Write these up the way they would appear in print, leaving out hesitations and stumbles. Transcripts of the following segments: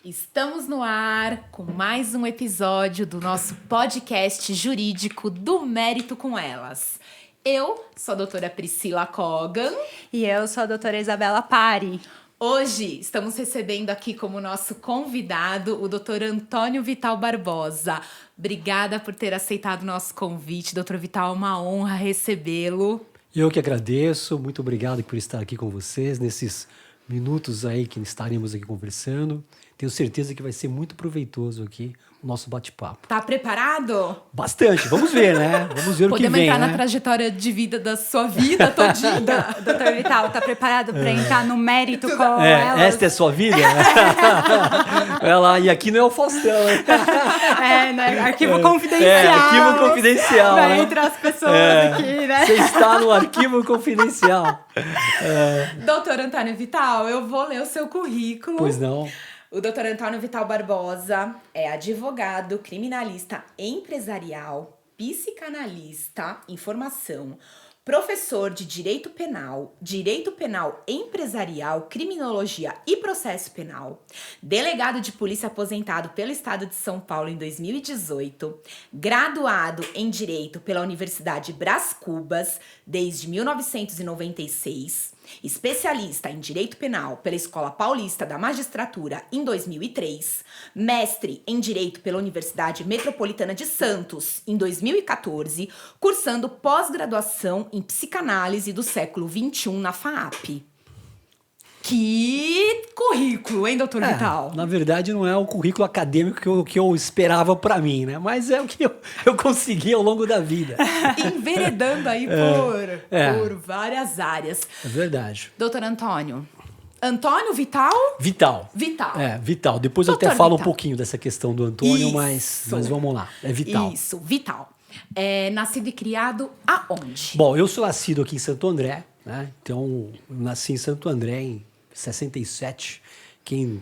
Estamos no ar com mais um episódio do nosso podcast jurídico do Mérito com Elas. Eu sou a doutora Priscila Kogan. E eu sou a doutora Isabela Pari. Hoje estamos recebendo aqui como nosso convidado o doutor Antônio Vital Barbosa. Obrigada por ter aceitado o nosso convite, doutor Vital, é uma honra recebê-lo. Eu que agradeço, muito obrigado por estar aqui com vocês nesses minutos aí que estaremos aqui conversando. Tenho certeza que vai ser muito proveitoso aqui o nosso bate-papo. Tá preparado? Bastante, vamos ver, né? Vamos ver o que vem, Podemos entrar na né? trajetória de vida da sua vida todinha. Doutor Vital, tá preparado para entrar no mérito com elas? Esta é a sua vida? E aqui não é o Faustão, hein? Né? Arquivo confidencial. Arquivo confidencial. Vai né? entrar as pessoas aqui, né? Você está no arquivo confidencial. Doutor Antônio Vital, eu vou ler o seu currículo. Pois não. O doutor Antônio Vital Barbosa é advogado, criminalista empresarial, psicanalista em formação, professor de Direito Penal Empresarial, Criminologia e Processo Penal, delegado de polícia aposentado pelo Estado de São Paulo em 2018, graduado em Direito pela Universidade Brás Cubas desde 1996, especialista em Direito Penal pela Escola Paulista da Magistratura em 2003, mestre em Direito pela Universidade Metropolitana de Santos em 2014, cursando pós-graduação em Psicanálise do século XXI na FAAP. Que currículo, hein, doutor Vital? Na verdade, não é o currículo acadêmico que eu esperava para mim, né? Mas é o que eu consegui ao longo da vida. Enveredando aí por várias áreas. É verdade. Doutor Antônio Vital? Vital. Vital. Vital. Depois eu Doutor até falo Vital. um pouquinho dessa questão do Antônio, Isso. mas vamos lá. É Vital. Isso, Vital. Nascido e criado aonde? Bom, eu sou nascido aqui em Santo André, né? Então, eu nasci em Santo André em 67. Quem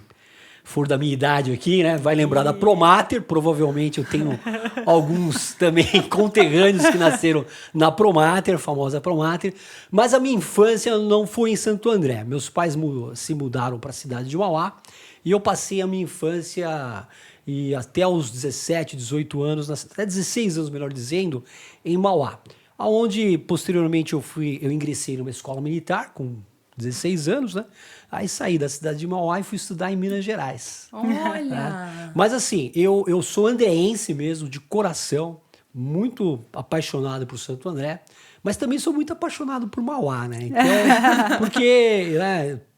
for da minha idade aqui, né, vai lembrar da Promater. Provavelmente eu tenho alguns também conterrâneos que nasceram na Promater, famosa Promater. Mas a minha infância não foi em Santo André. Meus pais se mudaram para a cidade de Mauá e eu passei a minha infância e até os 17, 18 anos, até 16 anos, melhor dizendo, em Mauá. Onde, posteriormente, eu ingressei numa escola militar com 16 anos, né? Aí saí da cidade de Mauá e fui estudar em Minas Gerais. Olha! Mas assim, eu sou andreense mesmo, de coração, muito apaixonado por Santo André, mas também sou muito apaixonado por Mauá, né? Então, porque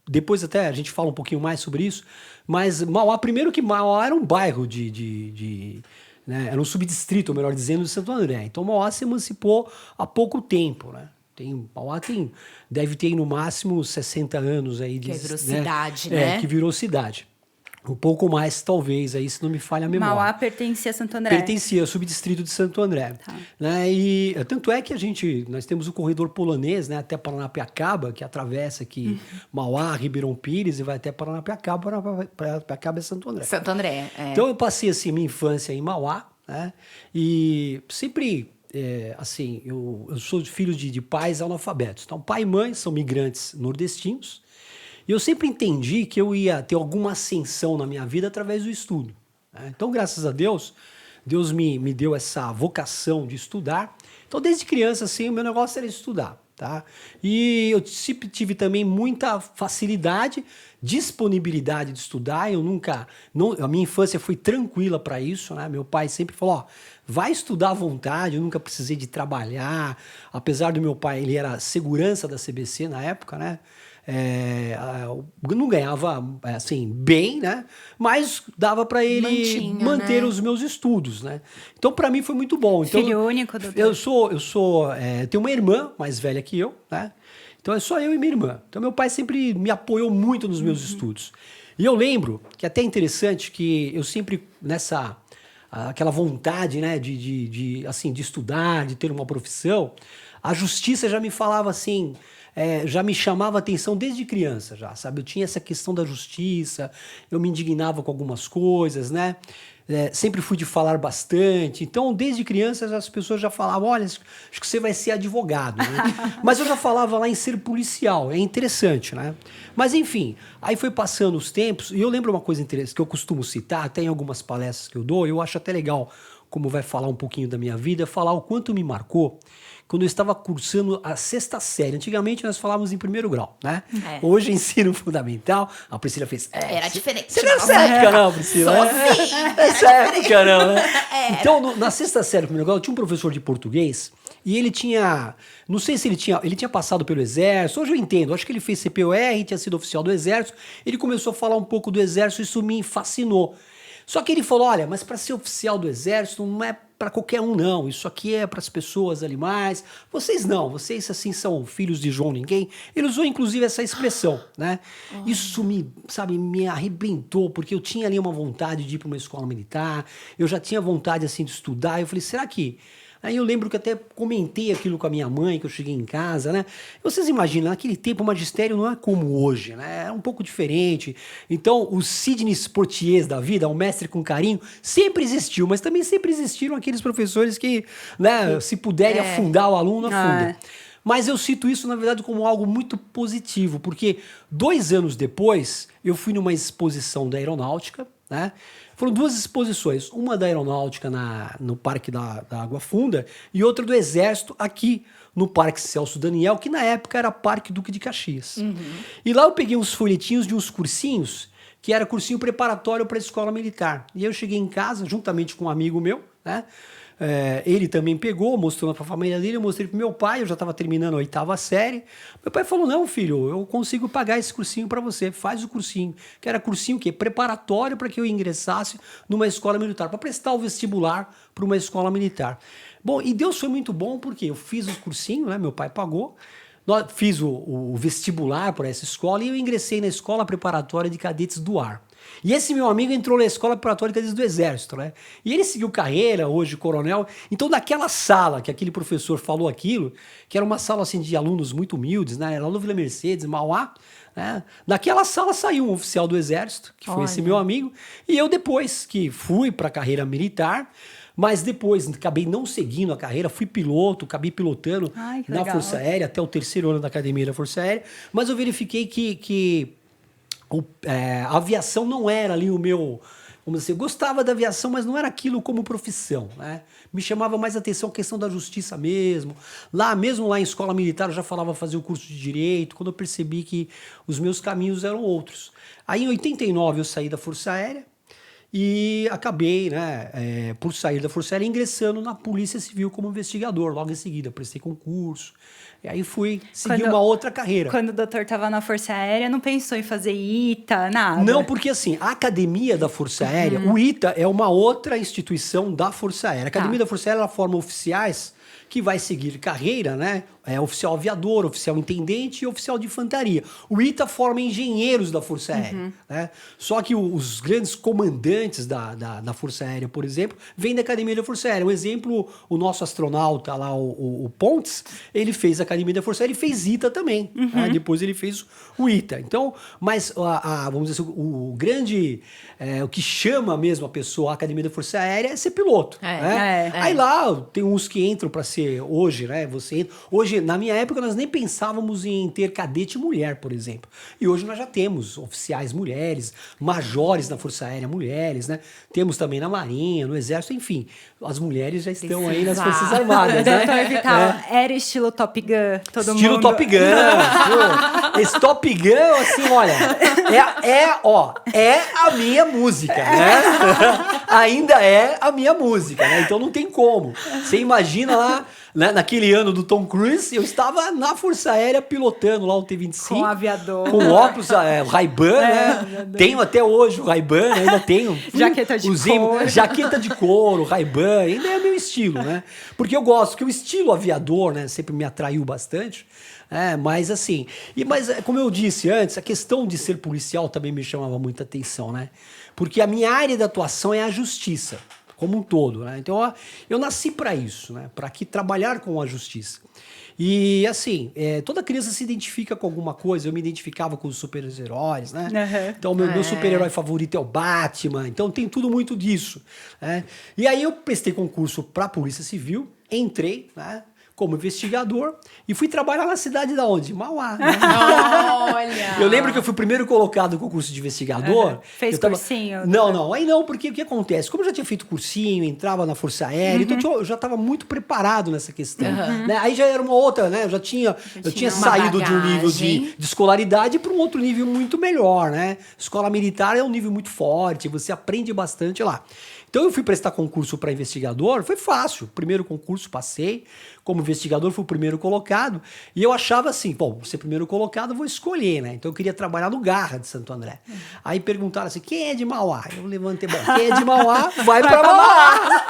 depois até a gente fala um pouquinho mais sobre isso, mas Mauá, primeiro que Mauá era um bairro né? Era um subdistrito, melhor dizendo, de Santo André. Então Mauá se emancipou há pouco tempo, né? Mauá deve ter no máximo 60 anos aí. Que virou cidade, né? Que virou cidade. Um pouco mais, talvez, aí se não me falha a memória. Mauá pertencia a Santo André. Pertencia ao subdistrito de Santo André. Tá. Né? E tanto é que nós temos o corredor polonês, né, até Paranapiacaba, que atravessa aqui Mauá, Ribeirão Pires e vai até Paranapiacaba. Paranapiacaba é Santo André. Santo André, Então eu passei assim, minha infância em Mauá, né? E sempre... assim, eu sou filho de pais analfabetos. Então, pai e mãe são migrantes nordestinos. E eu sempre entendi que eu ia ter alguma ascensão na minha vida através do estudo, né? Então, graças a Deus, Deus me deu essa vocação de estudar. Então, desde criança, assim, o meu negócio era estudar, tá? E eu sempre tive também muita facilidade, disponibilidade de estudar. A minha infância foi tranquila para isso, né? Meu pai sempre falou, ó, vai estudar à vontade. Eu nunca precisei de trabalhar, apesar do meu pai, ele era segurança da CBC na época, né? Eu não ganhava assim bem, né? Mas dava para ele manter, né, os meus estudos, né? Então para mim foi muito bom. Então, filho único, doutor? Eu tenho uma irmã mais velha que eu, né? Então é só eu e minha irmã. Então meu pai sempre me apoiou muito nos meus estudos. E eu lembro que até é interessante que eu sempre aquela vontade, né, de estudar, de ter uma profissão, a justiça já me falava assim, já me chamava a atenção desde criança, já, sabe? Eu tinha essa questão da justiça, eu me indignava com algumas coisas, né? sempre fui de falar bastante. Então, desde criança, as pessoas já falavam, olha, acho que você vai ser advogado. Né? Mas eu já falava lá em ser policial. É interessante, né? Mas, enfim, aí foi passando os tempos. E eu lembro uma coisa interessante que eu costumo citar, até em algumas palestras que eu dou, eu acho até legal, como vai falar um pouquinho da minha vida, falar o quanto me marcou quando eu estava cursando a 6ª série. Antigamente nós falávamos em 1º grau, né? Hoje ensino fundamental. A Priscila fez... Era diferente. Você não é essa época não, Priscila? Essa época não, né? Então, na 6ª série, 1º grau, eu tinha um professor de português e ele tinha... Não sei se ele tinha passado pelo Exército. Hoje eu entendo. Acho que ele fez CPOR, tinha sido oficial do Exército. Ele começou a falar um pouco do Exército e isso me fascinou. Só que ele falou, olha, mas para ser oficial do Exército não é para qualquer um, não. Isso aqui é para as pessoas ali mais. Vocês não, vocês assim são filhos de João Ninguém. Ele usou inclusive essa expressão, né? Isso me arrebentou, porque eu tinha ali uma vontade de ir para uma escola militar, eu já tinha vontade assim de estudar. Eu falei, será que... Aí eu lembro que até comentei aquilo com a minha mãe, que eu cheguei em casa, né? Vocês imaginam, naquele tempo o magistério não é como hoje, né? É um pouco diferente. Então, os Sidney Poitiers da vida, o mestre com carinho, sempre existiu, mas também sempre existiram aqueles professores que, né, se puderem afundar o aluno, afundam. Mas eu cito isso, na verdade, como algo muito positivo, porque 2 anos depois, eu fui numa exposição da aeronáutica, né? Foram 2 exposições, uma da aeronáutica no Parque da Água Funda e outra do Exército aqui no Parque Celso Daniel, que na época era Parque Duque de Caxias. E lá eu peguei uns folhetinhos de uns cursinhos, que era cursinho preparatório para a escola militar. E eu cheguei em casa, juntamente com um amigo meu, né? Ele também pegou, mostrou para a família dele, eu mostrei para meu pai, eu já estava terminando a 8ª série. Meu pai falou, não, filho, eu consigo pagar esse cursinho para você, faz o cursinho. Que era cursinho o quê? Preparatório para que eu ingressasse numa escola militar, para prestar o vestibular para uma escola militar. Bom, e Deus foi muito bom, porque eu fiz o cursinho, né? Meu pai pagou, fiz o vestibular para essa escola e eu ingressei na Escola Preparatória de Cadetes do Ar. E esse meu amigo entrou na Escola Preparatória de Cadetes do Exército, né? E ele seguiu carreira, hoje coronel. Então, naquela sala que aquele professor falou aquilo, que era uma sala assim de alunos muito humildes, né? Era lá no Vila Mercedes, Mauá, né? Daquela sala saiu um oficial do Exército, que foi esse meu amigo, e eu depois que fui para a carreira militar, mas depois acabei não seguindo a carreira, fui piloto, acabei pilotando na Força Aérea, até o 3º ano da Academia da Força Aérea, mas eu verifiquei que a aviação não era ali o meu... Vamos dizer, eu gostava da aviação, mas não era aquilo como profissão, né? Me chamava mais atenção a questão da justiça mesmo. Mesmo lá em escola militar, eu já falava fazer o curso de Direito, quando eu percebi que os meus caminhos eram outros. Aí, em 89, eu saí da Força Aérea e acabei, né, por sair da Força Aérea, ingressando na Polícia Civil como investigador. Logo em seguida, prestei concurso. E aí fui seguir uma outra carreira. Quando o doutor estava na Força Aérea, não pensou em fazer ITA, nada? Não, porque assim, a Academia da Força Aérea, o ITA é uma outra instituição da Força Aérea. A Academia da Força Aérea, ela forma oficiais que vai seguir carreira, né? Oficial aviador, oficial intendente e oficial de infantaria. O ITA forma engenheiros da Força Aérea, né? Só que os grandes comandantes da Força Aérea, por exemplo, vêm da Academia da Força Aérea. Um exemplo, o nosso astronauta lá, o Pontes, ele fez a Academia da Força Aérea e fez ITA também. Né? Depois ele fez o ITA. Então, mas vamos dizer assim, o grande, o que chama mesmo a pessoa à Academia da Força Aérea é ser piloto. Né? Aí lá tem uns que entram para ser hoje, né? Hoje, na minha época, nós nem pensávamos em ter cadete mulher, por exemplo. E hoje nós já temos oficiais mulheres, majores na Força Aérea mulheres, né? Temos também na Marinha, no Exército, enfim. As mulheres já estão aí nas Forças Armadas, né? Doutor Vital, era estilo Top Gun, todo mundo... Estilo Top Gun. Pô, esse Top Gun, assim, olha, é a minha música, né? Ainda é a minha música, né? Então não tem como. Você imagina lá, né, naquele ano do Tom Cruise, eu estava na Força Aérea pilotando lá o T-25. Com aviador. Com óculos, o Ray-Ban, né? Tenho até hoje o Ray-Ban, ainda tenho. Jaqueta de couro. Jaqueta de couro, Ray-Ban, ainda é meu estilo, né? Porque eu gosto, porque o estilo aviador, né, sempre me atraiu bastante. Mas assim, mas como eu disse antes, a questão de ser policial também me chamava muita atenção, né? Porque a minha área de atuação é a justiça, como um todo, né? Então eu nasci para isso, né? Para trabalhar com a justiça. E assim, toda criança se identifica com alguma coisa. Eu me identificava com os super-heróis, né? Então, meu super-herói favorito é o Batman. Então, tem tudo muito disso, né? E aí, eu prestei concurso para a Polícia Civil, entrei, né, como investigador e fui trabalhar na cidade da onde? Mauá, né? Olha! Eu lembro que eu fui o primeiro colocado no concurso de investigador. Fez cursinho? Não. Aí não, porque o que acontece? Como eu já tinha feito cursinho, entrava na Força Aérea, então eu já estava muito preparado nessa questão. Né? Aí já era uma outra, né? Eu tinha uma saído de um nível bagagem. de escolaridade para um outro nível muito melhor, né? Escola militar é um nível muito forte, você aprende bastante lá. Então eu fui prestar concurso para investigador, foi fácil. Primeiro concurso, passei. Como investigador, fui o primeiro colocado. E eu achava assim, bom, ser primeiro colocado, eu vou escolher, né? Então eu queria trabalhar no Garra de Santo André. Aí perguntaram assim, quem é de Mauá? Eu levantei, bom, quem é de Mauá, vai para Mauá.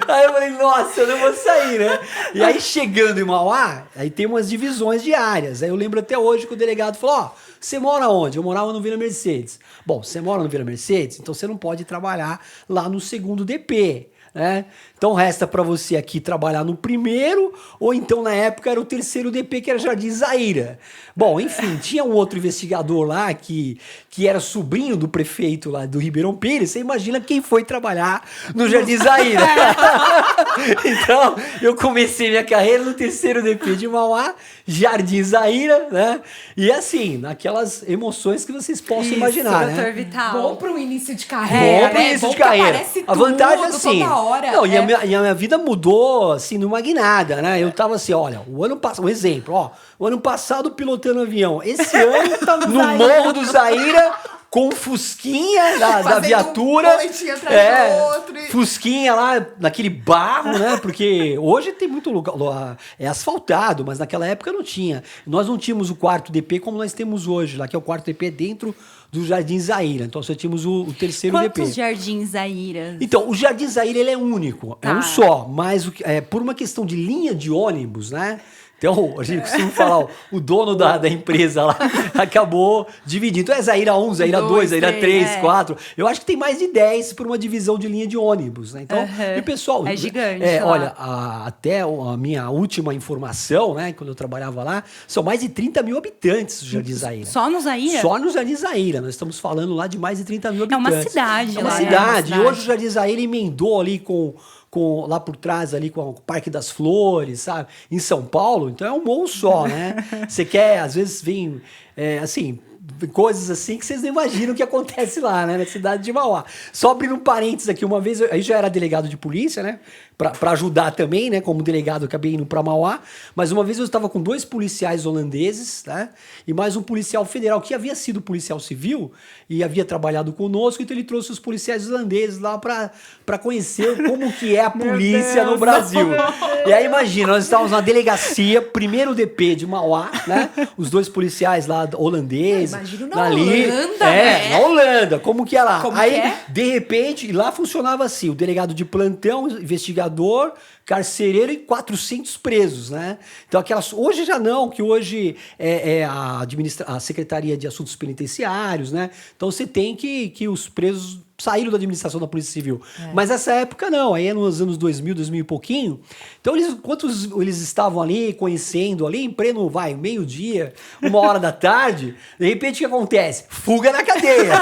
Aí eu falei, nossa, eu não vou sair, né? E aí chegando em Mauá, aí tem umas divisões de áreas. Aí eu lembro até hoje que o delegado falou, ó, você mora onde? Eu morava no Vila Mercedes. Bom, você mora no Vila Mercedes, então você não pode trabalhar lá no segundo DP, né? Então resta para você aqui trabalhar no primeiro, ou então na época era o terceiro DP, que era Jardim Zaira. Bom, enfim, tinha um outro investigador lá que era sobrinho do prefeito lá do Ribeirão Pires. Você imagina quem foi trabalhar no Jardim Zaira. Então, eu comecei minha carreira no terceiro DP de Mauá, Jardim Zaira, né? E assim, naquelas emoções que vocês possam imaginar, Doutor né? Vital. Bom pro início de carreira, Bom pro né? início Bom de que carreira. aparece A vantagem é tudo, assim. toda hora. Não, e a minha vida mudou assim numa guinada, né? Eu tava assim, olha, o ano passado, um exemplo, ó, o ano passado pilotando avião. Esse ano, no Morro do Zaira, com Fusquinha da Fazendo viatura. um boletim atrás do outro e- Fusquinha lá, naquele barro, né? Porque hoje tem muito lugar, é asfaltado, mas naquela época não tinha. Nós não tínhamos o quarto DP como nós temos hoje, lá que é o quarto DP dentro do Jardim Zaira. Então só tínhamos o terceiro Quantos DP. jardins Zaira? Então, o Jardim Zaira ele é único, é Tá. um só, mas por uma questão de linha de ônibus, né? Então, a gente costuma falar, o dono da empresa lá acabou dividindo. Então é Zaira 1, Zaira 2, Zaira 3, 4. Eu acho que tem mais de 10 por uma divisão de linha de ônibus, né? Então, e o pessoal... É gigante lá. Olha, até a minha última informação, né? Quando eu trabalhava lá, são mais de 30 mil habitantes do Jardim Zaira. Só no Zaira? Só no Jardim Zaira. Nós estamos falando lá de mais de 30 mil É uma habitantes. cidade É uma lá, cidade. é E uma hoje o Jardim Zaira emendou ali com lá por trás, ali com o Parque das Flores, sabe? Em São Paulo. Então é um morro só, né? Você quer, às vezes, vem, assim... coisas assim que vocês não imaginam que acontece lá, né? Na cidade de Mauá. Só abrindo um parênteses aqui, uma vez, aí já era delegado de polícia, né? Pra ajudar também, né? Como delegado, eu acabei indo pra Mauá. Mas uma vez eu estava com 2 policiais holandeses, né? E mais um policial federal que havia sido policial civil e havia trabalhado conosco. Então ele trouxe os policiais holandeses lá pra conhecer como que é a polícia no Brasil. E aí imagina, nós estávamos na delegacia, primeiro DP de Mauá, né? Os 2 policiais lá holandeses. Imagino na Holanda, né? Na Holanda, como que é lá? Como Aí, que é? de repente, lá funcionava assim, o delegado de plantão, investigador, carcereiro e 400 presos, né? Então, hoje já não, que hoje é a Secretaria de Assuntos Penitenciários, né? Então, você tem que os presos saíram da administração da Polícia Civil. Mas nessa época não, aí nos anos 2000, 2000 e pouquinho. Então, enquanto eles estavam ali, conhecendo ali, em pleno, meio-dia, 1h da tarde, de repente o que acontece? Fuga na cadeia.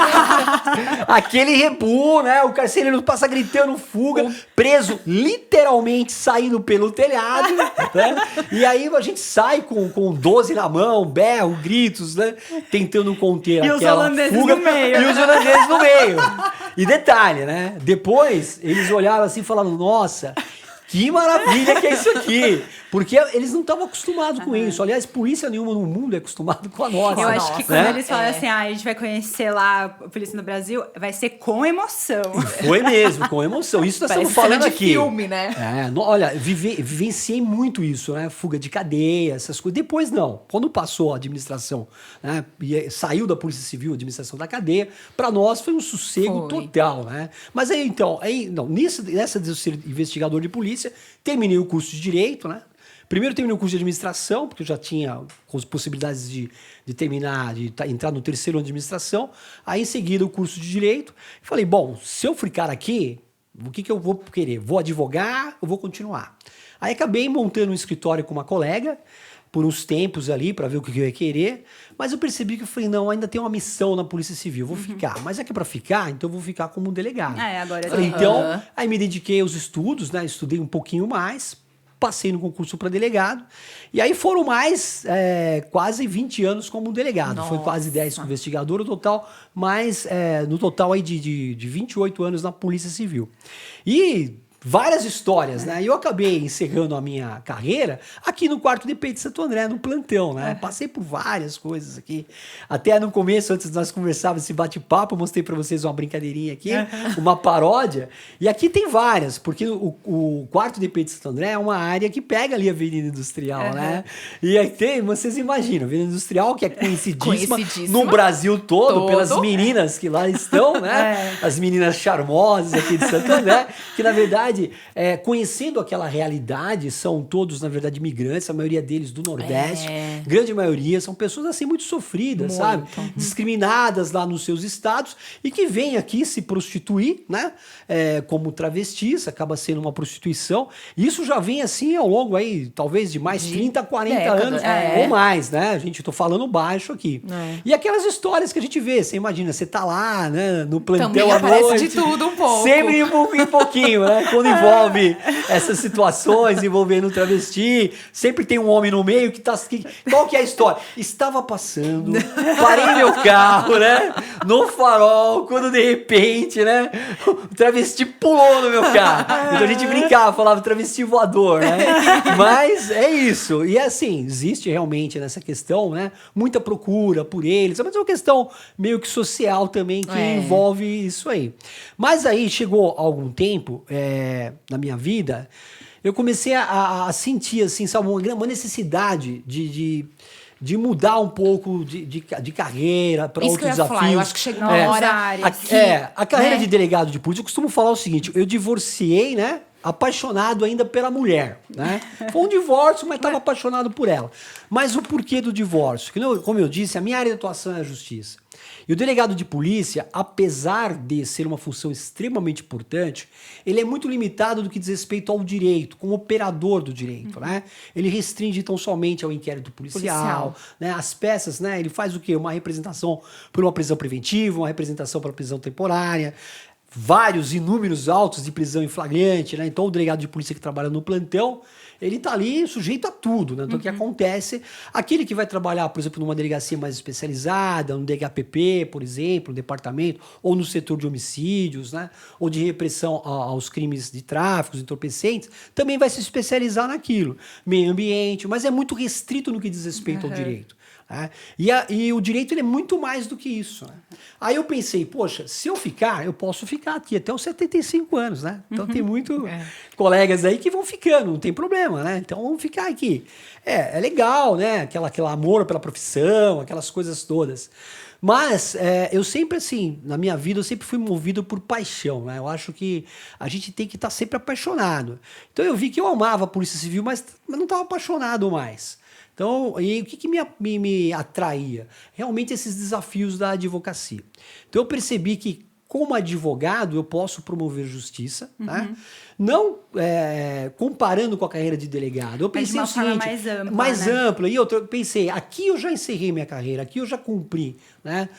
Aquele rebu, né? O carcereiro passa gritando fuga, preso literalmente saindo pelo telhado, né? E aí a gente sai com 12 na mão, berro, gritos, né? Tentando conter E os aquela holandeses fuga. no meio. E os holandeses no meio. E detalhe, né? Depois eles olharam assim e falaram, nossa, que maravilha que é isso aqui. Porque eles não estavam acostumados com isso. Aliás, polícia nenhuma no mundo é acostumado com a nossa. Eu acho que quando né? eles falam assim, a gente vai conhecer lá a polícia no Brasil, vai ser com emoção. Foi mesmo, com emoção. Isso nós Parece estamos falando cena de aqui. filme, né? Olha, vivenciei muito isso, né? Fuga de cadeia, essas coisas. Depois não. Quando passou a administração, né? E saiu da Polícia Civil, a administração da cadeia, para nós foi um sossego total, né? Mas aí, então, nessa de ser investigador de polícia, terminei o curso de Direito, né? Primeiro terminei o curso de administração, porque eu já tinha as possibilidades de terminar, entrar no terceiro ano de administração. Aí, em seguida, o curso de Direito. Falei, bom, se eu ficar aqui, O que eu vou querer? Vou advogar ou vou continuar? Aí acabei montando um escritório com uma colega, por uns tempos ali, para ver o que eu ia querer, mas eu percebi que eu falei, não, ainda tem uma missão na Polícia Civil, eu vou ficar. Mas é que para ficar, então eu vou ficar como um delegado. Agora Falei, então, aí me dediquei aos estudos, né? Estudei um pouquinho mais, passei no concurso para delegado, e aí foram mais quase 20 anos como delegado. Nossa. Foi quase 10 como investigador, o total, mas no total aí de 28 anos na Polícia Civil. E várias histórias, né? E eu acabei encerrando a minha carreira aqui no 4º DP de Santo André, no plantão, né? Passei por várias coisas aqui. Até no começo, antes de nós conversarmos esse bate-papo, eu mostrei para vocês uma brincadeirinha aqui, uma paródia. E aqui tem várias, porque o 4º DP de Santo André é uma área que pega ali a Avenida Industrial, né? E aí tem, vocês imaginam, a Avenida Industrial, que é conhecidíssima no Brasil todo, pelas meninas que lá estão, né? As meninas charmosas aqui de Santo André, que na verdade, conhecendo aquela realidade, são todos, na verdade, imigrantes, a maioria deles do Nordeste, grande maioria, são pessoas assim muito sofridas, sabe? Discriminadas lá nos seus estados e que vêm aqui se prostituir, né? Como travestis, acaba sendo uma prostituição. Isso já vem assim ao longo aí, talvez de mais 30, 40 anos ou mais, né? Gente, eu tô falando baixo aqui. E aquelas histórias que a gente vê, você imagina, você tá lá, né, no plantão à noite. De tudo um pouco. Sempre um pouquinho, né? Quando envolve essas situações, envolvendo um travesti, sempre tem um homem no meio que tá... Qual que é a história? Estava passando, parei meu carro, né? No farol, quando de repente, né? O travesti pulou no meu carro. Então a gente brincava, falava travesti voador, né? Mas é isso. E assim, existe realmente nessa questão, né? Muita procura por eles, mas é uma questão meio que social também que envolve isso aí. Mas aí chegou algum tempo, na minha vida, eu comecei a sentir, assim, sabe, uma necessidade de mudar um pouco de carreira para outros desafios. Falar, eu acho que chegou uma hora... A carreira de delegado de polícia, eu costumo falar o seguinte, eu divorciei, né? Apaixonado ainda pela mulher, né? Foi um divórcio, mas estava apaixonado por ela. Mas o porquê do divórcio? Como eu disse, a minha área de atuação é a justiça. E o delegado de polícia, apesar de ser uma função extremamente importante, ele é muito limitado do que diz respeito ao direito, como operador do direito, né? Ele restringe tão somente ao inquérito policial. Né? As peças, né? Ele faz o quê? Uma representação por uma prisão preventiva, uma representação para prisão temporária, inúmeros autos de prisão em flagrante, né? Então o delegado de polícia que trabalha no plantão, ele tá ali sujeito a tudo, né? Então o que acontece, aquele que vai trabalhar, por exemplo, numa delegacia mais especializada, no DHPP, por exemplo, no departamento, ou no setor de homicídios, né? Ou de repressão aos crimes de tráfico, entorpecentes, também vai se especializar naquilo. Meio ambiente, mas é muito restrito no que diz respeito ao direito. E o direito ele é muito mais do que isso, né? Aí eu pensei, poxa, se eu ficar, eu posso ficar aqui até os 75 anos, né? Então tem muito colegas aí que vão ficando, não tem problema, né? Então vamos ficar aqui. É legal, né? Aquele amor pela profissão, aquelas coisas todas. Mas eu sempre, assim, na minha vida, eu sempre fui movido por paixão, né? Eu acho que a gente tem que estar sempre apaixonado. Então eu vi que eu amava a Polícia Civil, mas não estava apaixonado mais. Então, e o que me atraía? Realmente esses desafios da advocacia. Então eu percebi que, como advogado, eu posso promover justiça, né? Não comparando com a carreira de delegado. Eu pensei o seguinte, mais ampla. E eu pensei, aqui eu já encerrei minha carreira, aqui eu já cumpri, né?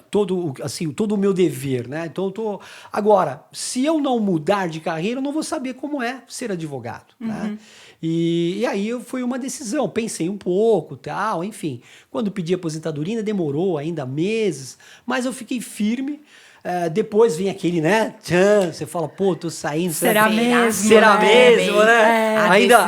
Todo o meu dever, né? Então, agora, se eu não mudar de carreira, eu não vou saber como é ser advogado, né? E aí foi uma decisão, pensei um pouco, tal, enfim. Quando pedi aposentadoria, demorou ainda meses, mas eu fiquei firme. Depois vem aquele, né? Você fala, pô, tô saindo. Será mesmo? Será mesmo, né?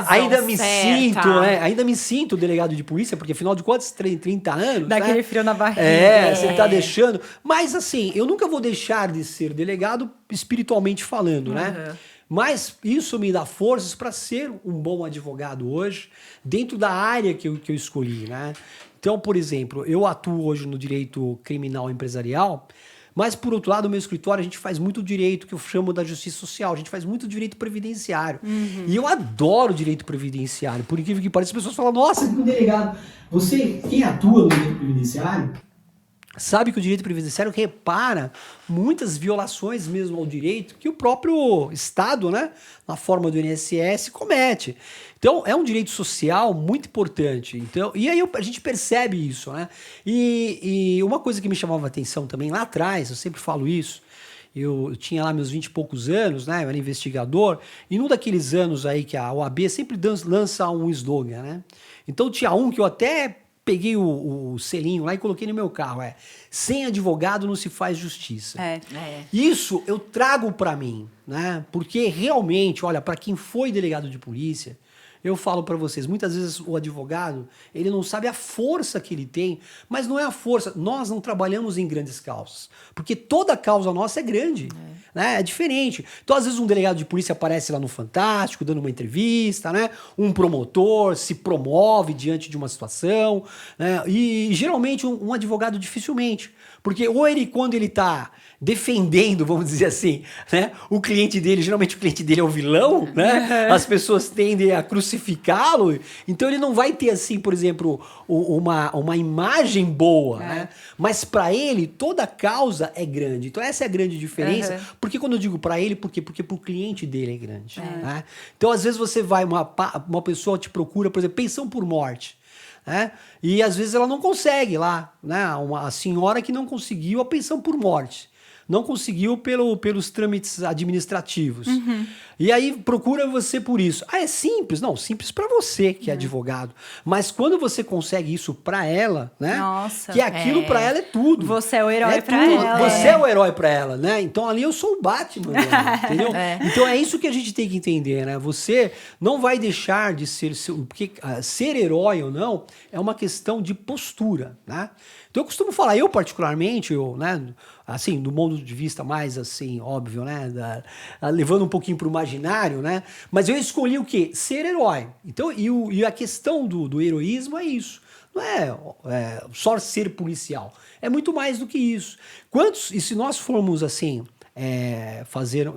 Ainda me certa. sinto, né? Ainda me sinto delegado de polícia, porque afinal de contas, 30 anos. Dá aquele frio na barriga. Você tá deixando. Mas assim, eu nunca vou deixar de ser delegado espiritualmente falando, né? Mas isso me dá forças para ser um bom advogado hoje, dentro da área que eu escolhi, né? Então, por exemplo, eu atuo hoje no direito criminal empresarial, mas, por outro lado, no meu escritório, a gente faz muito direito que eu chamo da justiça social, a gente faz muito direito previdenciário. E eu adoro direito previdenciário, por incrível que pareça, as pessoas falam, nossa, delegado, quem atua no direito previdenciário, sabe que o direito previdenciário repara muitas violações mesmo ao direito que o próprio Estado, né, na forma do INSS, comete. Então, é um direito social muito importante. Então, e aí a gente percebe isso, né? E uma coisa que me chamava a atenção também lá atrás, eu sempre falo isso, eu tinha lá meus 20 e poucos anos, né? Eu era investigador, e num daqueles anos aí que a OAB sempre lança um slogan, né? Então tinha um que eu até peguei o selinho lá e coloquei no meu carro, sem advogado não se faz justiça. Isso eu trago para mim, né? Porque realmente, olha, para quem foi delegado de polícia, eu falo para vocês, muitas vezes o advogado, ele não sabe a força que ele tem, mas não é a força. Nós não trabalhamos em grandes causas, porque toda causa nossa é grande, né? É diferente. Então, às vezes, um delegado de polícia aparece lá no Fantástico, dando uma entrevista, né? Um promotor se promove diante de uma situação, né? E geralmente um advogado dificilmente, porque ou ele, quando ele está defendendo, vamos dizer assim, né? O cliente dele, geralmente o cliente dele é o vilão, né? As pessoas tendem a crucificá-lo, então ele não vai ter, assim, por exemplo, uma imagem boa, né? Mas para ele, toda causa é grande. Então essa é a grande diferença, porque quando eu digo para ele, por quê? Porque pro cliente dele é grande, né? Então, às vezes você vai, uma pessoa te procura, por exemplo, pensão por morte, né? E às vezes ela não consegue lá, né? A senhora que não conseguiu a pensão por morte. Não conseguiu pelos trâmites administrativos. E aí procura você por isso. Ah, é simples? Não, simples para você que é advogado. Mas quando você consegue isso para ela, né? Nossa, que aquilo para ela é tudo. Você é o herói para tudo. ela. Você é o herói para ela, né? Então ali eu sou o Batman, entendeu? Então é isso que a gente tem que entender, né? Você não vai deixar de ser, porque ser herói ou não é uma questão de postura, né? Então eu costumo falar, eu particularmente, né, assim, do ponto de vista mais assim, óbvio, né, levando um pouquinho para o imaginário, né, mas eu escolhi o quê? Ser herói. Então, e a questão do heroísmo é isso. Não é só ser policial, é muito mais do que isso. E se nós formos assim,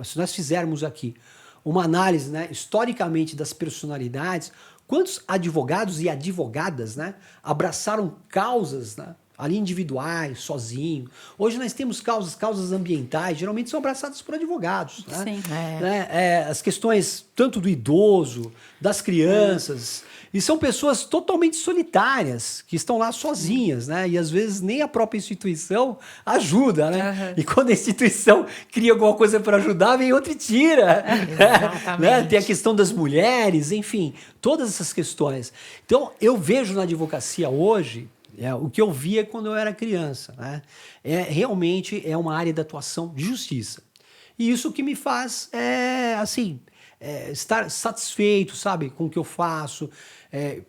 se nós fizermos aqui uma análise, né, historicamente das personalidades, quantos advogados e advogadas, né, abraçaram causas, né, ali individuais, sozinho. Hoje nós temos causas ambientais, geralmente são abraçadas por advogados. Né? Sim. Né? As questões tanto do idoso, das crianças, e são pessoas totalmente solitárias, que estão lá sozinhas, né? E às vezes nem a própria instituição ajuda, né? E quando a instituição cria alguma coisa para ajudar, vem outra e tira. Né? Tem a questão das mulheres, enfim, todas essas questões. Então, eu vejo na advocacia hoje, o que eu via quando eu era criança, né? Realmente é uma área de atuação de justiça. E isso que me faz, estar satisfeito, sabe, com o que eu faço.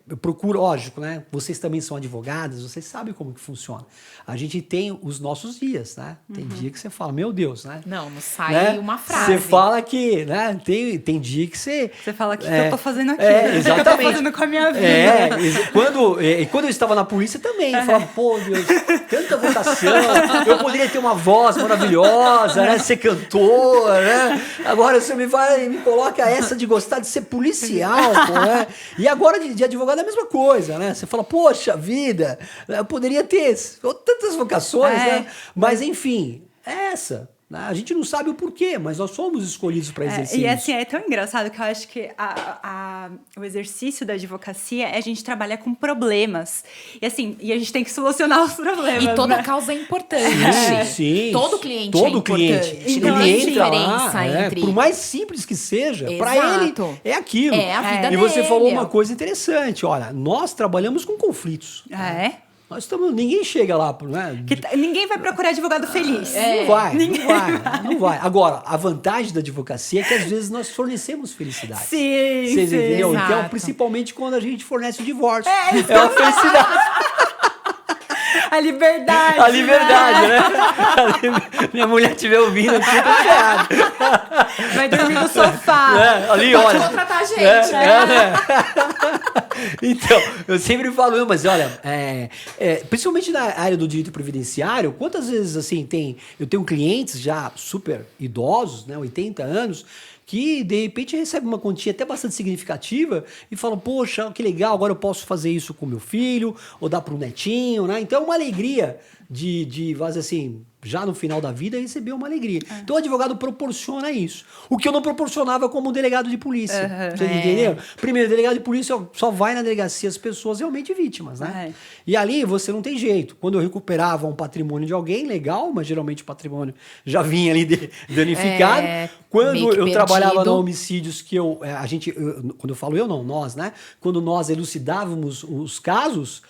Eu procuro, lógico, né? Vocês também são advogadas, vocês sabem como que funciona. A gente tem os nossos dias, né? Tem dia que você fala, meu Deus, né? Não sai né? uma frase. Você fala que, né? Tem dia que você... Você fala, o que eu tô fazendo aqui? Exatamente. O que eu tô fazendo com a minha vida? Quando eu estava na polícia também, eu falava, pô, Deus, tanta vocação, eu poderia ter uma voz maravilhosa, né? Ser cantor, né? Agora você me coloca essa de gostar de ser policial, pô, né? E agora de advogado é a mesma coisa, né? Você fala, poxa vida, eu poderia ter tantas vocações, né? Mas enfim, é essa. A gente não sabe o porquê, mas nós somos escolhidos para exercer e isso. assim, é tão engraçado que eu acho que o exercício da advocacia é a gente trabalhar com problemas. E assim, a gente tem que solucionar os problemas. E toda né? causa é importante. Sim. Todo cliente Todo é importante. cliente. Não Ele tem entra diferença lá, entre... por mais simples que seja, para ele é aquilo. É a vida E você dele. falou uma coisa interessante, olha, nós trabalhamos com conflitos. Ninguém chega lá, né? Ninguém vai procurar advogado feliz. Não vai. Agora, a vantagem da advocacia é que às vezes nós fornecemos felicidade. Sim, Vocês entenderam? exato. Então, principalmente quando a gente fornece o divórcio. É uma felicidade. A liberdade. A liberdade, né? Minha mulher estiver ouvindo, eu fico ferrado. Vai dormir no sofá. Ali, Pode olha. contratar a gente, né? Então, eu sempre falo, mas olha, principalmente na área do direito previdenciário, quantas vezes assim eu tenho clientes já super idosos, né, 80 anos, que de repente recebem uma quantia até bastante significativa e falam, poxa, que legal, agora eu posso fazer isso com meu filho, ou dar para um netinho, né? Então é uma alegria, vamos dizer assim, já no final da vida, receber uma alegria. Então o advogado proporciona isso. O que eu não proporcionava como delegado de polícia. Vocês entenderam? Primeiro, delegado de polícia só vai na delegacia as pessoas realmente vítimas, né? E ali você não tem jeito. Quando eu recuperava um patrimônio de alguém, legal, mas geralmente o patrimônio já vinha ali danificado. Quando eu trabalhava no homicídios, que quando eu falo eu, não, nós, né? Quando nós elucidávamos os casos,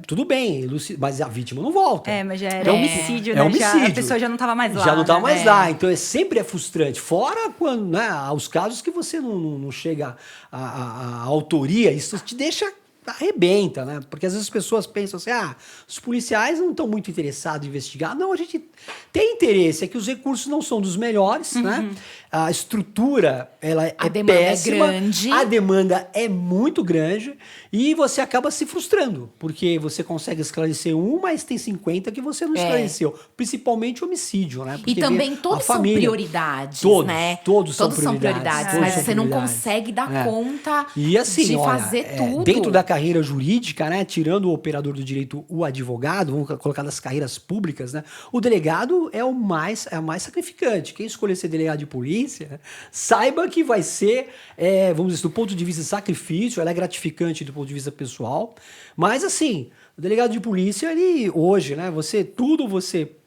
tudo bem, mas a vítima não volta. Mas já era homicídio, né? Homicídio. A pessoa já não estava mais lá. Já não estava mais lá. Então sempre é frustrante. Fora quando, né, os casos que você não chega à autoria, isso te deixa. Arrebenta, né? Porque às vezes as pessoas pensam assim, os policiais não estão muito interessados em investigar. Não, a gente tem interesse, é que os recursos não são dos melhores, né? A estrutura, ela é péssima. A demanda é muito grande e você acaba se frustrando, porque você consegue esclarecer mas tem 50 que você não esclareceu. Principalmente homicídio, né? Porque e também todos são prioridades, né? Todos são prioridades. Mas você não consegue dar conta e assim, de fazer tudo. Dentro da carreira jurídica, né? Tirando o operador do direito, o advogado, vamos colocar nas carreiras públicas, né? O delegado é a mais sacrificante. Quem escolher ser delegado de polícia, saiba que vai ser, vamos dizer, do ponto de vista de sacrifício, ela é gratificante do ponto de vista pessoal, mas assim, o delegado de polícia, ele hoje, né? Você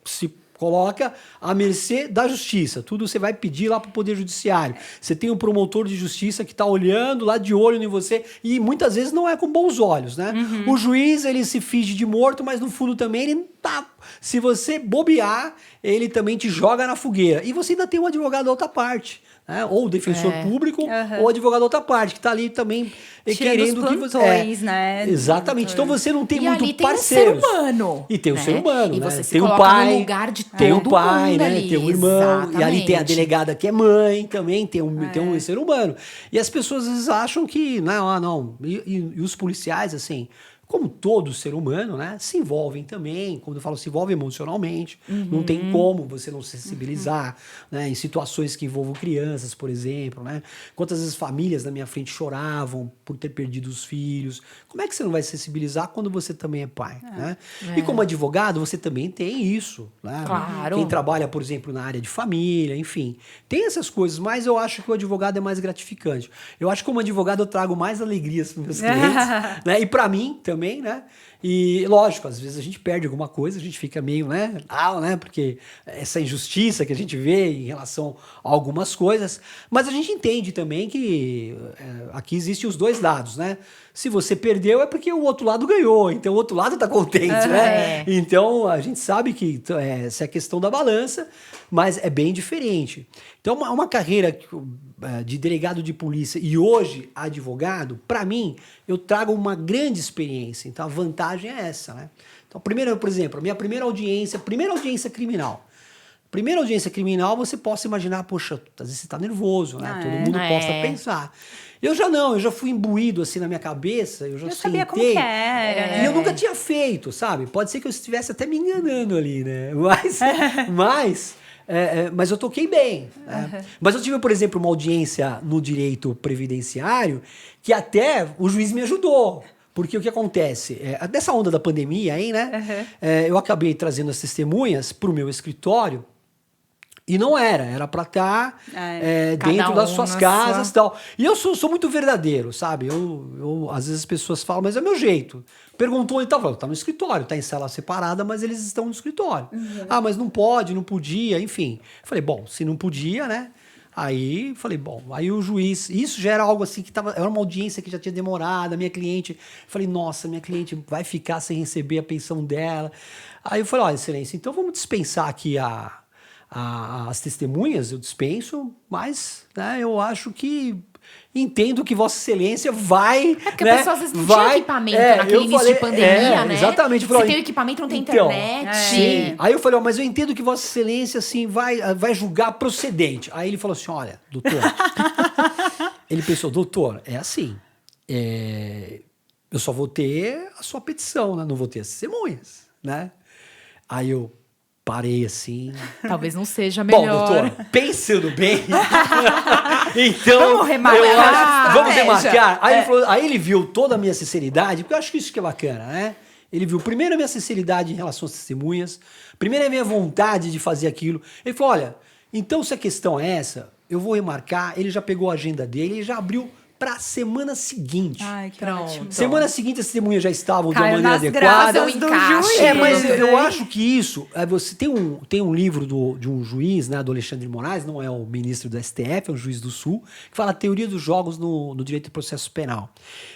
se coloca à mercê da justiça. Tudo você vai pedir lá para o Poder Judiciário. Você tem um promotor de justiça que está olhando lá de olho em você e muitas vezes não é com bons olhos, né? O juiz, ele se finge de morto, mas no fundo também ele tá... Se você bobear, ele também te joga na fogueira. E você ainda tem um advogado da outra parte, né? Ou o defensor público, ou o advogado da outra parte, que está ali também querendo que você... né? Exatamente. Então você não tem muito ali tem parceiros. Um ser humano. E tem um ser humano, e né? você se tem um coloca pai, no lugar de tem um todo pai, mundo né? ali. Tem um irmão. Exatamente. E ali tem a delegada que é mãe também, tem um ser humano. E as pessoas às vezes acham que, não. E os policiais, assim, como todo ser humano, né, se envolvem também. Quando eu falo se envolve emocionalmente, não tem como você não se sensibilizar, né, em situações que envolvam crianças, por exemplo, né? Quantas vezes famílias na minha frente choravam por ter perdido os filhos. Como é que você não vai se sensibilizar quando você também é pai, né? E como advogado, você também tem isso, né? Claro. Quem trabalha, por exemplo, na área de família, enfim, tem essas coisas, mas eu acho que o advogado é mais gratificante. Eu acho que como advogado eu trago mais alegrias para meus clientes, né? E para mim também, né? E lógico, às vezes a gente perde alguma coisa, a gente fica meio, né? Porque essa injustiça que a gente vê em relação a algumas coisas, mas a gente entende também que aqui existem os dois lados, né? Se você perdeu é porque o outro lado ganhou, então o outro lado está contente, né? Então a gente sabe que essa é a questão da balança, mas é bem diferente. Então uma carreira de delegado de polícia e hoje advogado, para mim, eu trago uma grande experiência. Então a vantagem é essa, né? Então, primeiro, por exemplo, a minha primeira audiência criminal. Primeira audiência criminal, você possa imaginar, poxa, às vezes você está nervoso, né? Todo mundo possa pensar. Eu já fui imbuído assim na minha cabeça, eu sabia como que era, e eu nunca tinha feito, sabe? Pode ser que eu estivesse até me enganando ali, né? Mas eu toquei bem. Né? Mas eu tive, por exemplo, uma audiência no direito previdenciário que até o juiz me ajudou. Porque o que acontece? Nessa onda da pandemia aí, né? Eu acabei trazendo as testemunhas para o meu escritório. E não era para estar dentro das suas casas e tal. E eu sou muito verdadeiro, sabe? Às vezes as pessoas falam, mas é meu jeito. Perguntou e tal, falou, tá no escritório, tá em cela separada, mas eles estão no escritório. Mas não pode, não podia, enfim. Falei, bom, se não podia, né? Aí falei, bom, aí o juiz, isso já era algo assim que era uma audiência que já tinha demorado, a minha cliente, falei, nossa, minha cliente vai ficar sem receber a pensão dela. Aí eu falei, ó, excelência, então vamos dispensar aqui as testemunhas, eu dispenso, mas né, eu acho que entendo que Vossa Excelência vai. Porque a pessoa às vezes não tinha equipamento naquele início de pandemia, né? Exatamente. Você tem o equipamento, não tem internet. Sim. Aí eu falei, mas eu entendo que Vossa Excelência assim, vai julgar procedente. Aí ele falou assim: olha, doutor. Ele pensou, doutor, é assim. Eu só vou ter a sua petição, né? Não vou ter as testemunhas, né? Aí eu parei assim. Talvez não seja melhor. Bom, doutor, pensando bem. Então, vamos remarcar. Vamos remarcar. Aí ele viu toda a minha sinceridade, porque eu acho que isso que é bacana, né? Ele viu primeiro a minha sinceridade em relação às testemunhas, primeiro a minha vontade de fazer aquilo. Ele falou, olha, então se a questão é essa, eu vou remarcar. Ele já pegou a agenda dele e já abriu para a semana seguinte. Ai, que Pronto. ótimo. Semana seguinte as testemunhas já estavam de uma Caiu maneira nas adequada. graças do encaixe. juiz. Mas eu hein? acho que isso... Você tem um livro de um juiz, né, do Alexandre de Moraes, não é o ministro do STF, é um juiz do Sul, que fala a teoria dos jogos no direito de processo penal.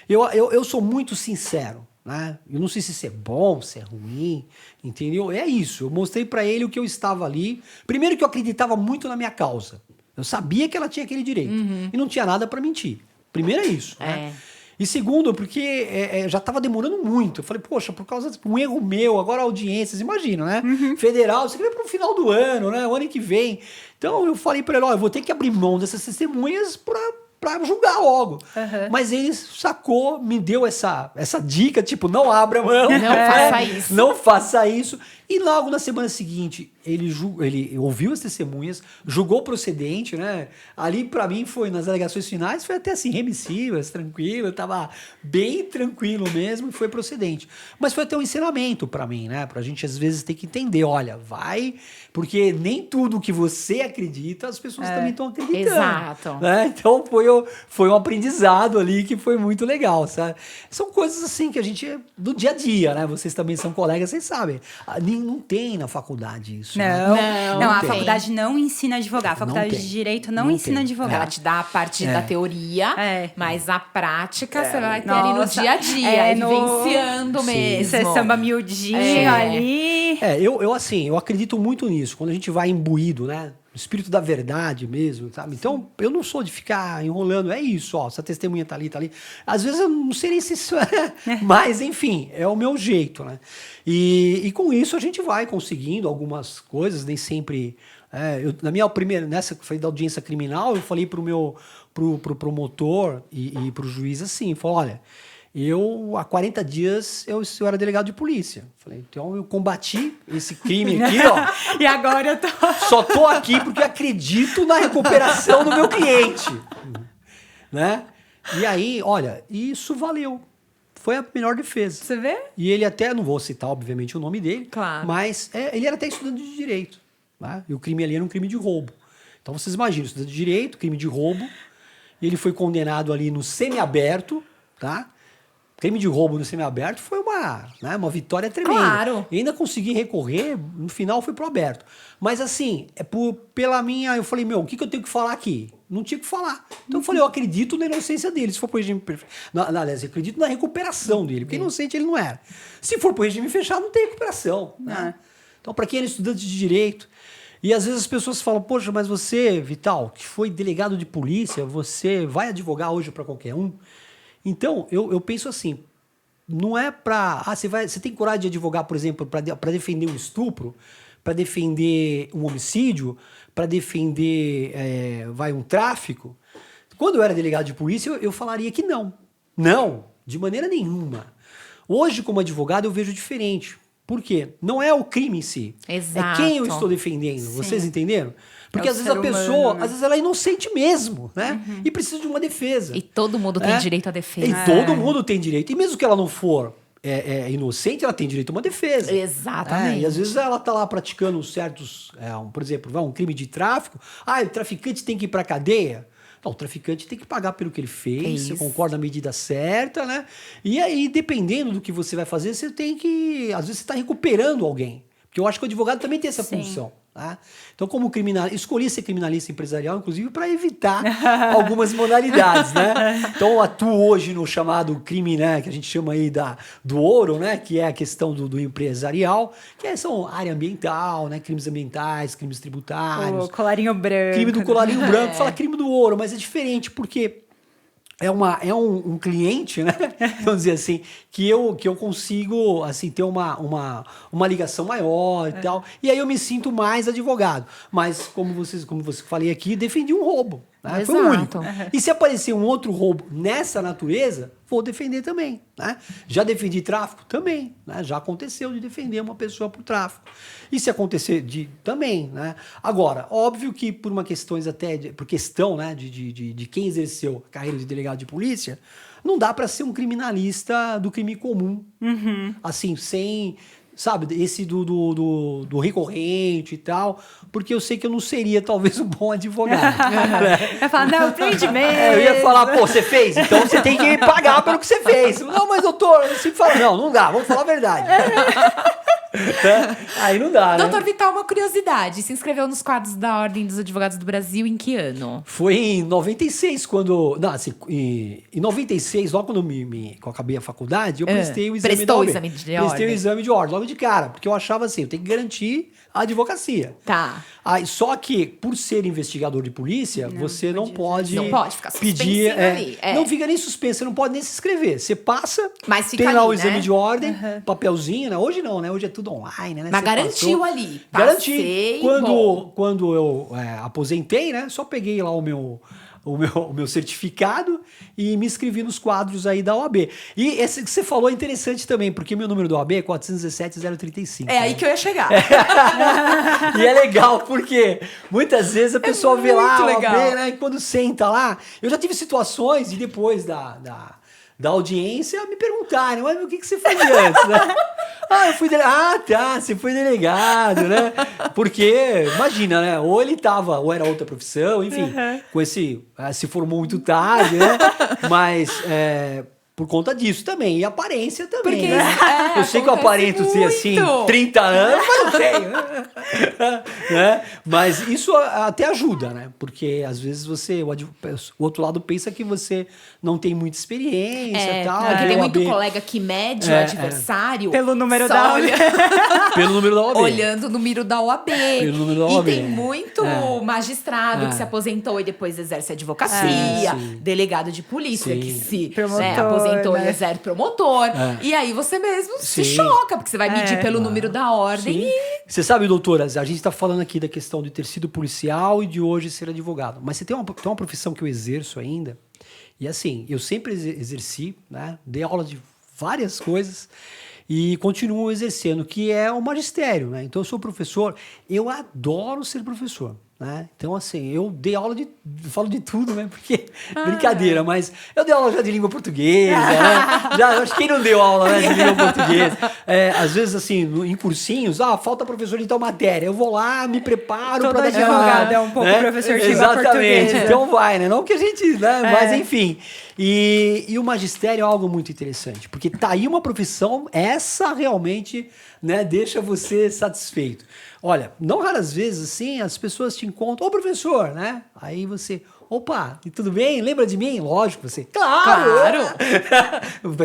Eu sou muito sincero, né? Eu não sei se isso é bom, se é ruim, entendeu? É isso. Eu mostrei para ele o que eu estava ali. Primeiro que eu acreditava muito na minha causa. Eu sabia que ela tinha aquele direito. E não tinha nada para mentir. Primeiro é isso, né? E segundo, porque já estava demorando muito. Eu falei, poxa, por causa de um erro meu, agora audiências, imagina, né? Federal, você quer para o final do ano, né? O ano que vem. Então eu falei para ele, ó, eu vou ter que abrir mão dessas testemunhas para julgar logo. Mas ele sacou, me deu essa dica, tipo, não abra mão. Não faça isso. Não faça isso. E logo na semana seguinte, ele ouviu as testemunhas, julgou procedente, né? Ali, para mim, foi nas alegações finais, foi até assim, remissivas, tranquilo, tava bem tranquilo mesmo e foi procedente. Mas foi até um ensinamento para mim, né? Pra gente, às vezes, ter que entender, olha, vai, porque nem tudo que você acredita, as pessoas também estão acreditando. Exato. Né? Então, foi um aprendizado ali que foi muito legal, sabe? São coisas assim que a gente, do dia a dia, né? Vocês também são colegas, vocês sabem. Não tem na faculdade isso. Não, né? não, a tem. faculdade não ensina a advogar. A faculdade tem. de Direito não Não ensina a tem. advogar. Ela te dá a parte da teoria, mas a prática você vai ter ali no Nossa, dia a dia, vivenciando Sim. mesmo. Você samba miudinho ali. Eu acredito muito nisso. Quando a gente vai imbuído, né? O espírito da verdade mesmo, sabe? Então, eu não sou de ficar enrolando. É isso, ó. Essa testemunha tá ali, tá ali. Às vezes eu não sei nem se isso é. Mas, enfim, é o meu jeito, né? E com isso a gente vai conseguindo algumas coisas, nem sempre... na minha primeira... Nessa que foi da audiência criminal, eu falei pro promotor e pro juiz assim, falou, olha... há 40 dias, eu era delegado de polícia. Falei, então eu combati esse crime aqui, ó. E agora eu tô... Só tô aqui porque acredito na recuperação do meu cliente. Né? E aí, olha, isso valeu. Foi a melhor defesa. Você vê? E ele até, não vou citar, obviamente, o nome dele, Claro. mas ele era até estudante de direito. Né? E o crime ali era um crime de roubo. Então vocês imaginam, estudante de direito, crime de roubo, e ele foi condenado ali no semiaberto, tá? Crime de roubo no semiaberto foi uma vitória tremenda. Claro. E ainda consegui recorrer, no final foi pro aberto. Mas assim, pela minha... Eu falei, o que eu tenho que falar aqui? Não tinha que falar. Então eu falei, eu acredito na inocência dele. Se for pro regime... Aliás, eu acredito na recuperação dele, porque inocente ele não era. Se for pro regime fechado, não tem recuperação. Né? Então, para quem era estudante de direito... E às vezes as pessoas falam, poxa, mas você, Vital, que foi delegado de polícia, você vai advogar hoje para qualquer um? Então, eu penso assim, não é para... você tem coragem de advogar, por exemplo, para defender um estupro, para defender um homicídio, para defender um tráfico? Quando eu era delegado de polícia, eu falaria que não. Não, de maneira nenhuma. Hoje, como advogado, eu vejo diferente. Por quê? Não é o crime em si. Exato. É quem eu estou defendendo. Sim. Vocês entenderam? Porque É o às vezes a ser pessoa, humano, né? às vezes ela é inocente mesmo, né? E precisa de uma defesa. E todo mundo tem direito à defesa. E todo mundo tem direito. E mesmo que ela não for inocente, ela tem direito a uma defesa. Exatamente. E às vezes ela tá lá praticando certos... por exemplo, um crime de tráfico. O traficante tem que ir pra cadeia. Não, o traficante tem que pagar pelo que ele fez, você concorda na medida certa, né? E aí, dependendo do que você vai fazer, você tem que... Às vezes você está recuperando alguém. Porque eu acho que o advogado também tem essa função. Tá? Então, como escolhi ser criminalista empresarial, inclusive, para evitar algumas modalidades, né? Então, eu atuo hoje no chamado crime, né, que a gente chama aí do ouro, né, que é a questão do empresarial, são área ambiental, né, crimes ambientais, crimes tributários. O colarinho branco. Crime do colarinho branco, fala crime do ouro, mas é diferente, porque... É um cliente, né? Vamos dizer assim, que eu consigo assim, ter uma ligação maior e tal. E aí eu me sinto mais advogado. Mas, como você falei aqui, defendi um roubo. Né? Foi o único. E se aparecer um outro roubo nessa natureza, vou defender também. Né? Já defendi tráfico? Também. Né? Já aconteceu de defender uma pessoa por tráfico. E se acontecer também. Né? Agora, óbvio que por uma questões até por questão, né, de quem exerceu a carreira de delegado de polícia, não dá para ser um criminalista do crime comum. Assim, sem... Sabe, esse do recorrente e tal, porque eu sei que eu não seria talvez um bom advogado. Vai falar, não, prende mesmo. Eu ia falar, pô, você fez, então você tem que pagar pelo que você fez. Não, mas doutor, eu sempre falo, não dá, vamos falar a verdade. Aí não dá, né? Doutor Vital, uma curiosidade. Se inscreveu nos quadros da Ordem dos Advogados do Brasil em que ano? Foi em 96, quando... Não, assim, em 96, logo quando eu acabei a faculdade, eu prestei o exame Prestou da o OAB. exame de Prestei ordem. o exame de ordem, logo de cara, porque eu achava assim, eu tenho que garantir a advocacia. Tá. Aí, só que, por ser investigador de polícia, você não pode... Não pode ficar pedir, suspensinho ali. Não fica nem suspenso, você não pode nem se inscrever. Você passa, Mas fica tem lá ali, o exame né? de ordem, papelzinho, né? Hoje não, né? Hoje é tudo online, né? Mas Você garantiu passou. ali. Garanti. Passei, bom. Quando eu aposentei, né? Só peguei lá o meu certificado e me inscrevi nos quadros aí da OAB. E esse que você falou é interessante também, porque meu número da OAB é 417-035. É aí que eu ia chegar. E é legal, porque muitas vezes a pessoa vê lá a muito OAB, legal. né? E quando senta lá... Eu já tive situações e depois da audiência me perguntarem, mas o que você fazia antes, né? Eu fui delegado. Você foi delegado, né? Porque, imagina, né? Ou ele tava, ou era outra profissão, enfim, com esse... se formou muito tarde, né? Mas... por conta disso também. E aparência também, Porque né? Eu sei que eu aparento ter, assim, muito. 30 anos, mas não tenho. Né? Mas isso até ajuda, né? Porque, às vezes, o outro lado pensa que você não tem muita experiência e tal. Porque tem a muito OAB colega que mede o adversário Pelo número só da olha- pelo número da OAB. olhando o número da OAB. Pelo número da OAB. E tem muito magistrado que se aposentou e depois exerce advocacia, Sim. delegado de polícia Sim. que se Promotor, aposentou né? e exerce promotor. E aí você mesmo se Sim. choca, porque você vai medir pelo número da ordem. Sim. Você sabe, doutoras, a gente está falando aqui da questão de ter sido policial e de hoje ser advogado. Mas você tem uma profissão que eu exerço ainda. E assim, eu sempre exerci, né? Dei aula de várias coisas e continuo exercendo, que é o magistério, né? Então eu sou professor, eu adoro ser professor. Né? Então, assim, eu dei aula falo de tudo, né? Porque, brincadeira, mas eu dei aula já de língua portuguesa, né? Já, acho que quem não deu aula, né, de língua portuguesa? Às vezes, assim, em cursinhos, falta professor de tal matéria. Eu vou lá, me preparo Todo para dar advogado aula, é um pouco né? professor de língua Exatamente, portuguesa. então vai, né? Não que a gente, né? Mas, enfim. E o magistério é algo muito interessante, porque tá aí uma profissão, essa realmente, né, deixa você satisfeito. Olha, não raras vezes, assim, as pessoas te encontram, ô professor, né? Aí você, opa, e tudo bem? Lembra de mim? Lógico, você, claro!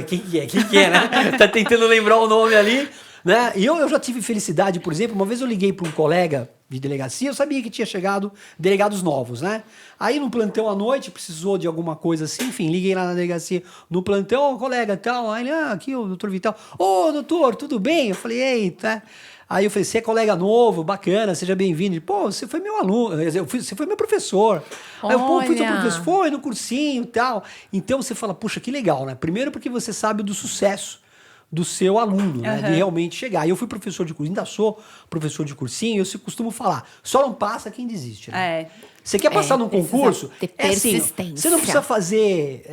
Quem que é, né? Tá tentando lembrar o nome ali, né? E eu já tive felicidade, por exemplo, uma vez eu liguei para um colega de delegacia, eu sabia que tinha chegado delegados novos, né? Aí no plantão à noite, precisou de alguma coisa assim, enfim, liguei lá na delegacia, no plantão, colega tal, aí ele, aqui o doutor Vital, ô doutor, tudo bem? Eu falei, eita... Aí eu falei, você é colega novo, bacana, seja bem-vindo. Ele, pô, você foi meu aluno, você foi meu professor. Aí eu, pô, fui seu professor, foi no cursinho e tal. Então você fala, puxa, que legal, né? Primeiro porque você sabe do sucesso do seu aluno, né? De realmente chegar. E eu fui professor de cursinho, ainda sou professor de cursinho, eu costumo falar, só não passa quem desiste, né? Você quer passar num concurso? Ter assim, persistência. você não precisa fazer,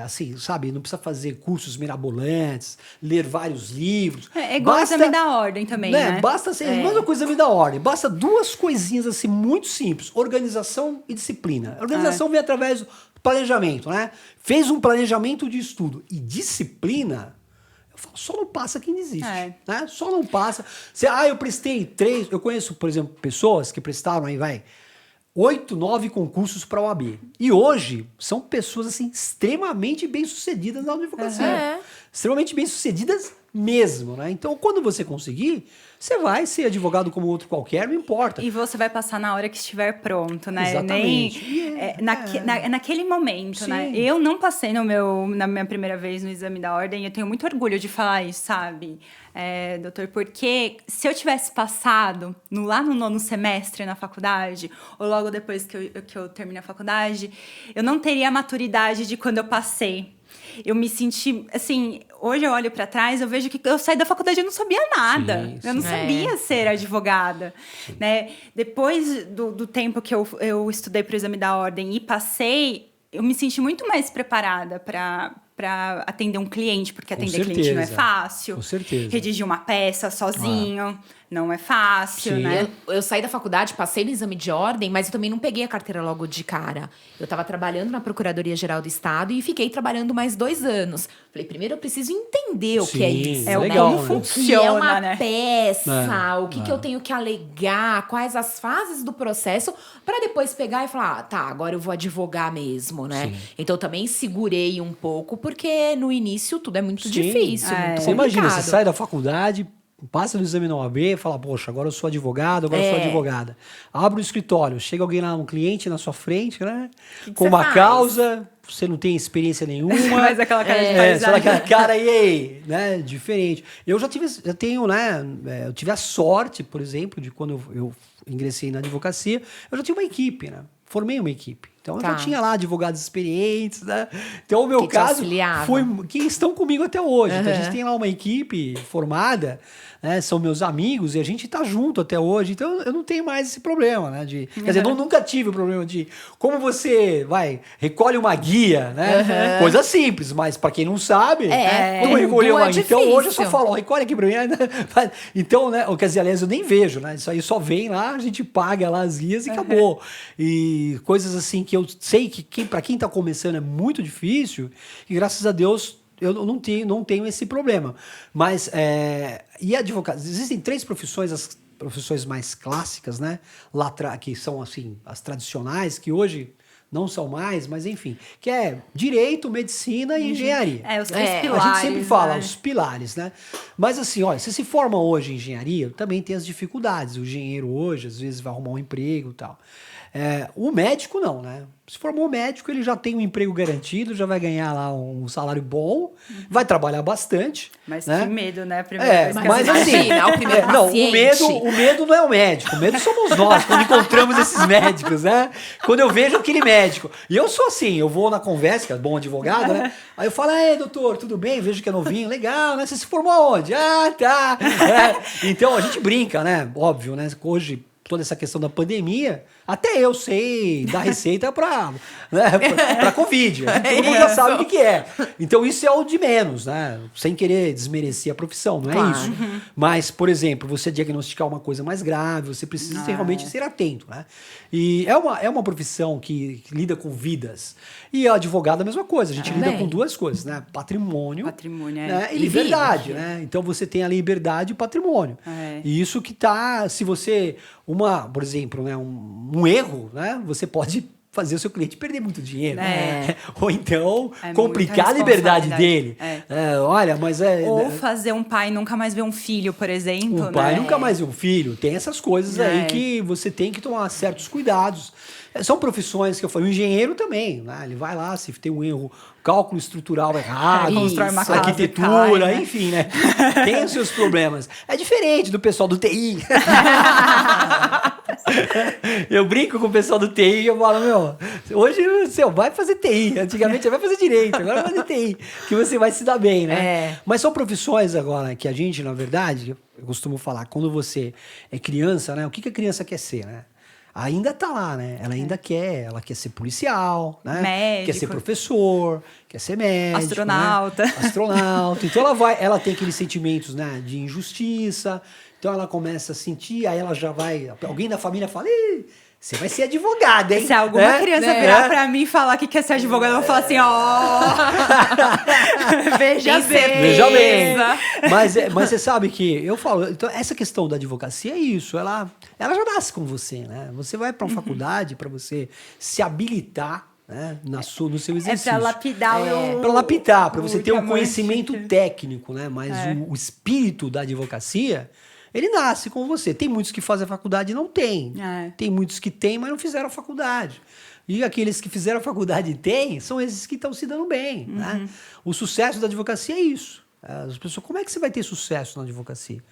assim, sabe? Não precisa fazer cursos mirabolantes, ler vários livros. É igual o exame da ordem também, né? Basta ser, mesma coisa exame da ordem. Basta duas coisinhas, assim, muito simples. Organização e disciplina. A organização vem através do planejamento, né? Fez um planejamento de estudo e disciplina... Eu falo, só não passa quem desiste, né? Só não passa. Eu prestei 3... Eu conheço, por exemplo, pessoas que prestaram aí, 8, 9 concursos para a OAB. E hoje são pessoas assim extremamente bem-sucedidas na advocacia. extremamente bem-sucedidas mesmo, né? Então, quando você conseguir, você vai ser advogado como outro qualquer, não importa. E você vai passar na hora que estiver pronto, né? Exatamente. Naquele momento, né? Sim. Eu não passei na minha primeira vez no exame da ordem, eu tenho muito orgulho de falar isso, sabe, doutor? Porque se eu tivesse passado lá no 9º semestre na faculdade, ou logo depois que eu terminei a faculdade, eu não teria a maturidade de quando eu passei. Eu me senti, assim, hoje eu olho para trás, eu vejo que eu saí da faculdade e eu não sabia nada. Sim, eu não sabia ser advogada, né? Depois do tempo que eu estudei para o exame da ordem e passei, eu me senti muito mais preparada para atender um cliente, porque Com atender certeza. cliente não é fácil. Com certeza. Redigir uma peça sozinho não é fácil, Sim. né? Eu saí da faculdade, passei no exame de ordem, mas eu também não peguei a carteira logo de cara. Eu estava trabalhando na Procuradoria-Geral do Estado e fiquei trabalhando mais 2 anos. Falei, primeiro eu preciso entender o que é Sim, isso. é né? legal, O né? que é uma né? peça, o que eu tenho que alegar, quais as fases do processo, para depois pegar e falar, tá, agora eu vou advogar mesmo, né? Sim. Então eu também segurei um pouco, porque no início tudo é muito Sim. difícil, muito Você imagina, complicado. você sai da faculdade, passa no exame na OAB e fala, poxa, agora eu sou advogado, agora eu sou advogada. Abre o escritório, chega alguém lá, um cliente na sua frente, né? Que com você uma faz? causa, você não tem experiência nenhuma. Faz aquela cara de você paisagem. dá aquela cara aí, né? Diferente. Eu já tenho, né? Eu tive a sorte, por exemplo, de quando eu ingressei na advocacia, eu já tinha uma equipe, né? Formei uma equipe. Então, eu já tinha lá advogados experientes, né? Então, o meu Que te caso auxiliavam. foi que estão comigo até hoje. Então, a gente tem lá uma equipe formada, né? São meus amigos e a gente tá junto até hoje. Então, eu não tenho mais esse problema, né? Quer dizer, nunca tive o problema de como você recolhe uma guia, né? Coisa simples, mas para quem não sabe, como recolher uma guia. Então, hoje eu só falo, ó, recolhe aqui para mim. Então, né? Quer dizer, aliás, eu nem vejo, né? Isso aí só vem lá, a gente paga lá as guias e acabou. E coisas assim que eu sei que para quem está começando é muito difícil, e graças a Deus eu não tenho esse problema. Mas, e advogado, existem 3 profissões, as profissões mais clássicas, né? Que são assim, as tradicionais, que hoje não são mais, mas enfim, que é direito, medicina e engenharia. Os 3 pilares. A gente sempre fala, né? os pilares, né? Mas assim, olha, você se forma hoje em engenharia, também tem as dificuldades. O engenheiro hoje, às vezes, vai arrumar um emprego e tal. O médico não, né? Se formou médico, ele já tem um emprego garantido, já vai ganhar lá um salário bom, vai trabalhar bastante. Mas né? que medo, né? A primeira vez que Mas assim, Imagina, o primeiro não, paciente. o medo não é o médico, o medo somos nós, quando encontramos esses médicos, né? Quando eu vejo aquele médico. E eu sou assim, eu vou na conversa, que é bom advogado, né? Aí eu falo, doutor, tudo bem? Vejo que é novinho, legal, né? Você se formou aonde? Ah, tá. Então a gente brinca, né? Óbvio, né? Hoje, toda essa questão da pandemia, até eu sei dar receita para Covid. Todo mundo já sabe o que é. Então, isso é o de menos, né? Sem querer desmerecer a profissão, não é isso. Mas, por exemplo, você diagnosticar uma coisa mais grave, você precisa realmente ser atento, né? E é uma profissão que lida com vidas. E a advogada, a mesma coisa. A gente lida com 2 coisas, né? Patrimônio, né? E liberdade, né? Então, você tem a liberdade e o patrimônio. E isso que tá... Se você... por exemplo, né? Um erro, né? Você pode fazer o seu cliente perder muito dinheiro. Ou então, complicar a liberdade dele. Olha, mas Ou fazer um pai nunca mais ver um filho, por exemplo. Um pai nunca mais ver um filho. Tem essas coisas aí que você tem que tomar certos cuidados. São profissões que eu falei. O engenheiro também, né? Ele vai lá, se tem um erro, cálculo estrutural errado, constrói uma casa, arquitetura, cai, né? enfim, né? Tem os seus problemas. É diferente do pessoal do TI. Eu brinco com o pessoal do TI e eu falo, hoje você vai fazer TI. Antigamente você vai fazer direito, agora vai fazer TI. Que você vai se dar bem, né? Mas são profissões agora que a gente, na verdade, eu costumo falar, quando você é criança, né? O que a criança quer ser, né? Ainda tá lá, né? Ela ainda ela quer ser policial, né? Médico. Quer ser professor, quer ser médico, Astronauta. né? Astronauta. Então ela tem aqueles sentimentos, né, de injustiça. Então ela começa a sentir, aí ela já vai, alguém da família fala: "Ih, você vai ser advogada, hein?" Se alguma criança virar pra mim e falar que quer ser advogada, eu vou falar assim, veja bem. Veja bem. Mas você sabe que eu falo, então essa questão da advocacia é isso, ela já nasce com você, né? Você vai para uma faculdade para você se habilitar, né? No seu É exercício. pra lapidar o... Para lapidar, para você ter um diamante. conhecimento técnico, né? Mas o espírito da advocacia, ele nasce com você. Tem muitos que fazem a faculdade e não tem. Tem muitos que têm, mas não fizeram a faculdade. E aqueles que fizeram a faculdade e têm, são esses que estão se dando bem. Né? O sucesso da advocacia é isso. As pessoas, como é que você vai ter sucesso na advocacia?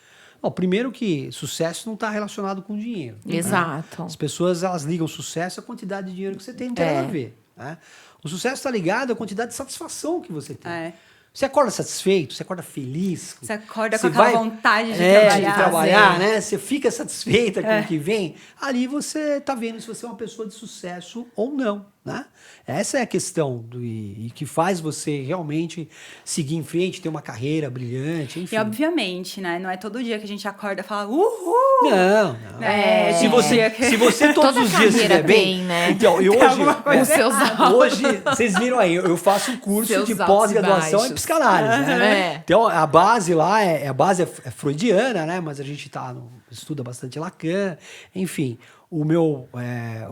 Bom, primeiro que sucesso não está relacionado com dinheiro. Exato. Né? As pessoas, elas ligam sucesso à quantidade de dinheiro que você tem, não tem nada a ver. Né? O sucesso está ligado à quantidade de satisfação que você tem. Você acorda satisfeito, você acorda feliz. Você acorda com aquela vontade de trabalhar. De trabalhar, né? Você fica satisfeita com o que vem. Ali você está vendo se você é uma pessoa de sucesso ou não. Né? Essa é a questão e que faz você realmente seguir em frente, ter uma carreira brilhante, enfim. E obviamente, né? Não é todo dia que a gente acorda e fala uhul! Não. Se você todos Toda os dias estiver bem, né? então, e Os seus hoje, vocês viram aí, eu faço um curso Seus de altos e pós-graduação em baixos. psicanálise, né? É. Então, a base lá a base é freudiana, né? Mas a gente estuda bastante Lacan, enfim. O meu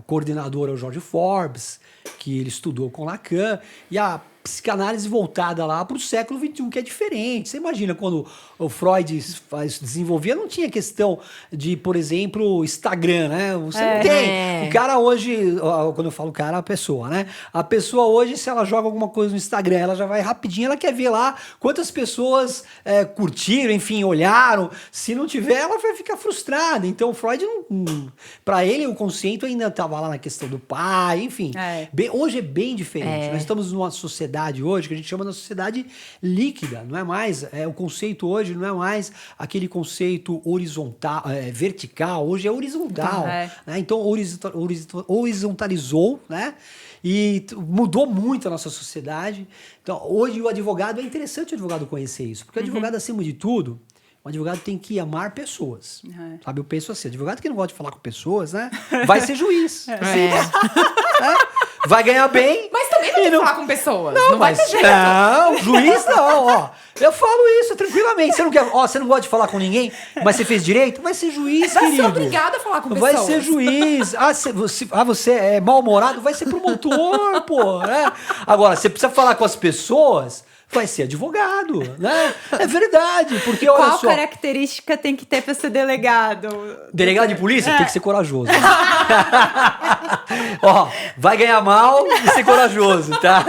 coordenador é o Jorge Forbes, que ele estudou com Lacan, e a psicanálise voltada lá para o século XXI, que é diferente. Você imagina quando o Freud desenvolvia, não tinha questão de, por exemplo, Instagram, né? Você não tem. O cara hoje, quando eu falo cara, a pessoa, né? A pessoa hoje, se ela joga alguma coisa no Instagram, ela já vai rapidinho, ela quer ver lá quantas pessoas curtiram, enfim, olharam. Se não tiver, ela vai ficar frustrada. Então, o Freud, para ele, o conceito ainda estava lá na questão do pai, enfim. Hoje é bem diferente. Nós estamos numa sociedade hoje que a gente chama de sociedade líquida, não é mais, o conceito hoje não é mais aquele conceito horizontal, vertical, hoje é horizontal, né? Então horizontalizou, né? E mudou muito a nossa sociedade. Então hoje o advogado, é interessante o advogado conhecer isso, porque o advogado, acima de tudo, o advogado tem que amar pessoas. Sabe, eu penso assim, advogado que não gosta de falar com pessoas, né? Vai ser juiz. Vai ganhar bem. Mas também não tem que falar com pessoas. Não vai mas, ter jeito. não, juiz não, ó. Eu falo isso tranquilamente. Você não quer, você não gosta de falar com ninguém, mas você fez direito? Vai ser juiz, Vai querido. ser obrigado a falar com pessoas. Vai ser juiz. Você é mal-humorado, vai ser promotor, pô. Né? Agora, você precisa falar com as pessoas, vai ser advogado, né? É verdade, porque olha Qual só. característica tem que ter para ser delegado? Delegado de polícia tem que ser corajoso. Ó, vai ganhar mal e ser corajoso, tá?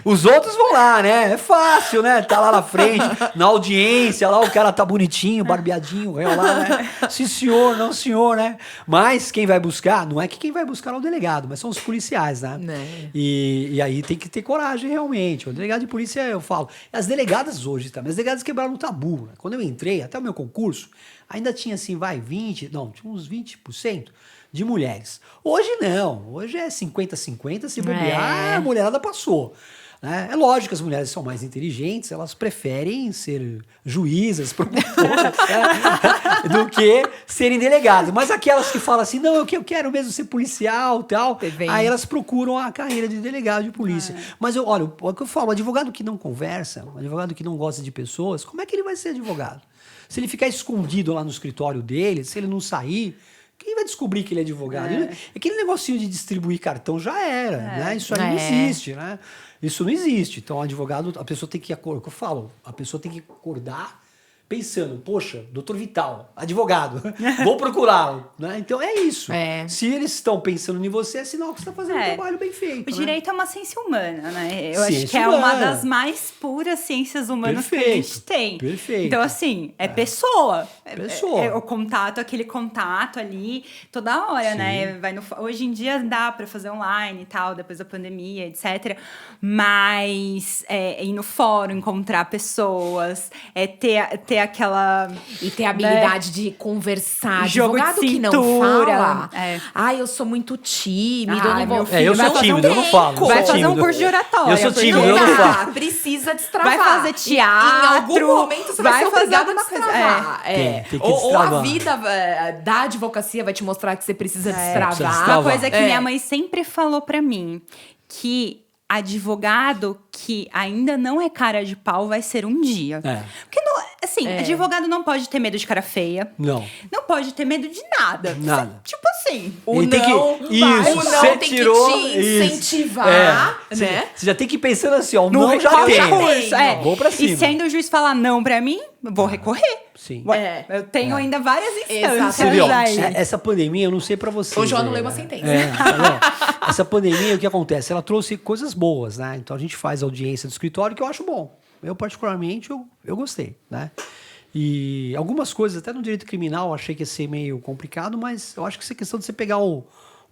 Os outros vão lá, né? É fácil, né? Tá lá na frente, na audiência, lá o cara tá bonitinho, barbeadinho, réu lá, né? Sim, senhor, não, senhor, né? Mas quem vai buscar, não é que quem vai buscar é o delegado, mas são os policiais, né? E aí tem que ter coragem, realmente. O delegado de polícia, eu falo. As delegadas hoje também, as delegadas quebraram o tabu, né? Quando eu entrei, até o meu concurso, ainda tinha assim, tinha uns 20% de mulheres. Hoje não, hoje é 50-50, se bobear, a mulherada passou. Né? É lógico que as mulheres são mais inteligentes, elas preferem ser juízas, promotoras, né? do que serem delegadas. Mas aquelas que falam assim, não, eu quero mesmo ser policial e tal, aí elas procuram a carreira de delegado de polícia. Mas olha, o que eu falo, o advogado que não conversa, o advogado que não gosta de pessoas, como é que ele vai ser advogado? Se ele ficar escondido lá no escritório dele, se ele não sair, quem vai descobrir que ele é advogado? Aquele negocinho de distribuir cartão já era, né? Isso aí não existe, né? Isso não existe. Então, o advogado, a pessoa tem que acordar, o que eu falo, a pessoa tem que acordar pensando, poxa, doutor Vital, advogado, vou procurá-lo, né? Então é isso. Se eles estão pensando em você, é sinal que você está fazendo um trabalho bem feito. O direito é uma ciência humana, né? Eu Ciência acho que é uma das mais puras ciências humanas que a gente tem. Perfeito. Então, assim, pessoa. Pessoa. O contato, aquele contato ali, toda hora, né? Hoje em dia dá para fazer online e tal, depois da pandemia, etc. Mas ir no fórum, encontrar pessoas, ter aquela... E ter a habilidade de conversar. Jogo de Advogado que não cintura. fala. Eu sou muito tímido. Eu não vou... eu sou tímido, eu não falo. Vai fazer fazer um curso de oratória. Eu sou tímido, eu não falo. Precisa destravar. Vai fazer teatro. Em algum momento você vai ser obrigado a destravar. Tem que Ou a destravar. vida da advocacia vai te mostrar que você precisa destravar. Precisa destravar. Uma coisa que minha mãe sempre falou pra mim, que advogado que ainda não é cara de pau vai ser um dia. Porque, assim, advogado não pode ter medo de cara feia. Não. Não pode ter medo de nada. Nada. Tipo assim. O Ele tem que- não, Isso, o não você tem tirou, que te isso. incentivar, Você né? já tem que ir pensando assim, ó, o No não já recurso, tem. Vou pra cima. E se ainda o juiz falar não pra mim, eu vou recorrer. Sim. É. Eu tenho ainda várias instâncias Exatamente. Você viu, ó, aí. essa pandemia, eu não sei pra vocês. Hoje eu anulei né? uma sentença. Essa pandemia, o que acontece? Ela trouxe coisas boas, né? Então a gente faz audiência do escritório que eu acho bom. Eu, particularmente, eu gostei, né? E algumas coisas, até no direito criminal, eu achei que ia ser meio complicado, mas eu acho que isso é questão de você pegar o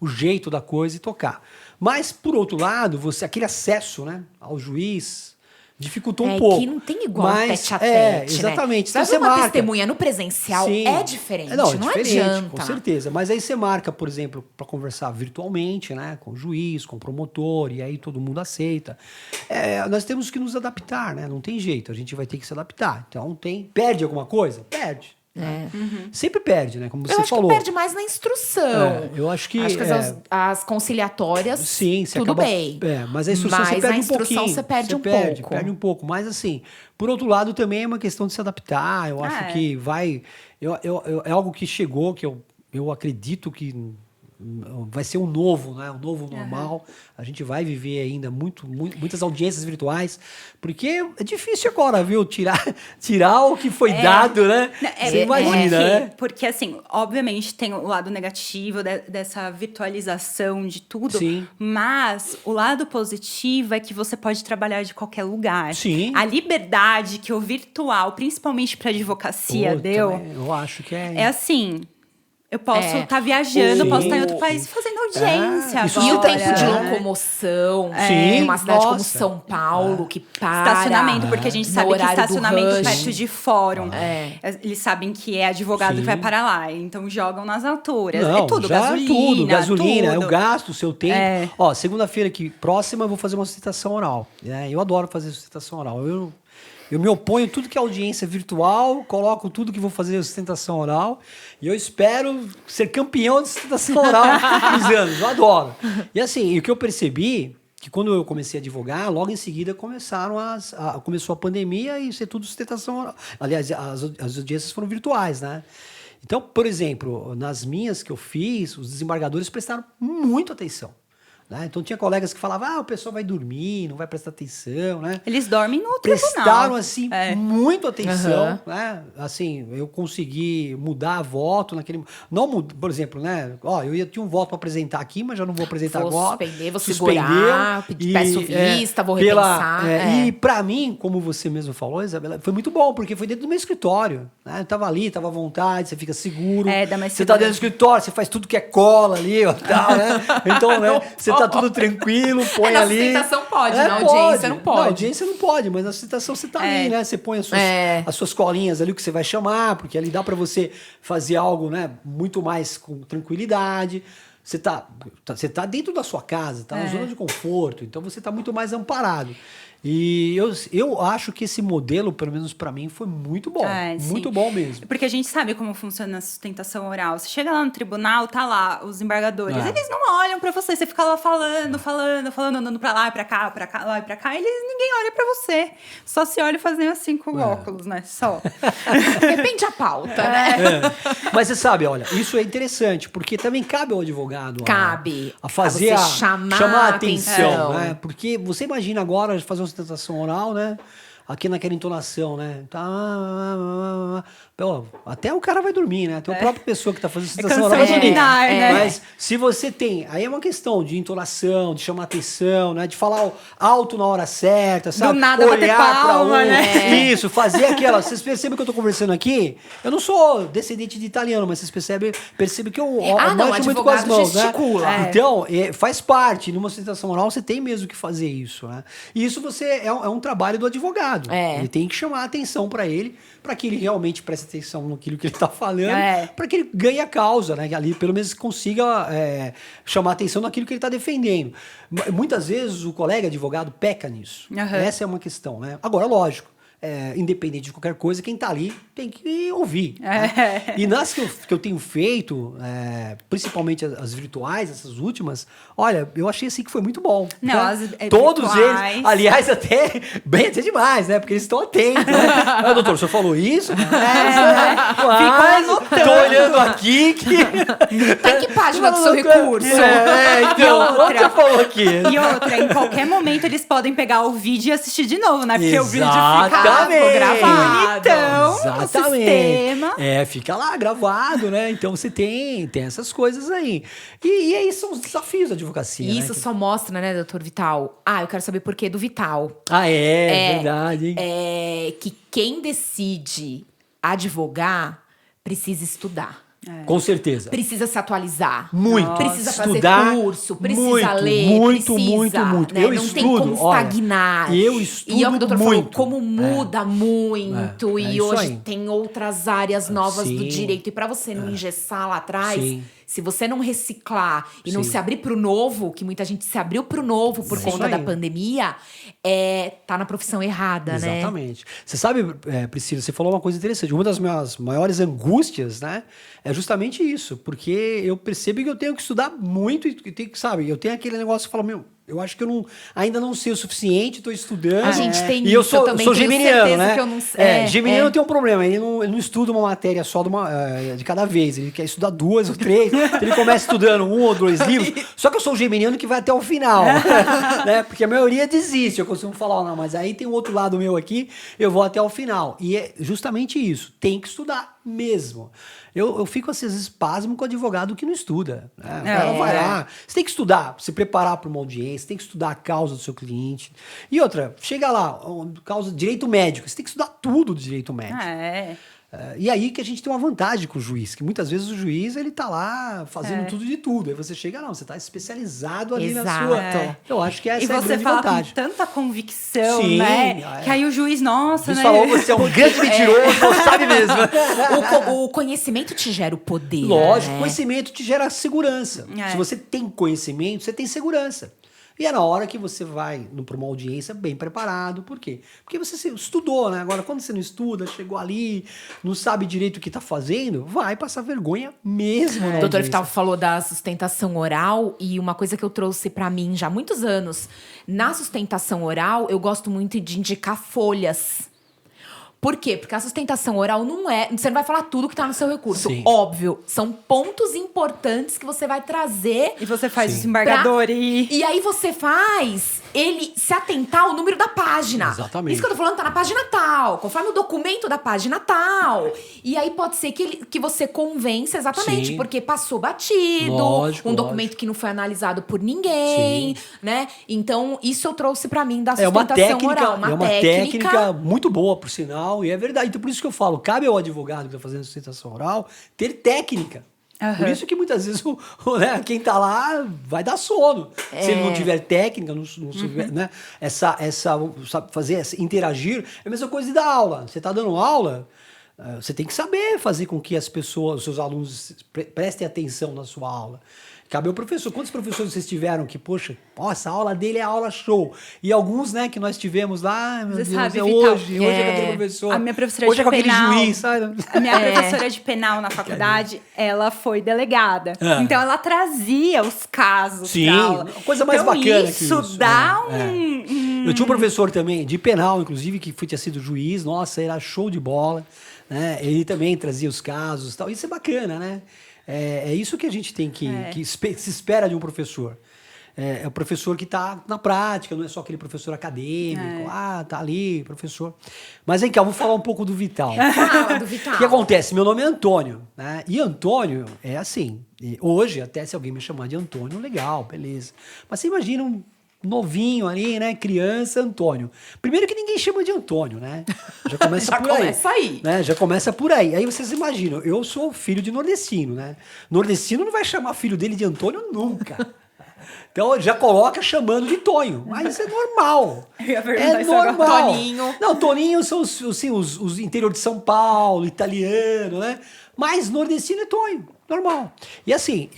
jeito da coisa e tocar. Mas, por outro lado, aquele acesso, né, ao juiz dificultou um pouco. Que não tem igual mas, tete a tete, exatamente. Né? Então Você você uma marca. testemunha no presencial Sim. é diferente, Não, não diferente, adianta. com certeza. Mas aí você marca, por exemplo, para conversar virtualmente, né, com o juiz, com o promotor, e aí todo mundo aceita. Nós temos que nos adaptar, né? Não tem jeito, a gente vai ter que se adaptar. Então perde alguma coisa? Perde. Né? Sempre perde, né? Como você Eu acho falou. que perde mais na instrução. Eu acho que as conciliatórias, sim, você tudo acaba, bem. mas a instrução Mas você perde na instrução um pouquinho. você perde um pouco. Perde um pouco. Mas assim, por outro lado, também é uma questão de se adaptar. Eu acho que vai. É algo que chegou, que eu acredito que vai ser um novo, né? Um novo normal. A gente vai viver ainda muitas audiências virtuais, porque é difícil agora, viu? Tirar o que foi dado, né? Você imagina, né? Porque, assim, obviamente tem o lado negativo dessa virtualização de tudo, Sim. mas o lado positivo é que você pode trabalhar de qualquer lugar. Sim. A liberdade que o virtual, principalmente para advocacia, Pô, deu, também, eu acho que é assim. Eu posso estar viajando, Sim. posso estar em outro país fazendo audiência isso agora. E o tempo de É. locomoção Sim. em uma cidade como Nossa. São Paulo, que para. Estacionamento, porque a gente no sabe que horário do estacionamento rush. perto de fórum. É. Eles sabem que é advogado Sim. que vai para lá. Então jogam nas alturas. Não, é tudo, já gasolina. eu gasto o seu tempo. É. Ó, segunda-feira aqui próxima eu vou fazer uma sustentação oral. Né? Eu adoro fazer sustentação oral. Eu me oponho a tudo que é audiência virtual, coloco tudo que vou fazer sustentação oral e eu espero ser campeão de sustentação oral nos anos. Eu adoro. E assim, o que eu percebi que quando eu comecei a advogar, logo em seguida começou a pandemia e ser tudo sustentação oral. Aliás, as audiências foram virtuais, né? Então, por exemplo, nas minhas que eu fiz, os desembargadores prestaram muito atenção. Né? Então tinha colegas que falavam, o pessoal vai dormir, não vai prestar atenção, né? Eles dormem no Prestaram, tribunal. assim, É. muito atenção, Uhum. né? Assim, eu consegui mudar voto naquele... Não mudou, por exemplo, né? Ó, tinha um voto para apresentar aqui, mas já não vou apresentar Vou agora. suspender, vou Suspendeu, segurar, peço vista, vou repensar. E para mim, como você mesmo falou, Isabela, foi muito bom, porque foi dentro do meu escritório, né? Eu tava ali, tava à vontade, você fica seguro. Dá mais você tá segurança. dentro do escritório, você faz tudo que é cola ali, ó, tal, né? Então, né? Você tá tudo tranquilo, põe na ali. sustentação pode, na audiência não pode. Na audiência não pode, mas na sustentação você tá ali, né? Você põe as suas colinhas ali, o que você vai chamar, porque ali dá para você fazer algo, né? Muito mais com tranquilidade. Você tá dentro da sua casa, tá na zona de conforto, então você tá muito mais amparado. E eu acho que esse modelo, pelo menos para mim, foi muito bom. Muito Sim. bom mesmo. Porque a gente sabe como funciona a sustentação oral. Você chega lá no tribunal, tá lá os embargadores. Eles não olham pra você. Você fica lá falando, andando pra lá e pra cá, lá e pra cá. Ninguém olha pra você. Só se olha fazendo assim com o óculos, né? Só. Depende a pauta, né? Mas você sabe, olha, isso é interessante, porque também cabe ao advogado a fazer a você chamar a a atenção, atenção. né? Porque você imagina agora fazer uma sustentação oral, né? Aqui naquela entonação, né? Até o cara vai dormir, né? Até a própria pessoa que tá fazendo sustentação oral vai dormir. cansatividade, né? Mas se você tem... Aí é uma questão de entonação, de chamar atenção, né? De falar alto na hora certa, sabe? Do nada bater palma, né? Isso, fazer aquela... Vocês percebem que eu tô conversando aqui? Eu não sou descendente de italiano, mas vocês percebem que eu manjo muito com as mãos, gesticula. né? Então, faz parte. Numa sustentação oral, você tem mesmo que fazer isso, né? E isso é um trabalho do advogado. Ele tem que chamar a atenção para ele, para que ele realmente preste atenção naquilo que ele está falando, para que ele ganhe a causa, né? Ali pelo menos consiga chamar a atenção naquilo que ele está defendendo. Muitas vezes o colega advogado peca nisso. Essa é uma questão, né? Agora, lógico, independente de qualquer coisa, quem tá ali tem que ouvir. Né? E nas que eu tenho feito, principalmente as virtuais, essas últimas, olha, eu achei assim que foi muito bom. Não, né? Todos virtuais... eles, aliás, até demais, né? Porque eles estão atentos, né? Ah, doutor, o senhor falou isso? Tô olhando aqui que... Tá em que página do seu recurso? Então, o que você falou aqui? E outra, em qualquer momento eles podem pegar o vídeo e assistir de novo, né? Porque o vídeo Exatamente. fica bonitão no Exatamente. sistema. Fica lá gravado, né? Então você tem essas coisas aí. E aí são os desafios da advocacia. Isso né? só mostra, né, doutor Vital? Eu quero saber por que do Vital. Verdade, hein? Que quem decide advogar precisa estudar. Com certeza. Precisa se atualizar. Muito. Precisa Estudar, fazer curso, precisa muito, ler, muito, precisa, muito. né? Eu Não tem estudo, como estagnar. eu estudo E é o que o doutor muito. falou, como muda muito. É E isso hoje aí. tem outras áreas novas do Sim. direito. E para você não engessar lá atrás, Sim. se você não reciclar e não Sim. se abrir pro novo, que muita gente se abriu pro novo por Isso conta aí. da pandemia, tá na profissão errada, né? Exatamente. Você sabe, Priscila, você falou uma coisa interessante. Uma das minhas maiores angústias, né, é justamente isso. Porque eu percebo que eu tenho que estudar muito e tenho que, sabe, eu tenho aquele negócio que fala, eu acho que eu ainda não sei o suficiente, estou estudando. A gente tem E eu isso, eu sou também tenho geminiano, certeza né? que eu não sei. Geminiano tem um problema, ele não estuda uma matéria só de cada vez, ele quer estudar 2 ou 3, ele começa estudando 1 ou 2 livros, só que eu sou o geminiano que vai até o final, né? Porque a maioria desiste, eu costumo falar, não, mas aí tem um outro lado meu aqui, eu vou até o final. E é justamente isso, tem que estudar mesmo. Eu fico, às vezes, pasmo com o advogado que não estuda. Né? O cara vai lá. Você tem que estudar, se preparar para uma audiência, tem que estudar a causa do seu cliente. E outra, chega lá, causa direito médico, você tem que estudar tudo do direito médico. E aí que a gente tem uma vantagem com o juiz, que muitas vezes o juiz ele tá lá fazendo tudo de tudo. Aí você chega, não, você tá especializado ali na sua. Eu acho que essa é a grande vantagem. Com tanta convicção, Sim, né? Que aí o juiz, nossa, juiz né? falou, você é um grande mentiroso, não sabe mesmo. O conhecimento te gera o poder. Lógico, né? conhecimento te gera segurança. Se você tem conhecimento, você tem segurança. E é na hora que você vai para uma audiência bem preparado. Por quê? Porque você estudou, né? Agora, quando você não estuda, chegou ali, não sabe direito o que está fazendo, vai passar vergonha mesmo. O doutor Vital falou da sustentação oral e uma coisa que eu trouxe para mim já há muitos anos. Na sustentação oral, eu gosto muito de indicar folhas. Por quê? Porque a sustentação oral não é... Você não vai falar tudo que tá no seu recurso. Sim. Óbvio. São pontos importantes que você vai trazer. E você faz o desembargador E aí você faz ele se atentar ao número da página. Exatamente. Isso que eu tô falando tá na página tal, conforme o documento da página tal. E aí pode ser que você convença exatamente, Sim. porque passou batido, Lógico, documento que não foi analisado por ninguém, né? Então, isso eu trouxe pra mim da É uma sustentação técnica, oral. é uma técnica muito boa, por sinal, e é verdade. Então, por isso que eu falo, cabe ao advogado que está fazendo sustentação oral ter técnica. Por isso que muitas vezes né, quem está lá vai dar sono. Se ele não tiver técnica, não souber, né, interagir, é a mesma coisa de dar aula. Você está dando aula, você tem que saber fazer com que as pessoas, os seus alunos prestem atenção na sua aula. Cabe ao professor. Quantos professores vocês tiveram que, poxa, essa aula dele é aula show. E alguns, né, que nós tivemos lá, meu Deus, sabe, hoje é aquele professor. A minha professora hoje de é com aquele penal, juiz, sabe? A minha professora de penal na faculdade, ela foi delegada. Então, ela trazia os casos pra aula. Coisa mais então, bacana que isso dá Eu tinha um professor também, de penal, inclusive, que tinha sido juiz. Nossa, era show de bola. Né? Ele também trazia os casos e tal. Isso é bacana, né? É isso que a gente tem que se espera de um professor. É o professor que está na prática, não é só aquele professor acadêmico. Tá ali, professor. Mas vem cá, vamos falar um pouco do Vital. Fala do Vital. O que acontece? Meu nome é Antônio, né? E Antônio é assim. Hoje, até se alguém me chamar de Antônio, legal, beleza. Mas você imagina um novinho ali, né? Criança, Antônio. Primeiro que ninguém chama de Antônio, né? Já começa Já por aí. começa aí. Né? Já começa por aí. Aí vocês imaginam, eu sou filho de nordestino, né? Nordestino não vai chamar filho dele de Antônio nunca. Então já coloca chamando de Tonho. Mas isso é normal. É normal. Toninho. Não, Toninho são os interior de São Paulo, italiano, né? Mas nordestino é Tonho, normal. E assim,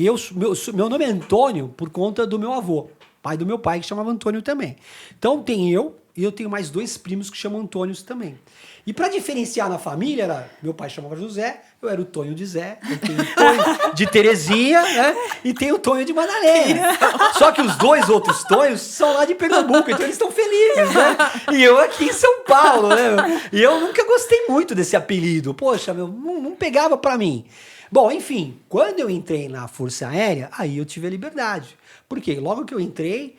meu nome é Antônio por conta do meu avô. Pai do meu pai, que chamava Antônio também. Então tem eu e eu tenho mais 2 primos que chamam Antônios também. E para diferenciar na família, meu pai chamava José, eu era o Tonho de Zé, eu tenho o Tonho de Terezinha, né? E tenho o Tonho de Madalena. Só que os 2 outros Tonhos são lá de Pernambuco, então eles estão felizes, né? E eu aqui em São Paulo, né? E eu nunca gostei muito desse apelido. Poxa, não pegava para mim. Bom, enfim, quando eu entrei na Força Aérea, aí eu tive a liberdade. Porque logo que eu entrei,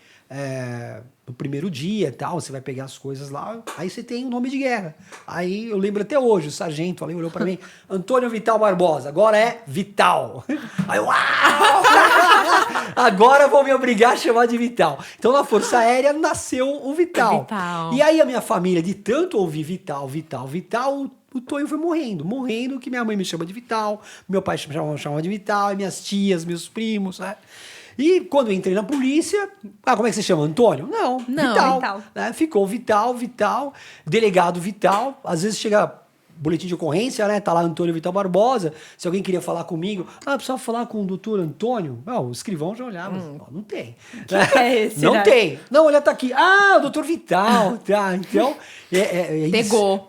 no primeiro dia e tal, você vai pegar as coisas lá, aí você tem o nome de guerra. Aí eu lembro até hoje, o sargento ali olhou pra mim, Antônio Vital Barbosa, agora é Vital. Aí eu, uau! Agora vão me obrigar a chamar de Vital. Então na Força Aérea nasceu o Vital. E aí a minha família, de tanto ouvir Vital, o Tonho foi morrendo, que minha mãe me chama de Vital, meu pai chama de Vital, e minhas tias, meus primos, né? E quando eu entrei na polícia, como é que você chama? Antônio? Não, Vital. Né? Ficou Vital, delegado Vital, às vezes chega boletim de ocorrência, né? Tá lá Antônio Vital Barbosa, se alguém queria falar comigo, precisava falar com o doutor Antônio, o escrivão já olhava, não tem. Que é esse, não né? tem. Não, ele tá aqui. O doutor Vital, tá, então... Pegou.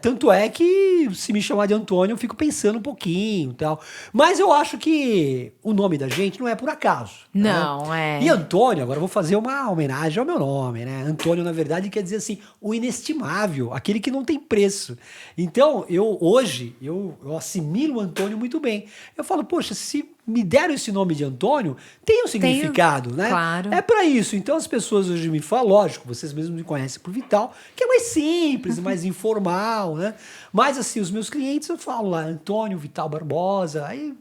Tanto é que se me chamar de Antônio eu fico pensando um pouquinho e tal. Mas eu acho que o nome da gente não é por acaso. Não, né? E Antônio, agora eu vou fazer uma homenagem ao meu nome, né? Antônio, na verdade, quer dizer assim, o inestimável, aquele que não tem preço. Então, hoje eu assimilo o Antônio muito bem. Eu falo, poxa, se me deram esse nome de Antônio, tem um significado, né? Claro. É pra isso. Então as pessoas hoje me falam, lógico, vocês mesmos me conhecem por Vital, que é mais simples, mais informal, né? Mas assim, os meus clientes eu falo lá, Antônio Vital Barbosa, aí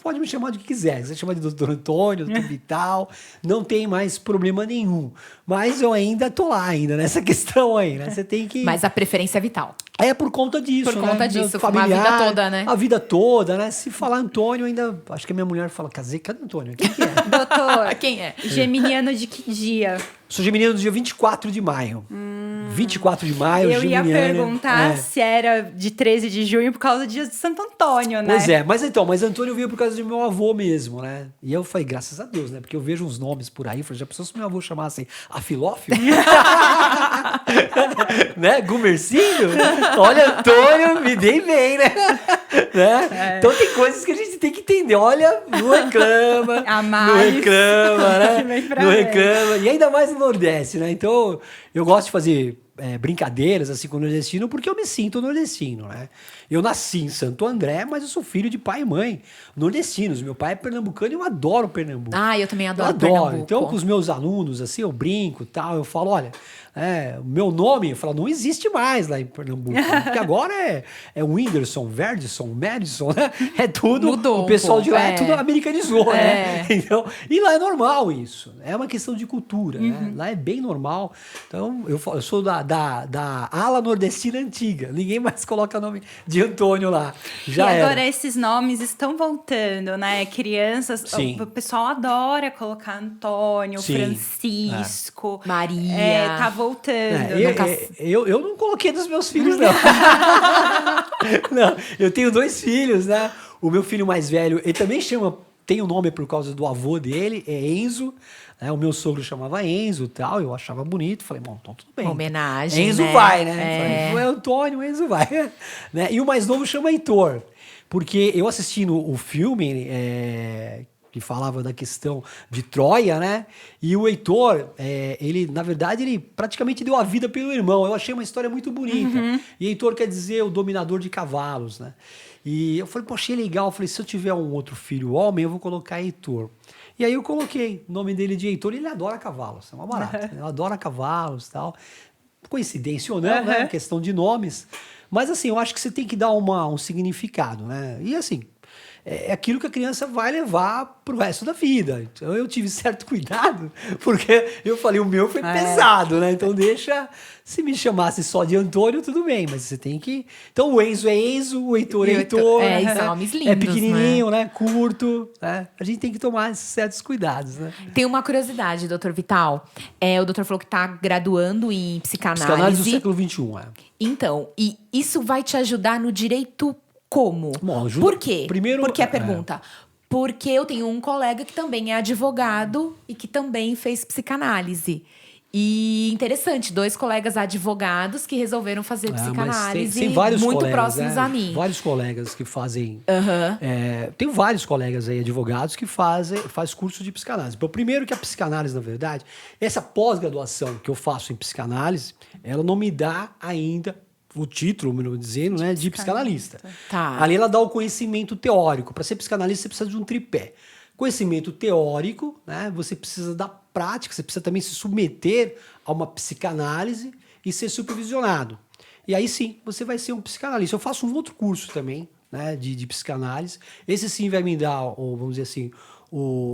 pode me chamar de que quiser. Você chama de doutor Antônio, doutor Vital, não tem mais problema nenhum. Mas eu ainda tô lá, nessa questão aí, né? Você tem que... Mas a preferência é Vital. É por conta disso, Por conta né? disso, Familiar, a vida toda, né? A vida toda, né? Se falar Antônio, ainda... Acho que a minha mulher fala, cadê Antônio? Quem que é? Doutor, Quem é? Geminiano de que dia? Sou geminiano do dia 24 de maio. 24 de maio, Eu ia geminiano. perguntar se era de 13 de junho por causa do dia de Santo Antônio, né? Pois é, mas Antônio veio por causa do meu avô mesmo, né? E eu falei, graças a Deus, né? Porque eu vejo uns nomes por aí, falei, já pensou se meu avô chamasse Afilófilo? Né? Gumercinho? Olha, Antônio, me dei bem, né? Então tem coisas que a gente tem que entender. Olha, não reclama, não reclama, né? Não reclama. E ainda mais no Nordeste, né? Então eu gosto de fazer brincadeiras assim com o nordestino porque eu me sinto nordestino, né? Eu nasci em Santo André, mas eu sou filho de pai e mãe nordestinos. Meu pai é pernambucano e eu adoro Pernambuco. Eu também adoro Pernambuco. Então, com os meus alunos, assim, eu brinco e tal, eu falo, olha, o meu nome, eu falo, não existe mais lá em Pernambuco, porque agora é Whindersson, Verdson, Madison, né? É tudo, Mudou o pessoal um de lá pouco, é tudo americanizou, né? É. Então, e lá é normal isso, é uma questão de cultura, né? Lá é bem normal. Então, eu sou da ala nordestina antiga, ninguém mais coloca nome de Antônio lá. Já e agora era. esses nomes estão voltando, né? Crianças, Sim. o pessoal adora colocar Antônio, Sim. Francisco. Maria. Tá voltando. Eu não coloquei dos meus filhos, não. Não, eu tenho 2 filhos, né? O meu filho mais velho, ele também tem o nome por causa do avô dele, é Enzo. O meu sogro chamava Enzo e tal, eu achava bonito. Falei, bom, então tudo bem. Homenagem, Enzo né? vai, né? Falei, Antônio, Enzo vai. Né? E o mais novo chama Heitor. Porque eu assisti o filme que falava da questão de Troia, né? E o Heitor, ele, na verdade, ele praticamente deu a vida pelo irmão. Eu achei uma história muito bonita. E Heitor quer dizer o dominador de cavalos, né? E eu falei, pô, achei legal. Eu falei, se eu tiver um outro filho homem, eu vou colocar Heitor. E aí eu coloquei o nome dele de Heitor, e ele adora cavalos, é uma barata. Ele adora cavalos e tal. Coincidência ou não, né? Questão de nomes. Mas assim, eu acho que você tem que dar um significado, né? E assim, é aquilo que a criança vai levar pro resto da vida. Então eu tive certo cuidado, porque eu falei, o meu foi pesado, né? Então se me chamasse só de Antônio, tudo bem, mas você tem que... Então o Enzo é Enzo, o Heitor é Heitor. São nomes lindos, é pequenininho, né? Curto, né? A gente tem que tomar certos cuidados, né? Tem uma curiosidade, doutor Vital. O doutor falou que está graduando em psicanálise. Psicanálise do século XXI, Então, e isso vai te ajudar no direito como? Bom, ajuda. Por quê? Primeiro, Porque a pergunta... Porque eu tenho um colega que também é advogado e que também fez psicanálise. E interessante, 2 colegas advogados que resolveram fazer Mas psicanálise tem vários muito colegas, próximos né? a mim. Vários colegas que fazem. Aham. Tem vários colegas aí, advogados, que faz curso de psicanálise. Bom, primeiro que a psicanálise, na verdade, essa pós-graduação que eu faço em psicanálise, ela não me dá ainda o título, melhor dizendo, né, de psicanalista. Tá. Ali ela dá o conhecimento teórico. Para ser psicanalista, você precisa de um tripé. Conhecimento teórico, né? Você precisa da prática, você precisa também se submeter a uma psicanálise e ser supervisionado. E aí sim, você vai ser um psicanalista. Eu faço um outro curso também, né, de psicanálise. Esse sim vai me dar, vamos dizer assim,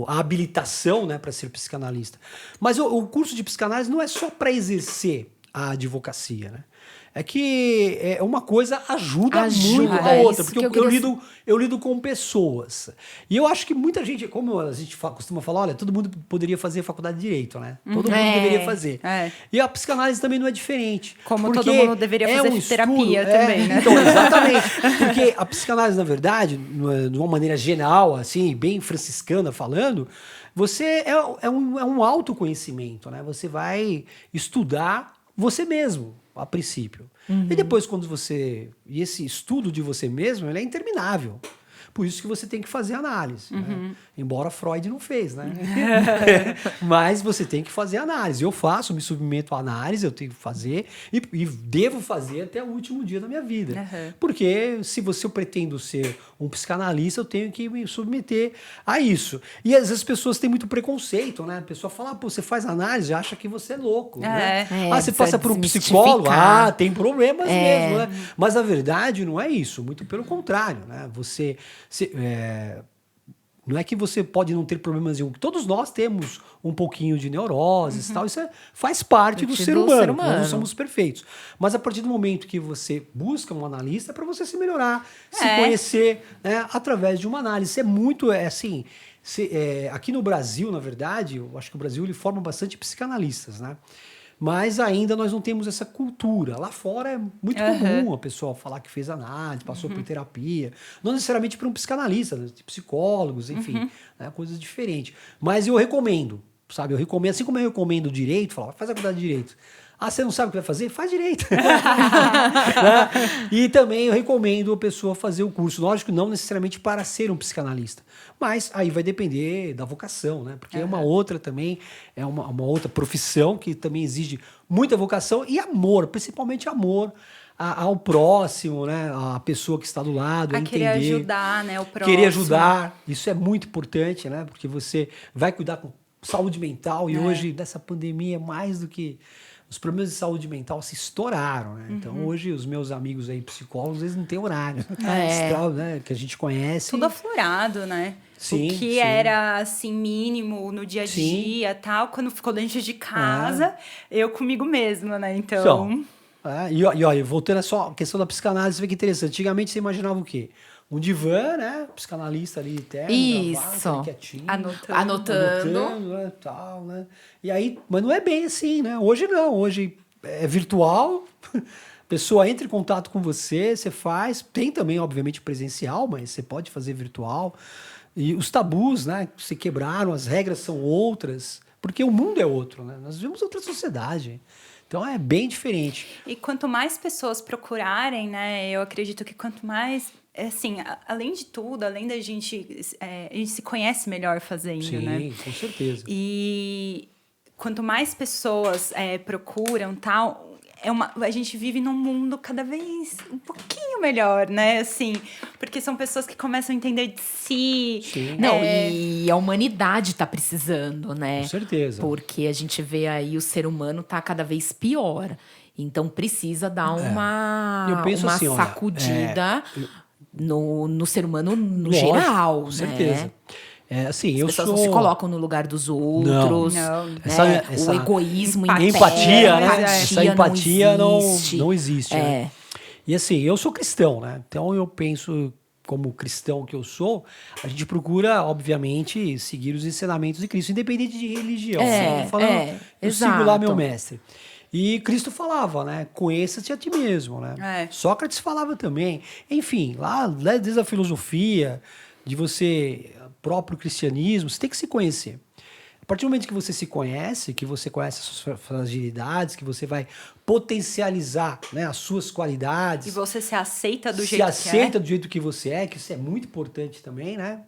a habilitação, né, para ser psicanalista. Mas o curso de psicanálise não é só para exercer a advocacia, né? É que uma coisa ajuda muito a é outra, isso porque que eu lido com pessoas. E eu acho que muita gente, como a gente costuma falar, olha, todo mundo poderia fazer faculdade de Direito, né? Todo mundo deveria fazer. E a psicanálise também não é diferente. Como todo mundo deveria fazer terapia também, né? Então, exatamente. Porque a psicanálise, na verdade, de uma maneira geral, assim, bem franciscana falando, você é um autoconhecimento, né? Você vai estudar você mesmo, a princípio. E depois, e esse estudo de você mesmo, ele é interminável. Por isso que você tem que fazer análise. Né? Embora Freud não fez, né? Mas você tem que fazer análise. Eu faço, me submeto à análise, eu tenho que fazer e devo fazer até o último dia da minha vida. Porque se eu pretendo ser um psicanalista, eu tenho que me submeter a isso. E às vezes as pessoas têm muito preconceito, né? A pessoa fala, pô, você faz análise, acha que você é louco. Né? Você passa por um psicólogo, tem problemas mesmo, né? Mas a verdade não é isso, muito pelo contrário, né? Não é que você pode não ter problemas nenhum. Todos nós temos um pouquinho de neuroses e tal. Isso faz parte do ser humano. Nós não somos perfeitos. Mas a partir do momento que você busca um analista, é para você se melhorar, se conhecer, né, através de uma análise. Isso é muito, assim... aqui no Brasil, na verdade, eu acho que o Brasil ele forma bastante psicanalistas, né? Mas ainda nós não temos essa cultura. Lá fora é muito comum a pessoa falar que fez análise, passou por terapia. Não necessariamente para um psicanalista, né? Psicólogos, enfim, né? Coisas diferentes. Mas eu recomendo, sabe? Eu recomendo, assim como eu recomendo direito, falo, faz a faculdade de direito. Ah, você não sabe o que vai fazer? Faz direito. Né? E também eu recomendo a pessoa fazer o curso. Lógico, não necessariamente para ser um psicanalista. Mas aí vai depender da vocação, né? Porque é uma outra também, é uma outra profissão que também exige muita vocação e amor, principalmente amor ao próximo, né? A pessoa que está do lado, a entender. Querer ajudar, né? O próximo. Querer ajudar, isso é muito importante, né? Porque você vai cuidar com saúde mental e hoje, nessa pandemia, mais do que... Os problemas de saúde mental se estouraram, né? Então, hoje, os meus amigos aí, psicólogos, eles não têm horário. Né? Que a gente conhece. Tudo aflorado, né? Sim, o que era, assim, mínimo no dia a dia, tal. Quando ficou dentro de casa, eu comigo mesma, né? Então... E olha, voltando a só a questão da psicanálise, você vê que interessante. Antigamente, você imaginava o quê? Um divã, né? Psicanalista ali, terno, gravata, quietinho. Anotando, né? Tal, né? E aí, mas não é bem assim, né? Hoje não. Hoje é virtual. A pessoa entra em contato com você, você faz. Tem também, obviamente, presencial, mas você pode fazer virtual. E os tabus, né? Se quebraram, as regras são outras. Porque o mundo é outro, né? Nós vivemos outra sociedade. Então é bem diferente. E quanto mais pessoas procurarem, né? Eu acredito que quanto mais... Assim, além de tudo, além da gente... a gente se conhece melhor fazendo, né? Sim, com certeza. E quanto mais pessoas procuram, tal... a gente vive num mundo cada vez um pouquinho melhor, né? Assim, porque são pessoas que começam a entender de si. Sim. Não, e a humanidade tá precisando, né? Com certeza. Porque a gente vê aí o ser humano tá cada vez pior. Então precisa dar uma assim, sacudida no ser humano no lógico, geral, com certeza. Assim, as pessoas não se colocam no lugar dos outros. Não. Né? Essa o egoísmo empatia, né? empatia Essa empatia não existe. É. Né? E assim, eu sou cristão, né? Então eu penso, como cristão que eu sou, a gente procura, obviamente, seguir os ensinamentos de Cristo, independente de religião. Eu sigo lá meu mestre. E Cristo falava, né? Conheça-te a ti mesmo, né? Sócrates falava também. Enfim, lá desde a filosofia, de você, próprio cristianismo, você tem que se conhecer. partir do momento que você se conhece, que você conhece as suas fragilidades, que você vai potencializar, né, as suas qualidades. E você se aceita do se jeito que aceita do jeito que você é, que isso é muito importante também, né?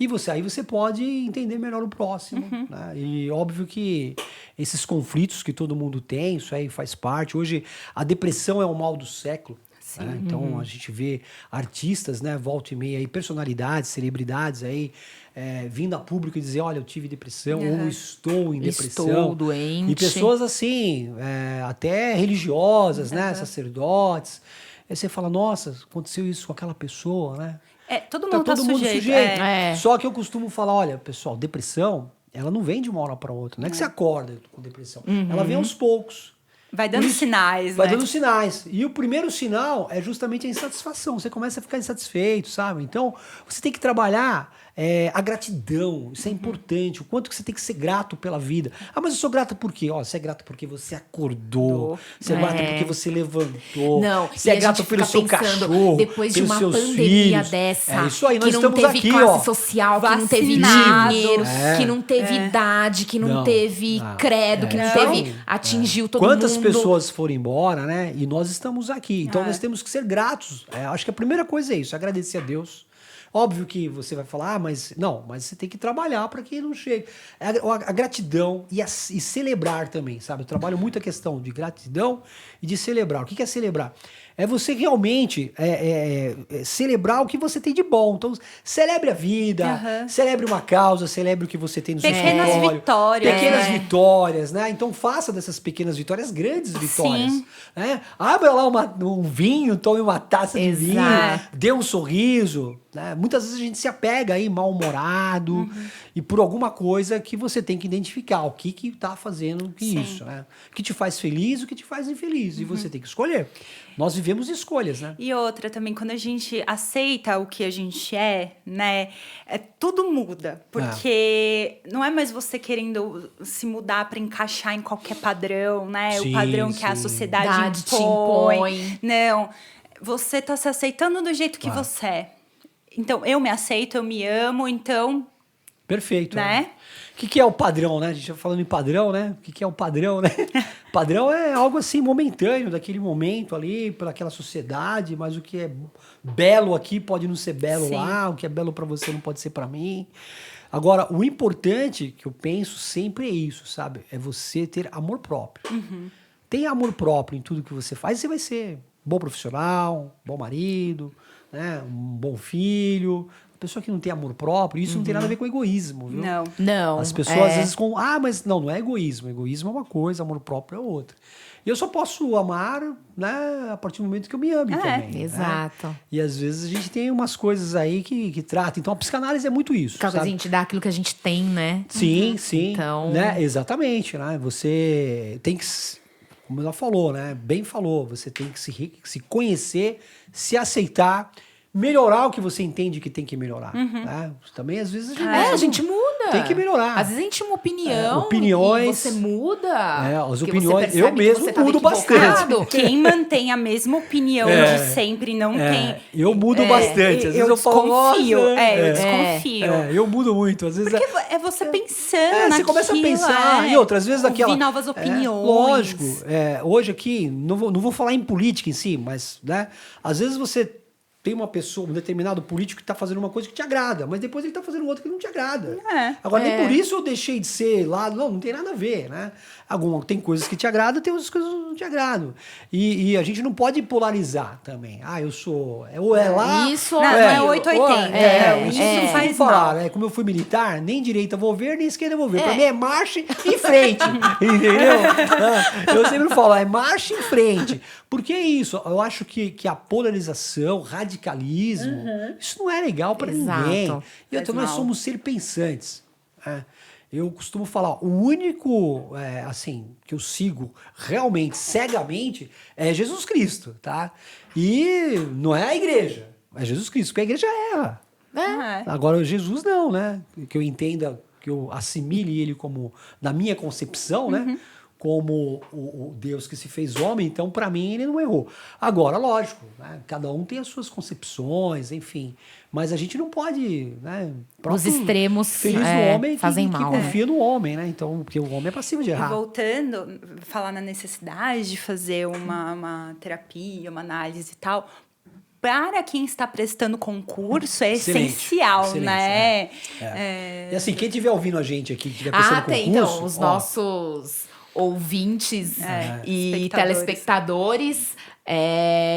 E aí você pode entender melhor o próximo, né? E óbvio que esses conflitos que todo mundo tem, isso aí faz parte. Hoje a depressão é o mal do século. Né? Então a gente vê artistas, né, volta e meia aí, personalidades, celebridades aí vindo a público e dizer, olha, eu tive depressão ou estou em depressão. Estou doente. E pessoas assim, até religiosas, né, sacerdotes. Aí você fala, nossa, aconteceu isso com aquela pessoa, né? Todo mundo tá sujeito. É. Só que eu costumo falar, olha, pessoal, depressão, ela não vem de uma hora para outra. Não é que você acorda com depressão. Ela vem aos poucos. Vai dando sinais, Vai né? dando sinais. E o primeiro sinal é justamente a insatisfação. Você começa a ficar insatisfeito, sabe? Então, você tem que trabalhar a gratidão. Isso é importante. O quanto que você tem que ser grato pela vida. Ah, mas eu sou grato por quê? Ó, você é grato porque você acordou. Você é grato porque você levantou. Não, você e é a grato gente pelo fica seu pensando, cachorro, depois de pelos uma seus pandemia filhos. dessa, É isso aí, nós que não estamos teve aqui, classe ó. social, que não teve Vacinado. dinheiro, É. que não teve idade, que não, Não, teve não. credo, que não Não. teve atingiu todo Quantas mundo. pessoas foram embora, né? E nós estamos aqui. Então nós temos que ser gratos. Acho que a primeira coisa é isso, agradecer a Deus. Óbvio que você vai falar, mas você tem que trabalhar para que não chegue. A gratidão e celebrar também, sabe? Eu trabalho muito a questão de gratidão e de celebrar. O que é celebrar? É você realmente celebrar o que você tem de bom. Então, celebre a vida, celebre uma causa, celebre o que você tem no seu Pequenas escritório. vitórias. Pequenas vitórias, né? Então, faça dessas pequenas vitórias grandes vitórias. Sim. Né? Abra lá um vinho, tome uma taça de vinho, dê um sorriso. Né? Muitas vezes a gente se apega aí mal-humorado e por alguma coisa que você tem que identificar o que está fazendo isso, né? O que te faz feliz, o que te faz infeliz. E você tem que escolher. Nós vivemos escolhas, né? E outra também, quando a gente aceita o que a gente é, né? Tudo muda. Porque não é mais você querendo se mudar para encaixar em qualquer padrão, né? Sim, o padrão que a sim. sociedade Te impõe. impõe. Não. Você tá se aceitando do jeito que você é. Então, eu me aceito, eu me amo, então... Perfeito. Né? O que é o padrão, né? A gente tá falando em padrão, né? O que é o padrão, né? Padrão é algo assim momentâneo, daquele momento ali, pelaquela sociedade, mas o que é belo aqui pode não ser belo lá, o que é belo para você não pode ser para mim. Agora, o importante que eu penso sempre é isso, sabe? É você ter amor próprio. Tenha amor próprio em tudo que você faz, você vai ser bom profissional, bom marido, né? Um bom filho. Pessoa que não tem amor próprio, isso não tem nada a ver com egoísmo, viu? Não. As pessoas às vezes mas não é egoísmo. Egoísmo é uma coisa, amor próprio é outra. E eu só posso amar, né, a partir do momento que eu me ame também. Exato. Né? E às vezes a gente tem umas coisas aí que tratam. Então a psicanálise é muito isso. Porque a gente dá aquilo que a gente tem, né? Sim, sim. Então... Né? Exatamente, né? Você tem que, como ela falou, né? Bem falou, você tem que se conhecer, se aceitar, melhorar o que você entende que tem que melhorar. Né? Também, às vezes, a gente muda. Tem que melhorar. Às vezes a gente tem uma opinião opiniões. e você muda. As porque opiniões, você eu percebe que mesmo você tava mudo equivocado. bastante. Quem mantém a mesma opinião de sempre não tem... Eu mudo bastante. Às vezes eu falo, desconfio. nossa, Eu desconfio. eu mudo muito. Às vezes Porque é você pensando você começa a naquilo, pensar. E outras vezes ouvir daquela... novas opiniões. Lógico. Hoje aqui, não vou falar em política em si, mas, né, às vezes você tem uma pessoa, um determinado político que está fazendo uma coisa que te agrada, mas depois ele está fazendo outra que não te agrada. Agora, nem por isso eu deixei de ser lá. Não tem nada a ver, né? Tem coisas que te agradam, tem outras coisas que não te agradam. E a gente não pode polarizar também. Eu sou... Ou é lá... Isso não é 880. Isso não não faz falar, mal. né? Como eu fui militar, nem direita vou ver, nem esquerda vou ver. Pra mim é marcha em frente. Entendeu? Eu sempre falo, é marcha em frente. Porque é isso. Eu acho que a polarização, radicalismo, isso não é legal para ninguém. E outra, nós somos seres pensantes. Eu costumo falar, o único, assim, que eu sigo realmente, cegamente, é Jesus Cristo, tá? E não é a igreja, é Jesus Cristo, porque a igreja erra. Agora, Jesus não, né? Que eu entenda, que eu assimile ele como, na minha concepção, né? como o Deus que se fez homem, então para mim ele não errou. Agora, lógico, né, cada um tem as suas concepções, enfim, mas a gente não pode, né, Os extremos feliz o homem fazem que mal. confia no homem, né? Então, porque o homem é passivo de E errar. voltando, falar na necessidade de fazer uma terapia, uma análise e tal, para quem está prestando concurso é Excelente, essencial, excelente, né? E assim, quem estiver ouvindo a gente aqui, que estiver prestando Tem, concurso, então, os ó, nossos ouvintes e espectadores. telespectadores.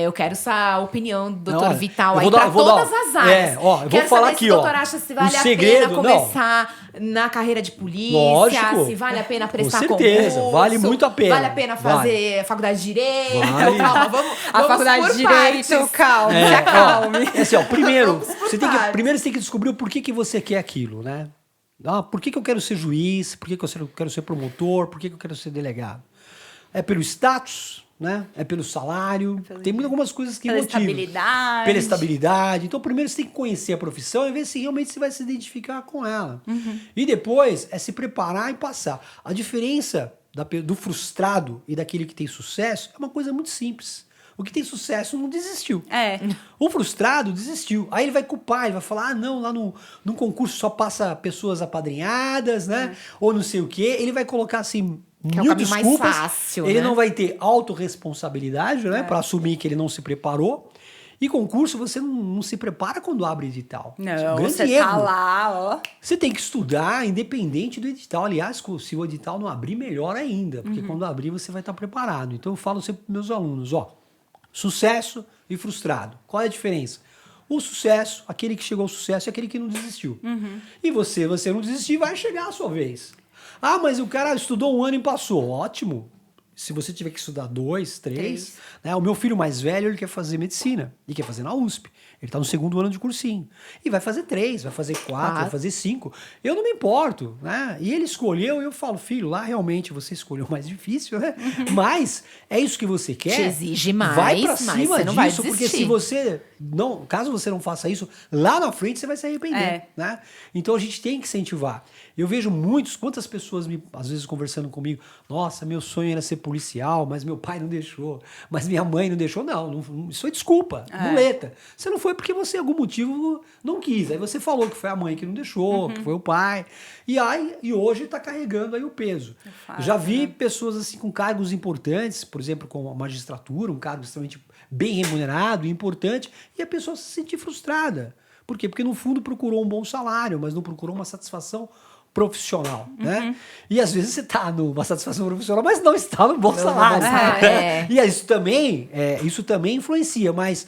Eu quero essa opinião do Não, Dr. olha, Vital eu aí vou dar- para eu vou dar- todas as áreas. eu vou Quero falar saber aqui, se o ó, doutor acha se vale o a segredo, pena não. começar na carreira de polícia, Lógico. se vale a pena prestar certeza, concurso, vale muito a pena. Vale a pena fazer faculdade de Direito. Vale. Calma, vamos A faculdade por de Direito, partes. calma, se É, acalme. ó, assim, ó, primeiro, Vamos por você partes. primeiro você tem que descobrir o porquê que você quer aquilo, né? Por que eu quero ser juiz? Por que eu quero ser promotor? Por que eu quero ser delegado? É pelo status, né? É pelo salário. Tem algumas coisas que Pela motivam. estabilidade. Pela estabilidade. Então, primeiro você tem que conhecer a profissão e ver se realmente você vai se identificar com ela. E depois é se preparar e passar. A diferença do frustrado e daquele que tem sucesso é uma coisa muito simples. O que tem sucesso não desistiu. O frustrado desistiu. Aí ele vai culpar, ele vai falar: ah, não, lá no concurso só passa pessoas apadrinhadas, né? Ou não sei o quê. Ele vai colocar assim Que é o mil caminho mais desculpas. fácil, Ele né? não vai ter autorresponsabilidade, né? Para assumir que ele não se preparou. E concurso você não se prepara quando abre edital. Isso é um Não, grande você erro. tá lá, ó. Você tem que estudar independente do edital. Aliás, se o edital não abrir, melhor ainda. Porque quando abrir, você vai estar preparado. Então eu falo sempre para meus alunos, ó. Sucesso e frustrado. Qual é a diferença? O sucesso, aquele que chegou ao sucesso é aquele que não desistiu. E você não desistir, vai chegar a sua vez. Ah, mas o cara estudou um ano e passou. Ótimo. Se você tiver que estudar 2, 3, né? O meu filho mais velho, ele quer fazer medicina. Ele quer fazer na USP. Ele está no 2º ano de cursinho. E vai fazer 3, vai fazer 4, vai fazer 5. Eu não me importo, né? E ele escolheu, e eu falo, filho, lá realmente você escolheu o mais difícil, né? Mas é isso que você quer. Te exige mais, Vai pra mas cima você não vai disso, porque desistir. se você não, caso você não faça isso, lá na frente você vai se arrepender, né? Então a gente tem que incentivar. Eu vejo quantas pessoas às vezes conversando comigo, nossa, meu sonho era ser policial, mas meu pai não deixou, mas minha mãe não deixou. Não, isso foi desculpa, muleta. Você não foi porque você, algum motivo, não quis. Aí você falou que foi a mãe que não deixou, que foi o pai. E hoje está carregando aí o peso. Já vi pessoas assim com cargos importantes, por exemplo, com a magistratura, um cargo extremamente bem remunerado e importante, e a pessoa se sentir frustrada. Por quê? Porque no fundo procurou um bom salário, mas não procurou uma satisfação profissional, né? E às vezes você está numa satisfação profissional, mas não está no bom salário. salário, E isso também influencia, mas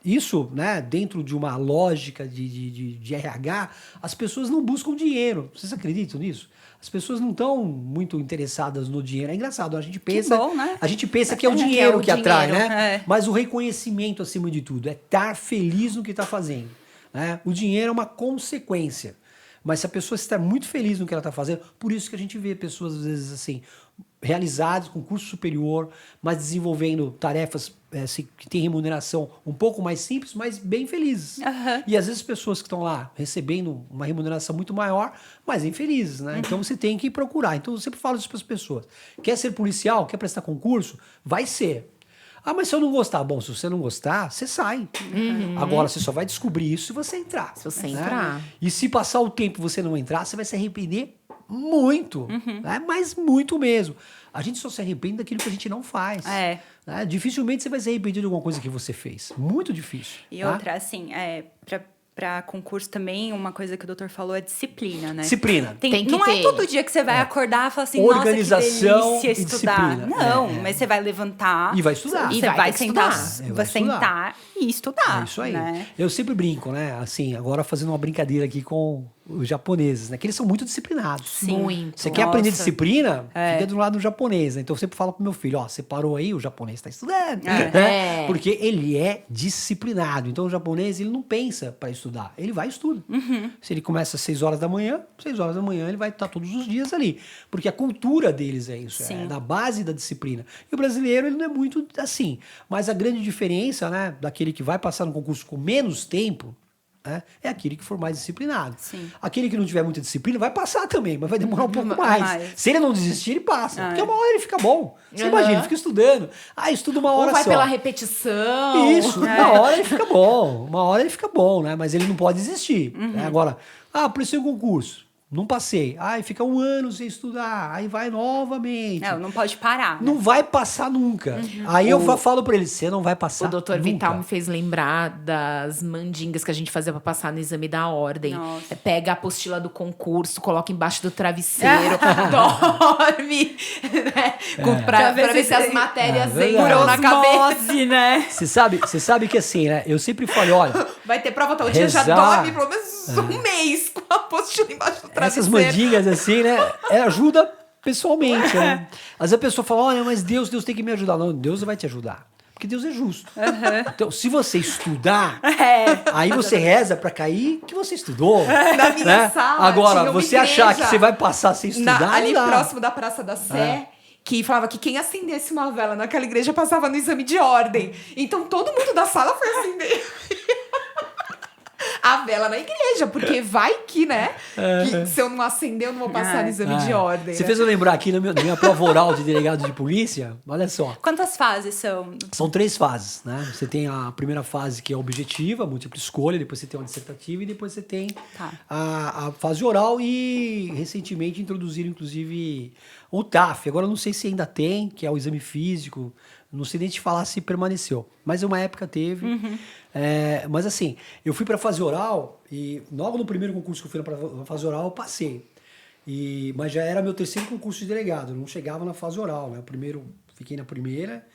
isso, né, dentro de uma lógica de RH, as pessoas não buscam dinheiro. Vocês acreditam nisso? As pessoas não estão muito interessadas no dinheiro. É engraçado, a gente pensa, bom, né? a gente pensa que é o dinheiro que atrai, dinheiro, né? Mas o reconhecimento acima de tudo, é estar feliz no que está fazendo, né? O dinheiro é uma consequência. Mas se a pessoa está muito feliz no que ela está fazendo, por isso que a gente vê pessoas, às vezes, assim, realizadas com curso superior, mas desenvolvendo tarefas assim, que têm remuneração um pouco mais simples, mas bem felizes. E às vezes pessoas que estão lá recebendo uma remuneração muito maior, mas infelizes, né? Então você tem que procurar. Então eu sempre falo isso para as pessoas. Quer ser policial? Quer prestar concurso? Vai ser. Ah, mas se eu não gostar? Bom, se você não gostar, você sai. Agora, você só vai descobrir isso se você entrar. Se você né? entrar. E se passar o tempo e você não entrar, você vai se arrepender muito. Né? Mas muito mesmo. A gente só se arrepende daquilo que a gente não faz. Né? Dificilmente você vai se arrepender de alguma coisa que você fez. Muito difícil. E tá? outra, assim, para concurso também, uma coisa que o doutor falou é disciplina, né? Disciplina. Tem que não é ter. todo dia que você vai acordar e falar assim, Organização nossa, que delícia e estudar. disciplina. Não, mas você vai levantar. E vai estudar. Você E vai vai ter que sentar, estudar. vai sentar e estudar. É isso aí. Né? Eu sempre brinco, né? Assim, agora fazendo uma brincadeira aqui com os japoneses, né? Que eles são muito disciplinados. Sim. Muito. Você quer aprender Nossa. disciplina? Fica do lado do japonês, né? Então eu sempre falo pro meu filho, ó, você parou aí, o japonês tá estudando. Né? Porque ele é disciplinado. Então o japonês, ele não pensa para estudar, ele vai e estuda. Se ele começa às 6 horas da manhã, 6 horas da manhã ele vai estar todos os dias ali. Porque a cultura deles é isso, é da base da disciplina. E o brasileiro, ele não é muito assim. Mas a grande diferença, né, daquele que vai passar no concurso com menos tempo, né, é aquele que for mais disciplinado. Sim. Aquele que não tiver muita disciplina vai passar também, mas vai demorar um pouco mais. Se ele não desistir, ele passa. Porque uma hora ele fica bom. Você imagina, ele fica estudando. Estuda uma hora Ou vai só. pela repetição. Isso, uma hora ele fica bom. Uma hora ele fica bom, né? Mas ele não pode desistir. Né? Agora, prestei um concurso. Não passei. Fica um ano sem estudar. Aí vai novamente. Não pode parar. Não vai passar nunca. Aí eu falo pra ele, você não vai passar O doutor nunca. Vital me fez lembrar das mandingas que a gente fazia pra passar no exame da ordem. Nossa. Pega a apostila do concurso, coloca embaixo do travesseiro, dorme, né? Pra ver se as matérias entram na cabeça. Osmose, né? Você sabe que assim, né? Eu sempre falho, olha, Vai ter prova tal dia, já Rezar. dorme pelo menos um mês com a apostila embaixo do travesseiro. essas mandingas assim, né? Ajuda pessoalmente, né? Às vezes a pessoa fala, olha, mas Deus tem que me ajudar. Não, Deus vai te ajudar. Porque Deus é justo. Então, se você estudar, aí você reza pra cair que você estudou. Na minha né? sala Agora, tinha uma você achar que igreja você vai passar sem estudar, ali não dá. próximo da Praça da Sé, que falava que quem acendesse uma vela naquela igreja passava no exame de ordem. Então todo mundo da sala foi acender a vela na igreja, porque vai que, né? Que se eu não acender, eu não vou passar no exame de ordem. Você né? fez eu lembrar aqui na minha prova oral de delegado de polícia, olha só. Quantas fases são? São 3 fases, né? Você tem a primeira fase que é objetiva, múltipla escolha, depois você tem uma dissertativa e depois você tem a fase oral e recentemente introduziram inclusive o TAF. Agora eu não sei se ainda tem, que é o exame físico, não sei nem te falar se permaneceu, mas uma época teve. Mas assim, eu fui para a fase oral e logo no primeiro concurso que eu fui para fase oral eu passei. Mas já era meu terceiro concurso de delegado, eu não chegava na fase oral, né? O primeiro, fiquei na primeira.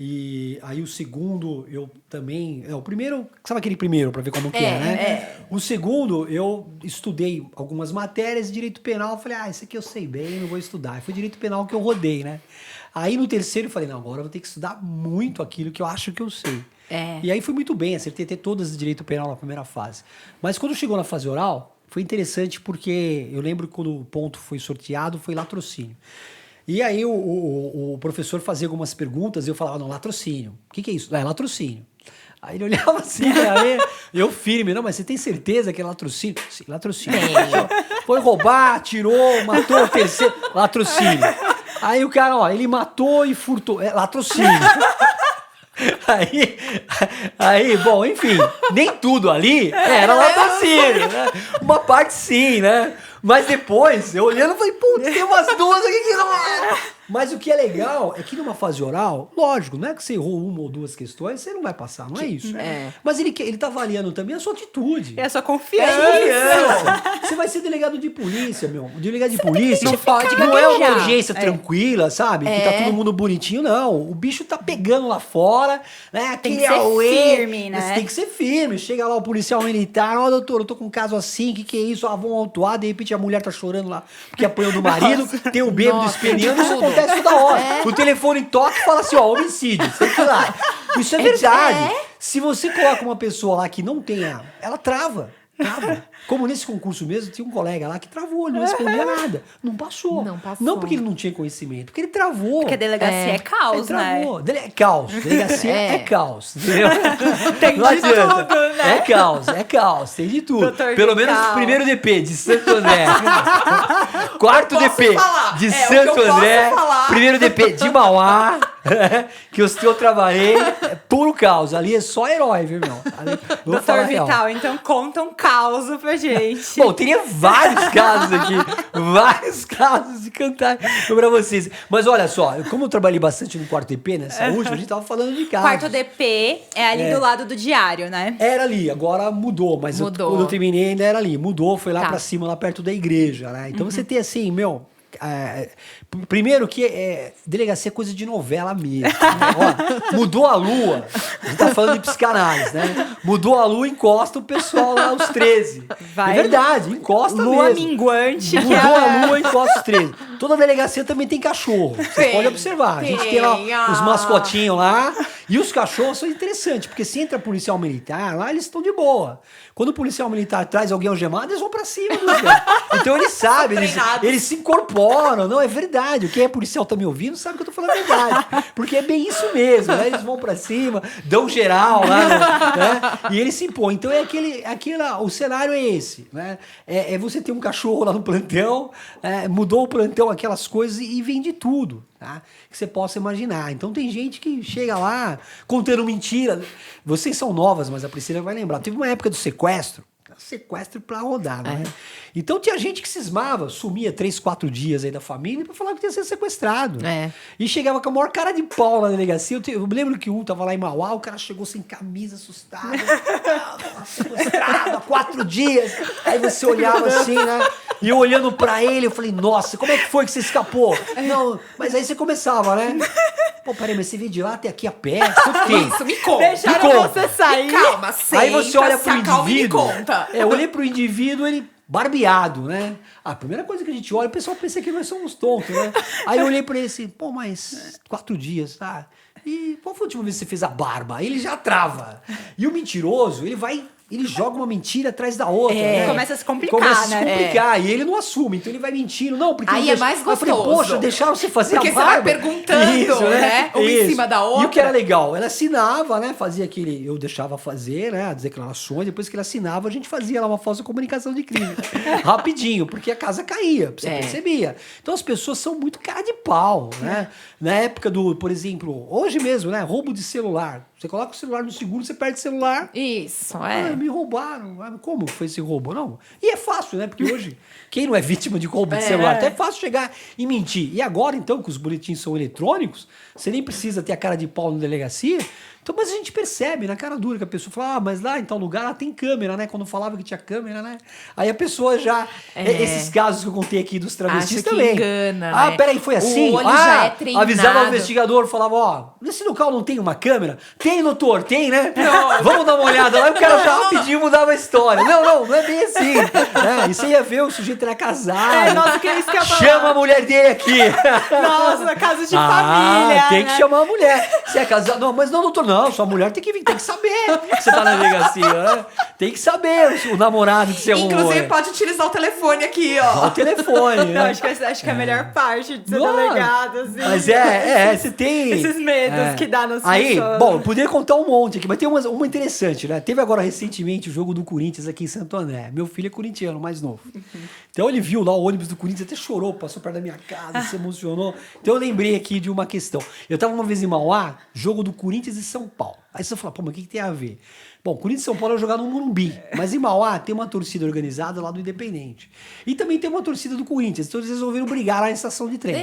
E aí o segundo, eu também... o primeiro, sabe aquele primeiro, para ver como que é, né? O segundo, eu estudei algumas matérias de direito penal. Eu falei, isso aqui eu sei bem, não vou estudar. E foi direito penal que eu rodei, né? Aí no terceiro eu falei, não, agora eu vou ter que estudar muito aquilo que eu acho que eu sei. E aí fui muito bem, acertei até todas de direito penal na primeira fase. Mas quando chegou na fase oral, foi interessante porque eu lembro que quando o ponto foi sorteado, foi latrocínio. E aí o professor fazia algumas perguntas e eu falava, não, latrocínio. O que é isso? É latrocínio. Aí ele olhava assim, aí eu firme, não, mas você tem certeza que é latrocínio? Sim, latrocínio. Foi roubar, atirou, matou o terceiro, latrocínio. Aí o cara, ele matou e furtou, latrocínio. Aí, bom, enfim, nem tudo ali era latrocínio, né? Uma parte sim, né? Mas depois, eu olhando, falei, putz, tem umas duas aqui que não... Mas o que é legal é que numa fase oral, lógico, não é que você errou uma ou duas questões, você não vai passar, não é isso. Mas ele tá avaliando também a sua atitude. É a sua confiança. Você vai ser delegado de polícia, meu. Delegado de polícia não pode não é uma gaguejar. urgência tranquila, sabe? Que tá todo mundo bonitinho, não. O bicho tá pegando lá fora, né? Tem que ser firme, né? Você tem que ser firme. Chega lá o policial militar, doutor, eu tô com um caso assim, que é isso? Vão autuar, de repente a mulher tá chorando lá porque apanhou do marido, tem o bêbado esperneando, isso acontece toda hora. O telefone toca e fala assim, homicídio, sei lá. Isso é verdade. Se você coloca uma pessoa lá que não tenha, ela trava. Como nesse concurso mesmo, tinha um colega lá que travou, ele não respondia nada. Não passou. Não porque ele não tinha conhecimento, porque ele travou. Porque a delegacia é caos, né? Caos. Delegacia é caos. Entendeu? Tem Não de adianta. tudo, né? É caos, tem de tudo. Doutor Pelo menos Vital. o primeiro DP de Santo André. Quarto Eu posso DP falar. de É, o que Santo eu posso André. falar. Primeiro DP de Mauá. Que eu trabalhei. É puro caos. Ali é só herói, viu, meu? Ali, vou Doutor falar a real. Vital, então conta um caos pra gente. Bom, teria vários casos aqui. Vários casos de cantar pra vocês. Mas olha só, como eu trabalhei bastante no quarto DP, nessa última, a gente tava falando de casos. Quarto DP é ali do lado do diário, né? Era ali, agora mudou, mas Mudou. quando eu terminei ainda era ali. Mudou, foi lá Tá. pra cima, lá perto da igreja, né? Então você tem assim, meu... primeiro que delegacia é coisa de novela mesmo. Né? Ó, mudou a lua, a gente tá falando de psicanálise, né? Mudou a lua, encosta o pessoal lá, os 13. Vai. É verdade, encosta Lua mesmo. minguante. Mudou a lua, encosta os 13. Toda delegacia também tem cachorro. Vocês podem observar. A gente tem lá Tem, os mascotinhos lá E os cachorros são interessantes, porque se entra policial militar, lá eles estão de boa. Quando o policial militar traz alguém algemado, eles vão pra cima dos caras. Então eles sabem, eles se incorporam. Não, é verdade. Quem é policial tá me ouvindo sabe que eu tô falando a verdade. Porque é bem isso mesmo, né? Eles vão pra cima, dão geral lá, né? E eles se impõem. Então o cenário é esse, né? É você ter um cachorro lá no plantão, mudou o plantão, aquelas coisas, e vende tudo, tá? Que você possa imaginar. Então tem gente que chega lá contando mentira. Vocês são novas, mas a Priscila vai lembrar. Teve uma época do sequestro pra rodar, né? Então tinha gente que cismava, sumia 3, 4 dias aí da família pra falar que tinha sido sequestrado. E chegava com a maior cara de pau na delegacia. Eu me lembro que um tava lá em Mauá, o cara chegou sem camisa, assustado. Sequestrado há 4 dias. Aí você olhava assim, né? E eu olhando pra ele, eu falei, nossa, como é que foi que você escapou? Não, mas aí você começava, né? Pô, peraí, mas você veio de lá até aqui a pé? Quanto tempo? Isso, me conta. Deixaram você sair. Calma, senta, Aí você olha pro se acalma e me indivíduo. conta. Eu olhei pro indivíduo, ele barbeado, né? A primeira coisa que a gente olha, o pessoal pensa que nós somos tontos, né? Aí eu olhei pra ele assim, pô, mas 4 dias, tá? E qual foi a última vez que você fez a barba? Aí ele já trava. E o mentiroso, ele joga uma mentira atrás da outra, né? Começa a se complicar, Começa a se né? complicar. E ele não assume, então ele vai mentindo. Não, porque Aí eu é mais Eu falei, gostoso. poxa, deixaram você fazer Porque a você vai barba. perguntando, né? Uma em cima da outra. E o que era legal, ela assinava, né? Fazia aquele... Eu deixava fazer, né? As declarações. Depois que ele assinava, a gente fazia lá uma falsa comunicação de crime. Rapidinho, porque a casa caía. Você percebia. Então as pessoas são muito cara de pau, né? Na época do, por exemplo, hoje mesmo, né? Roubo de celular. Você coloca o celular no seguro, você perde o celular. Isso, Me roubaram. Como foi esse roubo? Não. E é fácil, né? Porque hoje, quem não é vítima de roubo de celular, até é fácil chegar e mentir. E agora, então, que os boletins são eletrônicos, você nem precisa ter a cara de pau na delegacia. Então, mas a gente percebe na cara dura que a pessoa fala, mas lá em tal lugar lá tem câmera, né? Quando falava que tinha câmera, né? Aí a pessoa já... Esses casos que eu contei aqui dos travestis acho que também. engana, Ah, né? peraí, foi assim? O olho já é treinado. Avisava o investigador, falava, ó, nesse local não tem uma câmera? Tem, doutor, tem, né? Vamos dar uma olhada lá. E o cara já rapidinho mudava a história. Não é bem assim. E você ia ver, o sujeito era casado. Nossa, que isso que eu ia falar. Chama a mulher dele aqui. Nossa, caso de família. Tem que né? chamar a mulher. Você é casado? Não, mas não, doutor, não. Sua mulher tem que vir, tem que saber que você tá na delegacia, né? Tem que saber o namorado que você arrumou. Inclusive, né? pode utilizar o telefone aqui, ó. O telefone, né? Não, acho que é a melhor parte de ser Não, delegado, assim. Mas você tem... Esses medos que dá nas Aí, pessoas. bom, eu poderia contar um monte aqui, mas tem uma interessante, né? Teve agora recentemente o jogo do Corinthians aqui em Santo André. Meu filho é corintiano, mais novo. Então ele viu lá o ônibus do Corinthians, até chorou, passou perto da minha casa, se emocionou. Então eu lembrei aqui de uma questão. Eu tava uma vez em Mauá, jogo do Corinthians e São Paulo. Aí você fala, pô, mas o que tem a ver? Bom, Corinthians e São Paulo é jogado no Morumbi, mas em Mauá tem uma torcida organizada lá do Independente. E também tem uma torcida do Corinthians, então eles resolveram brigar lá na estação de trem.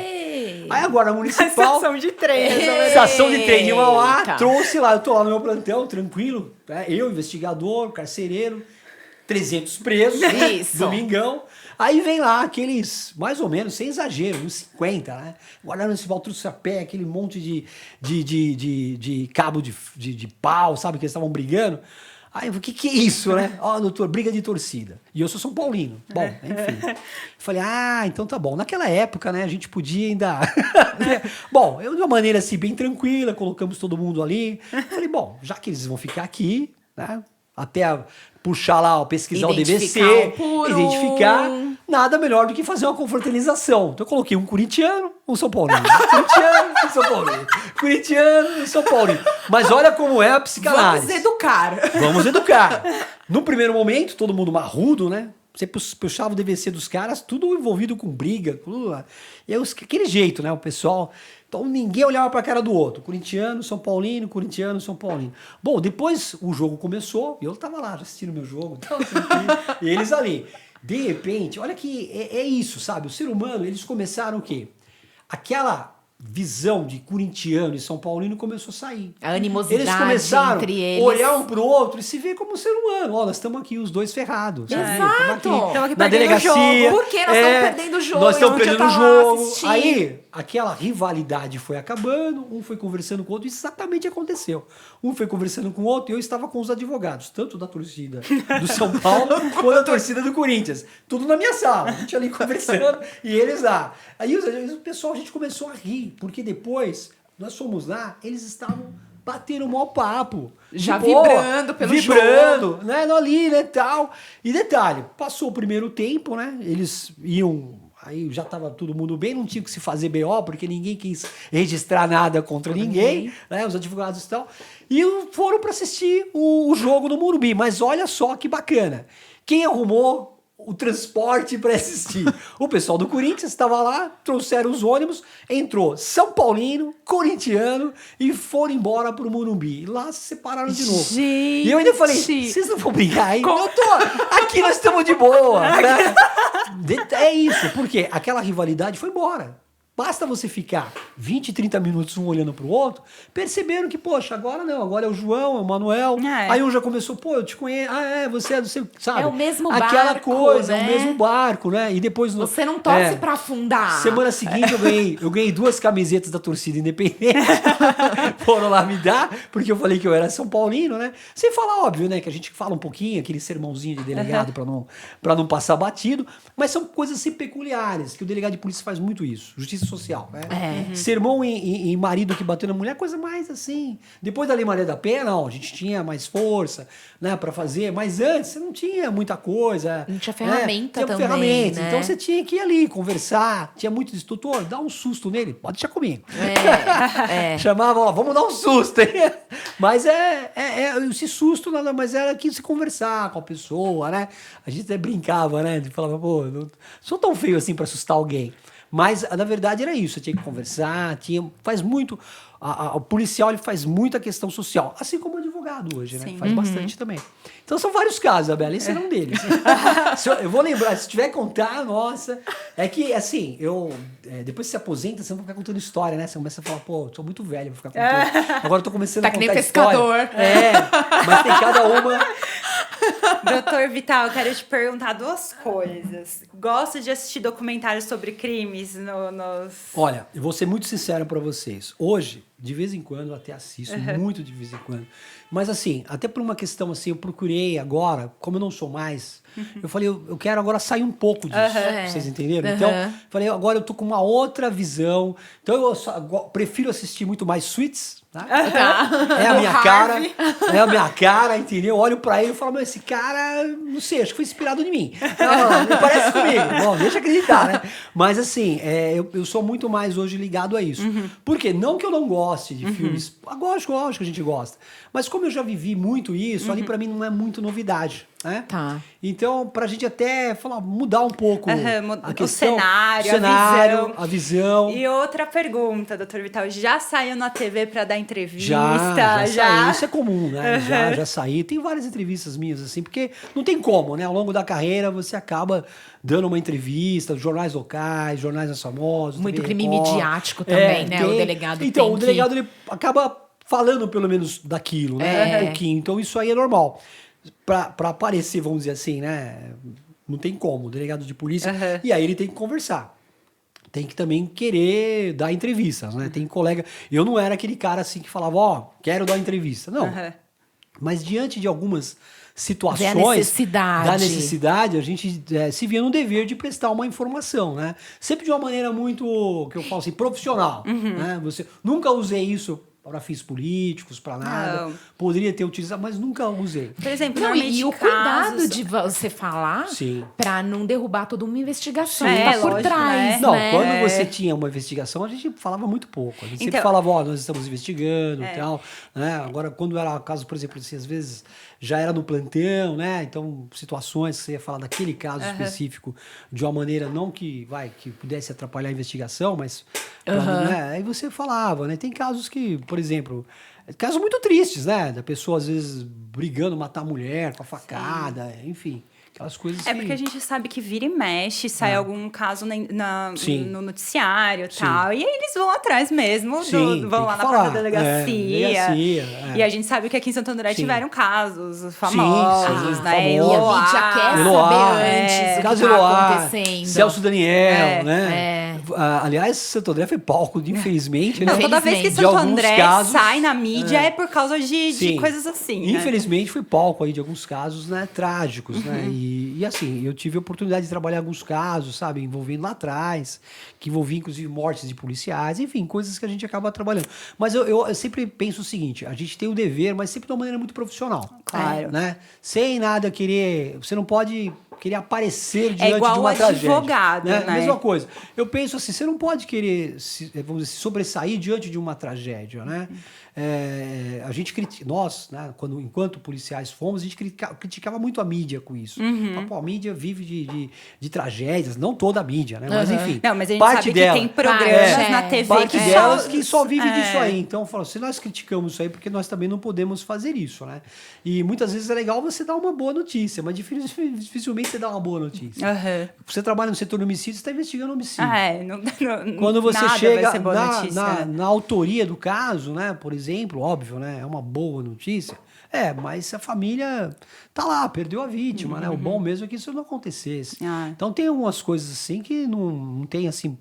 Aí agora a Municipal... Estação de trem. Estação de trem de Mauá, Eita. trouxe lá, eu tô lá no meu plantão, tranquilo, né? Eu, investigador, carcereiro, 300 presos, Isso. domingão. Aí vem lá aqueles, mais ou menos, sem exagero, uns 50, né? Guarda Municipal trouxe a pé, aquele monte de cabo de pau, sabe, que eles estavam brigando. Aí eu falei, o que é isso, né? Ó, doutor, briga de torcida. E eu sou São Paulino. Bom, enfim. Falei, então tá bom. Naquela época, né, a gente podia ainda... Bom, eu de uma maneira assim, bem tranquila, colocamos todo mundo ali. Falei, bom, já que eles vão ficar aqui, né, até puxar lá, pesquisar Identificar o DVC, um por identificar, nada melhor do que fazer uma confraternização. Então eu coloquei um corintiano, um São Paulino. Corintiano, um São Paulino. Corintiano, um São Paulino. Mas olha como é a psicanálise. Vamos educar. Vamos educar. No primeiro momento, todo mundo marrudo, né? Você puxava o DVC dos caras, tudo envolvido com briga, tudo lá. E aí, aquele jeito, né? O pessoal... Então ninguém olhava pra cara do outro. Corintiano, São Paulino, corintiano, São Paulino. Bom, depois o jogo começou, e eu tava lá assistindo meu jogo, e eles ali. De repente, olha que é isso, sabe? O ser humano, eles começaram o quê? Aquela visão de corintiano e São Paulino começou a sair. A animosidade Eles começaram entre a eles. olhar um pro outro e se ver como ser humano. Ó, nós estamos aqui, os dois ferrados. sabe? Exato. Estamos aqui na perdendo o delegacia. jogo. Por que nós estamos perdendo o jogo? Nós estamos Eu podia perdendo o estar lá jogo. assistindo. Aí, aquela rivalidade foi acabando, um foi conversando com o outro, isso exatamente aconteceu. Um foi conversando com o outro e eu estava com os advogados, tanto da torcida do São Paulo quanto da torcida do Corinthians. Tudo na minha sala, a gente ali conversando e eles lá. Aí o pessoal, a gente começou a rir, porque depois nós fomos lá, eles estavam batendo o maior papo. Já De boa, vibrando pelo vibrando, né? Ali, né, tal. E detalhe, passou o primeiro tempo, né? Eles iam... Aí já tava todo mundo bem, não tinha que se fazer BO, porque ninguém quis registrar nada contra ninguém, né? Os advogados e tal. E foram para assistir o jogo no Morumbi. Mas olha só que bacana. Quem arrumou o transporte para assistir? O pessoal do Corinthians estava lá, trouxeram os ônibus, entrou São Paulino, corintiano e foram embora pro Morumbi. E lá se separaram de novo. Gente! E eu ainda falei, vocês não vão brigar aí? Eu tô, aqui nós estamos de boa. Né? É isso, porque aquela rivalidade foi embora. Basta você ficar 20, 30 minutos um olhando pro outro, perceberam que, poxa, agora não, agora é o João, é o Manuel. É. Aí um já começou, pô, eu te conheço, você é do seu, sabe? É o mesmo aquela barco, coisa, né? é o mesmo barco, né? E depois... Você não torce pra afundar. Semana seguinte eu ganhei 2 camisetas da torcida independente. Foram lá me dar, porque eu falei que eu era São Paulino, né? Sem falar, óbvio, né? Que a gente fala um pouquinho, aquele sermãozinho de delegado pra não passar batido. Mas são coisas assim peculiares, que o delegado de polícia faz muito isso. Justiça social, né? Sermão em marido que bateu na mulher, coisa mais assim. Depois da Lei Maria da Penha, não, a gente tinha mais força, né, pra fazer. Mas antes você não tinha muita coisa. Não tinha ferramenta tinha também, ferramenta. né? Então você tinha que ir ali, conversar. Tinha muito disso, doutor, dá um susto nele. Pode deixar comigo. Chamava, ó, vamos dar um susto, hein? Mas esse susto nada mais era que se conversar com a pessoa, né? A gente até brincava, né? De falava, pô, não sou tão feio assim pra assustar alguém. Mas, na verdade, era isso. Você tinha que conversar, faz muito... O policial ele faz muita questão social, assim como o advogado hoje, né? Sim. Faz bastante também. Então, são vários casos, Isabela. Esse era um deles. Eu vou lembrar, se tiver que contar, nossa... É que, assim, depois que se aposenta, você não vai ficar contando história, né? Você começa a falar, pô, eu sou muito velho, vou ficar contando... Agora eu tô começando Tá a que contar nem história. pescador. Mas tem cada uma... Doutor Vital, eu quero te perguntar 2 coisas. Gosto de assistir documentários sobre crimes nos... Olha, eu vou ser muito sincero pra vocês. Hoje, de vez em quando, eu até assisto, muito de vez em quando. Mas assim, até por uma questão assim, eu procurei agora, como eu não sou mais, eu falei, eu quero agora sair um pouco disso. Vocês entenderam? Então, falei, agora eu tô com uma outra visão. Então, prefiro assistir muito mais Suits. Tá? É a minha cara, entendeu? Eu olho pra ele e falo, mas esse cara, não sei, acho que foi inspirado em mim. Não parece comigo. Bom, deixa eu acreditar, né? Mas assim, eu sou muito mais hoje ligado a isso. Por quê? Não que eu não goste de filmes, gosto que a gente gosta. Mas como eu já vivi muito isso, ali pra mim não é muito novidade. Né? Tá. Então, pra gente até mudar um pouco a questão, cenário, a visão. E outra pergunta, doutor Vital, já saiu na TV pra dar entrevista? Já saí. Isso é comum, né? Já saí. Tem várias entrevistas minhas, assim, porque não tem como, né? Ao longo da carreira, você acaba dando uma entrevista, jornais locais, jornais mais famosos. Muito TV crime Record. midiático também, né? O delegado Então, o delegado ele acaba falando pelo menos daquilo, né? Um pouquinho. Então, isso aí é normal. Pra aparecer, vamos dizer assim, né? Não tem como, o delegado de polícia. E aí ele tem que conversar. Tem que também querer dar entrevistas, né? Tem colega... Eu não era aquele cara assim que falava, quero dar entrevista. Não. Mas diante de algumas situações... Da necessidade, a gente se via no dever de prestar uma informação, né? Sempre de uma maneira muito, que eu falo assim, profissional. Né? Nunca usei isso para fins políticos, para nada. Não. Poderia ter utilizado, mas nunca usei. Por exemplo, Não, normalmente e o cuidado casos... de você falar pra não derrubar toda uma investigação Sim, que tá por lógico, trás, né? Não, né? quando você tinha uma investigação, a gente falava muito pouco. A gente sempre Então- falava, nós estamos investigando e tal. Né? Agora, quando era o caso, por exemplo, assim, às vezes já era no plantão, né? Então, situações que você ia falar daquele caso específico de uma maneira não que pudesse atrapalhar a investigação, mas né? Aí você falava, né? Tem casos que, por exemplo, casos muito tristes, né? Da pessoa, às vezes, brigando, matar a mulher com a facada, enfim. Aquelas coisas É porque a gente sabe que vira e mexe, sai algum caso no noticiário e tal. E aí eles vão atrás mesmo, vão lá na própria delegacia. E a gente sabe que aqui em Santo André tiveram casos famosos, né? E a mídia quer saber antes o que tá acontecendo. Celso Daniel, né? aliás, Santo André foi palco, infelizmente, né? Não, toda vez que Infelizmente. De Santo alguns André casos, sai na mídia é por causa de Sim. coisas assim, né? Infelizmente foi palco aí de alguns casos, né, trágicos, né? E assim, eu tive a oportunidade de trabalhar em alguns casos, sabe, envolvendo lá atrás, que envolvia inclusive mortes de policiais, enfim, coisas que a gente acaba trabalhando. Mas eu sempre penso o seguinte, a gente tem o dever, mas sempre de uma maneira muito profissional. Claro. Né? Sem nada querer, você não pode querer aparecer diante igual de uma tragédia. advogado, né? Mesma coisa. Eu penso assim, você não pode querer vamos dizer, se sobressair diante de uma tragédia, né? A gente nós, né, enquanto policiais fomos, a gente criticava muito a mídia com isso. Pô, a mídia vive de tragédias, não toda a mídia, né? Mas enfim, Não, mas a gente parte sabe dela, que tem programas É. na TV parte que delas que só vive disso é. aí. Então, eu falo, se nós criticamos isso aí, porque nós também não podemos fazer isso, né? E muitas vezes é legal você dar uma boa notícia, mas dificilmente você dá uma boa notícia. Aham. Você trabalha no setor de homicídio, você está investigando homicídio. Quando Quando você nada chega vai ser boa notícia, né? na autoria do caso, né? Por exemplo, óbvio, né? É uma boa notícia. Mas a família tá lá, perdeu a vítima, né? O bom mesmo é que isso não acontecesse. Ah. Então tem algumas coisas assim que não tem assim.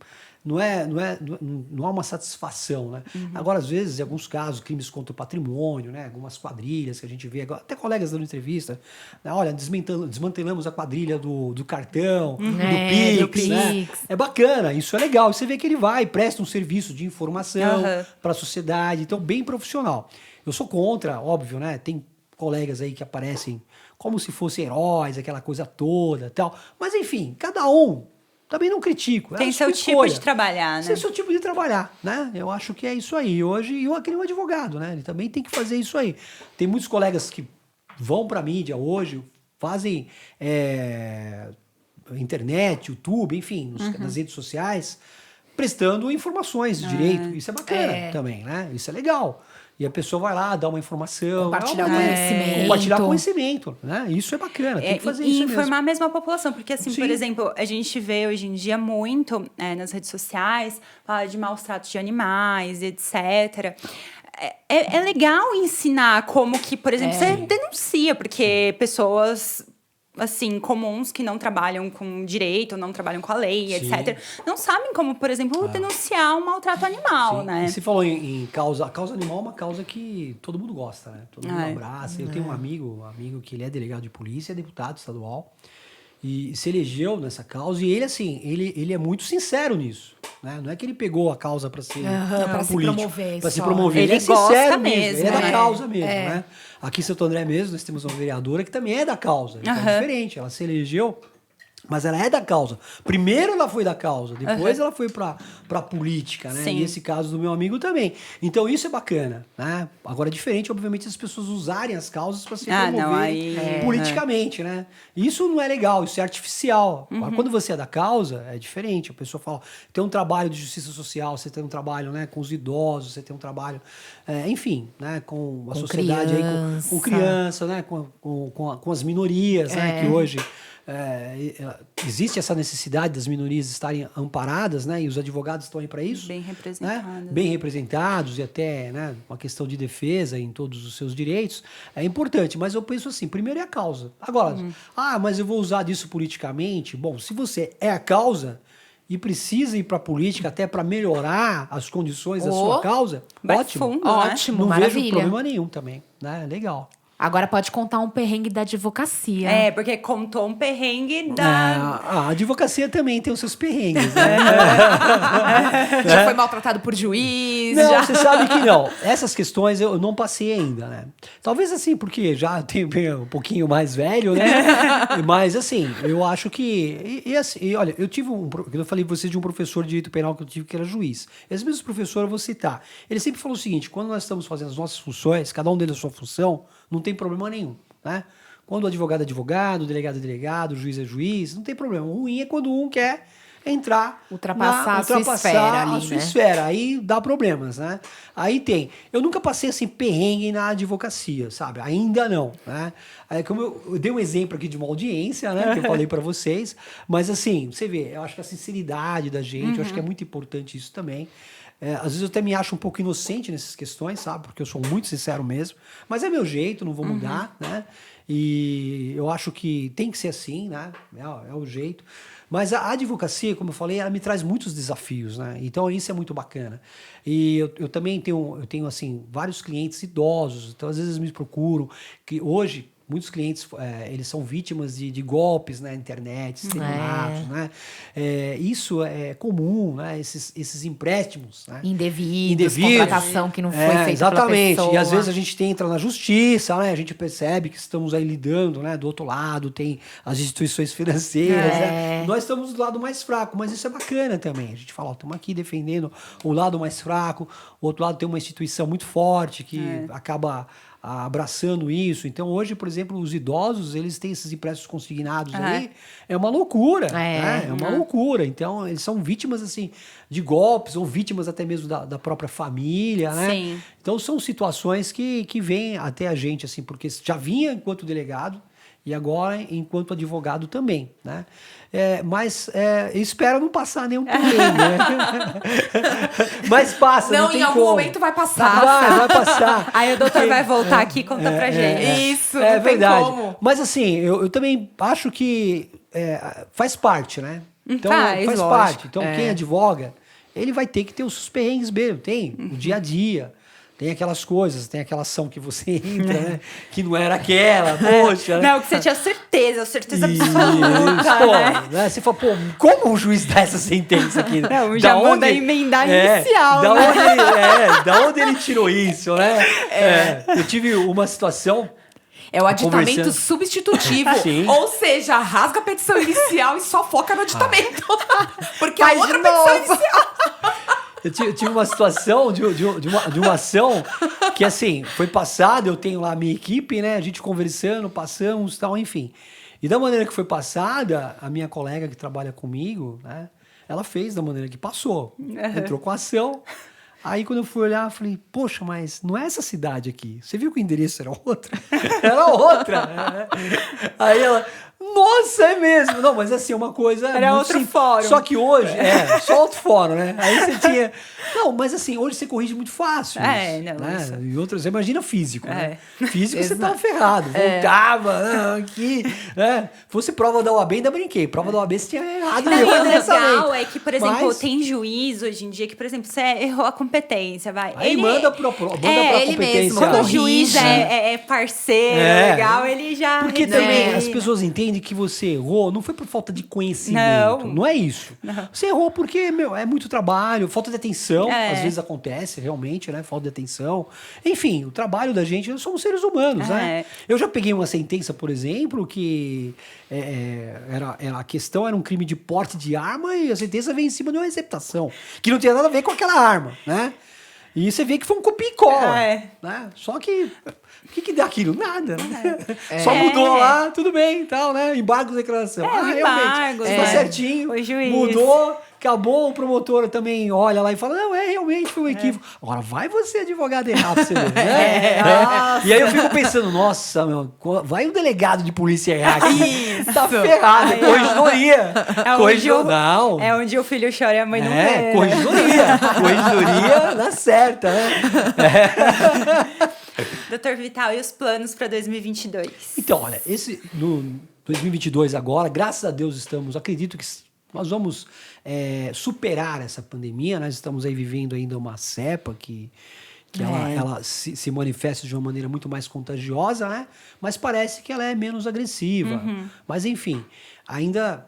Não há uma satisfação, né? Agora, às vezes, em alguns casos, crimes contra o patrimônio, né? Algumas quadrilhas que a gente vê, até colegas dando entrevista, né? Olha, desmantelamos a quadrilha do cartão, do do Pix, né? Pix. É bacana, isso é legal. Você vê que ele vai, presta um serviço de informação Aham. para a sociedade, então bem profissional. Eu sou contra, óbvio, né? Tem colegas aí que aparecem como se fossem heróis, aquela coisa toda, tal. Mas enfim, cada um. Também não critico. Tem é a seu sua tipo escolha. de trabalhar, né? Esse é o seu tipo de trabalhar, né? Eu acho que é isso aí. Hoje, eu aquele advogado, né? Ele também tem que fazer isso aí. Tem muitos colegas que vão para a mídia hoje, fazem internet, YouTube, enfim, nas redes sociais, prestando informações de direito. Isso é bacana também, né? Isso é legal. E a pessoa vai lá, dá uma informação. Compartilhar conhecimento. Compartilhar conhecimento, né? Isso é bacana, tem que fazer e isso informar mesmo a população, porque assim, Sim. por exemplo, a gente vê hoje em dia muito nas redes sociais, fala de maus tratos de animais, etc. É legal ensinar como que, por exemplo, você denuncia, porque pessoas assim, comuns que não trabalham com direito, não trabalham com a lei, Sim. etc. Não sabem como, por exemplo, denunciar um maltrato animal, Sim. né? E você falou em causa. A causa animal é uma causa que todo mundo gosta, né? Todo mundo abraça. Eu tenho um amigo que ele é delegado de polícia, é deputado estadual. E se elegeu nessa causa. E ele, assim, ele é muito sincero nisso. Né? Não é que ele pegou a causa para ser pra se político, promover para se só. promover. Ele é sincero gosta mesmo. mesmo, Ele é da né? causa mesmo, né? Aqui em Santo André mesmo, nós temos uma vereadora que também é da causa. Então é diferente. Ela se elegeu, mas ela é da causa. Primeiro ela foi da causa, depois ela foi pra política, né? Sim. Nesse caso do meu amigo também. Então isso é bacana, né? Agora é diferente, obviamente, as pessoas usarem as causas para se promoverem politicamente, né? Isso não é legal, isso é artificial. Agora, quando você é da causa, é diferente. A pessoa fala, tem um trabalho de justiça social, você tem um trabalho, né, com os idosos, você tem um trabalho, enfim, né, com a sociedade aí, com criança, né, com as minorias, né, que hoje existe essa necessidade das minorias estarem amparadas, né? E os advogados estão aí para isso. Bem representados. Né? Bem representados e até, né, uma questão de defesa em todos os seus direitos. É importante, mas eu penso assim, primeiro é a causa. Agora, mas eu vou usar disso politicamente. Bom, se você é a causa e precisa ir para a política até para melhorar as condições da sua causa, Vai ótimo. fundo, né? Ótimo, Não maravilha. vejo problema nenhum também, né? Legal. Agora pode contar um perrengue da advocacia. Porque contou um perrengue da... A advocacia também tem os seus perrengues, né? Já foi maltratado por juiz, Não, já... você sabe que não. Essas questões eu não passei ainda, né? Talvez assim, porque já tenho um pouquinho mais velho, né? Mas assim, eu acho que... olha, eu tive eu falei pra você de um professor de direito penal que eu tive que era juiz. Esse mesmo professor eu vou citar. Ele sempre falou o seguinte, quando nós estamos fazendo as nossas funções, cada um deles a sua função, não tem problema nenhum, né? Quando o advogado é advogado, o delegado é delegado, o juiz é juiz, não tem problema. O ruim é quando um quer entrar... Ultrapassar a sua esfera ali, a sua né? esfera. Aí dá problemas, né? Aí tem. Eu nunca passei assim perrengue na advocacia, sabe? Ainda não, né? Aí, como eu dei um exemplo aqui de uma audiência, né? Que eu falei para vocês. Mas assim, você vê, eu acho que a sinceridade da gente, eu acho que é muito importante isso também. Às vezes eu até me acho um pouco inocente nessas questões, sabe? Porque eu sou muito sincero mesmo. Mas é meu jeito, não vou mudar, né? E eu acho que tem que ser assim, né? É o jeito. Mas a advocacia, como eu falei, ela me traz muitos desafios, né? Então isso é muito bacana. E eu também tenho assim, vários clientes idosos, então às vezes eles me procuram, que hoje muitos clientes eles são vítimas de golpes na internet, estelionatos, né? Isso é comum, né? Esses empréstimos, né? Indevidos, contratação que não foi feita exatamente. pela pessoa. E às vezes a gente entra na justiça, né? A gente percebe que estamos aí lidando, né? Do outro lado tem as instituições financeiras, né? Nós estamos do lado mais fraco, mas isso é bacana também. A gente fala, estamos aqui defendendo o lado mais fraco, o outro lado tem uma instituição muito forte que acaba abraçando isso. Então, hoje, por exemplo, os idosos, eles têm esses empréstimos consignados aí. É uma loucura. Né? É uma loucura. Então, eles são vítimas, assim, de golpes, ou vítimas até mesmo da própria família, né? Sim. Então, são situações que vêm até a gente, assim, porque já vinha enquanto delegado, e agora enquanto advogado também, né? Mas espero não passar nenhum perrengue, né? Mas passa, não tem em algum como. momento vai passar. Vai passar. Aí o doutor vai voltar aqui e contar pra gente. Isso, É não verdade. tem como. Mas assim, eu também acho que faz parte, né? Então, Faz, lógico. Parte. Então, quem É. advoga, ele vai ter que ter os seus perrengues mesmo. Tem o dia a dia. Tem aquelas coisas, tem aquela ação que você entra, né? Que não era aquela, poxa. Né? Não, que você tinha certeza absoluta, né? Você fala, pô, como o juiz dá essa sentença aqui? Não, já manda emendar inicial, né? Da onde ele tirou isso, né? Eu tive uma situação... É o aditamento Conversando. substitutivo. Sim. Ou seja, rasga a petição inicial e só foca no aditamento. Porque a Faz outra de petição novo. inicial... Eu tive uma situação de uma ação que, assim, foi passada, eu tenho lá a minha equipe, né? A gente conversando, passamos e tal, enfim. E da maneira que foi passada, a minha colega que trabalha comigo, né? Ela fez da maneira que passou. Entrou com a ação. Aí, quando eu fui olhar, eu falei, poxa, mas não é essa cidade aqui. Você viu que o endereço era outra? Era outra. Né? Aí ela... Nossa, é mesmo. Não, mas assim, uma coisa... Era muito outro simples. fórum. Só que hoje... só outro fórum, né? Aí você tinha... Não, mas assim, hoje você corrige muito fácil isso, né? E outras... Você imagina físico, né? Físico você tava ferrado. Voltava, aqui... né? Fosse prova da OAB, ainda brinquei. Prova da OAB você tinha errado. Não, e o nessa legal lei. é que, por exemplo, Mas- tem juiz hoje em dia que, por exemplo, você errou a competência, vai. Aí manda pra ele competência. mesmo, Quando o corrige. juiz é parceiro, legal, ele já... Porque também resolve. as pessoas entendem que você errou, não foi por falta de conhecimento, não é isso. Você errou porque, é muito trabalho, falta de atenção, às vezes acontece realmente, né? Falta de atenção. Enfim, o trabalho da gente, nós somos seres humanos, né? Eu já peguei uma sentença, por exemplo, que a questão era um crime de porte de arma e a sentença veio em cima de uma receptação, que não tinha nada a ver com aquela arma, né? E você vê que foi um copia e cola, né? Só que o que dá aquilo? Nada, né? Só mudou lá, tudo bem e tal, né? Embargo de declaração. embargo, realmente, tá certinho, o juiz. mudou, acabou, o promotor também olha lá e fala, não, realmente foi um equívoco. Agora vai você, advogado, errar pra você ver, né? E aí eu fico pensando, nossa, meu, vai o delegado de polícia errar aqui, tá ferrado, é corregedoria. Não. É onde o filho chora e a mãe não vê. né? Corregedoria dá certa, né? Doutor Vital, e os planos para 2022? Então, olha, no 2022 agora, graças a Deus acredito que nós vamos superar essa pandemia. Nós estamos aí vivendo ainda uma cepa que ela se manifesta de uma maneira muito mais contagiosa, né? Mas parece que ela é menos agressiva. Mas, enfim, ainda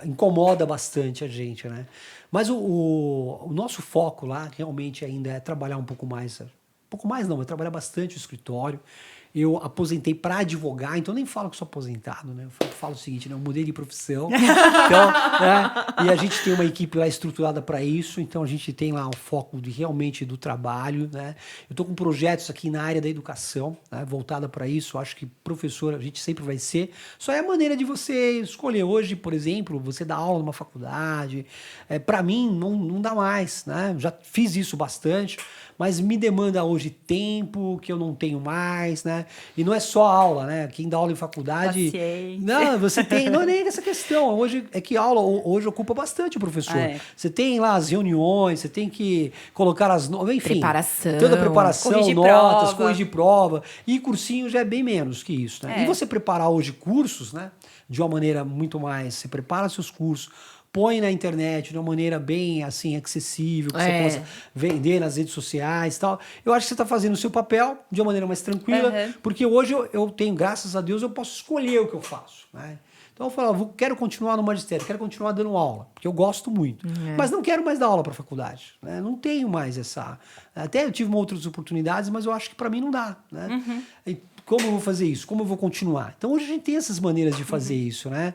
incomoda bastante a gente, né? Mas o nosso foco lá realmente ainda é trabalhar um pouco mais não, eu trabalho bastante no escritório. Eu aposentei para advogar, então eu nem falo que sou aposentado, né? Eu falo o seguinte, né? Eu mudei de profissão. Então, e a gente tem uma equipe lá estruturada para isso, então a gente tem lá o foco realmente do trabalho, né? Eu estou com projetos aqui na área da educação, né? Voltada para isso. Eu acho que professor a gente sempre vai ser. Só é a maneira de você escolher. Hoje, por exemplo, você dá aula numa faculdade. Para mim, não dá mais, né? Já fiz isso bastante, mas me demanda hoje tempo que eu não tenho mais, né? né? E não é só aula, né? Quem dá aula em faculdade... Paciência. Não, você tem... Não é nem essa questão. Hoje é que aula hoje ocupa bastante o professor. Você tem lá as reuniões, você tem que colocar as... Enfim, Preparação. toda a preparação, Corrigir notas, prova. corrigir prova. E cursinho já é bem menos que isso, né? E você preparar hoje cursos, né? De uma maneira muito mais... Você prepara seus cursos, põe na internet de uma maneira bem, assim, acessível, que você possa vender nas redes sociais e tal. Eu acho que você está fazendo o seu papel de uma maneira mais tranquila, porque hoje eu tenho, graças a Deus, eu posso escolher o que eu faço, né? Então eu falo, quero continuar no magistério, quero continuar dando aula, porque eu gosto muito. Mas não quero mais dar aula para a faculdade, né? Não tenho mais essa... Até eu tive outras oportunidades, mas eu acho que para mim não dá, né? E como eu vou fazer isso? Como eu vou continuar? Então hoje a gente tem essas maneiras de fazer isso, né?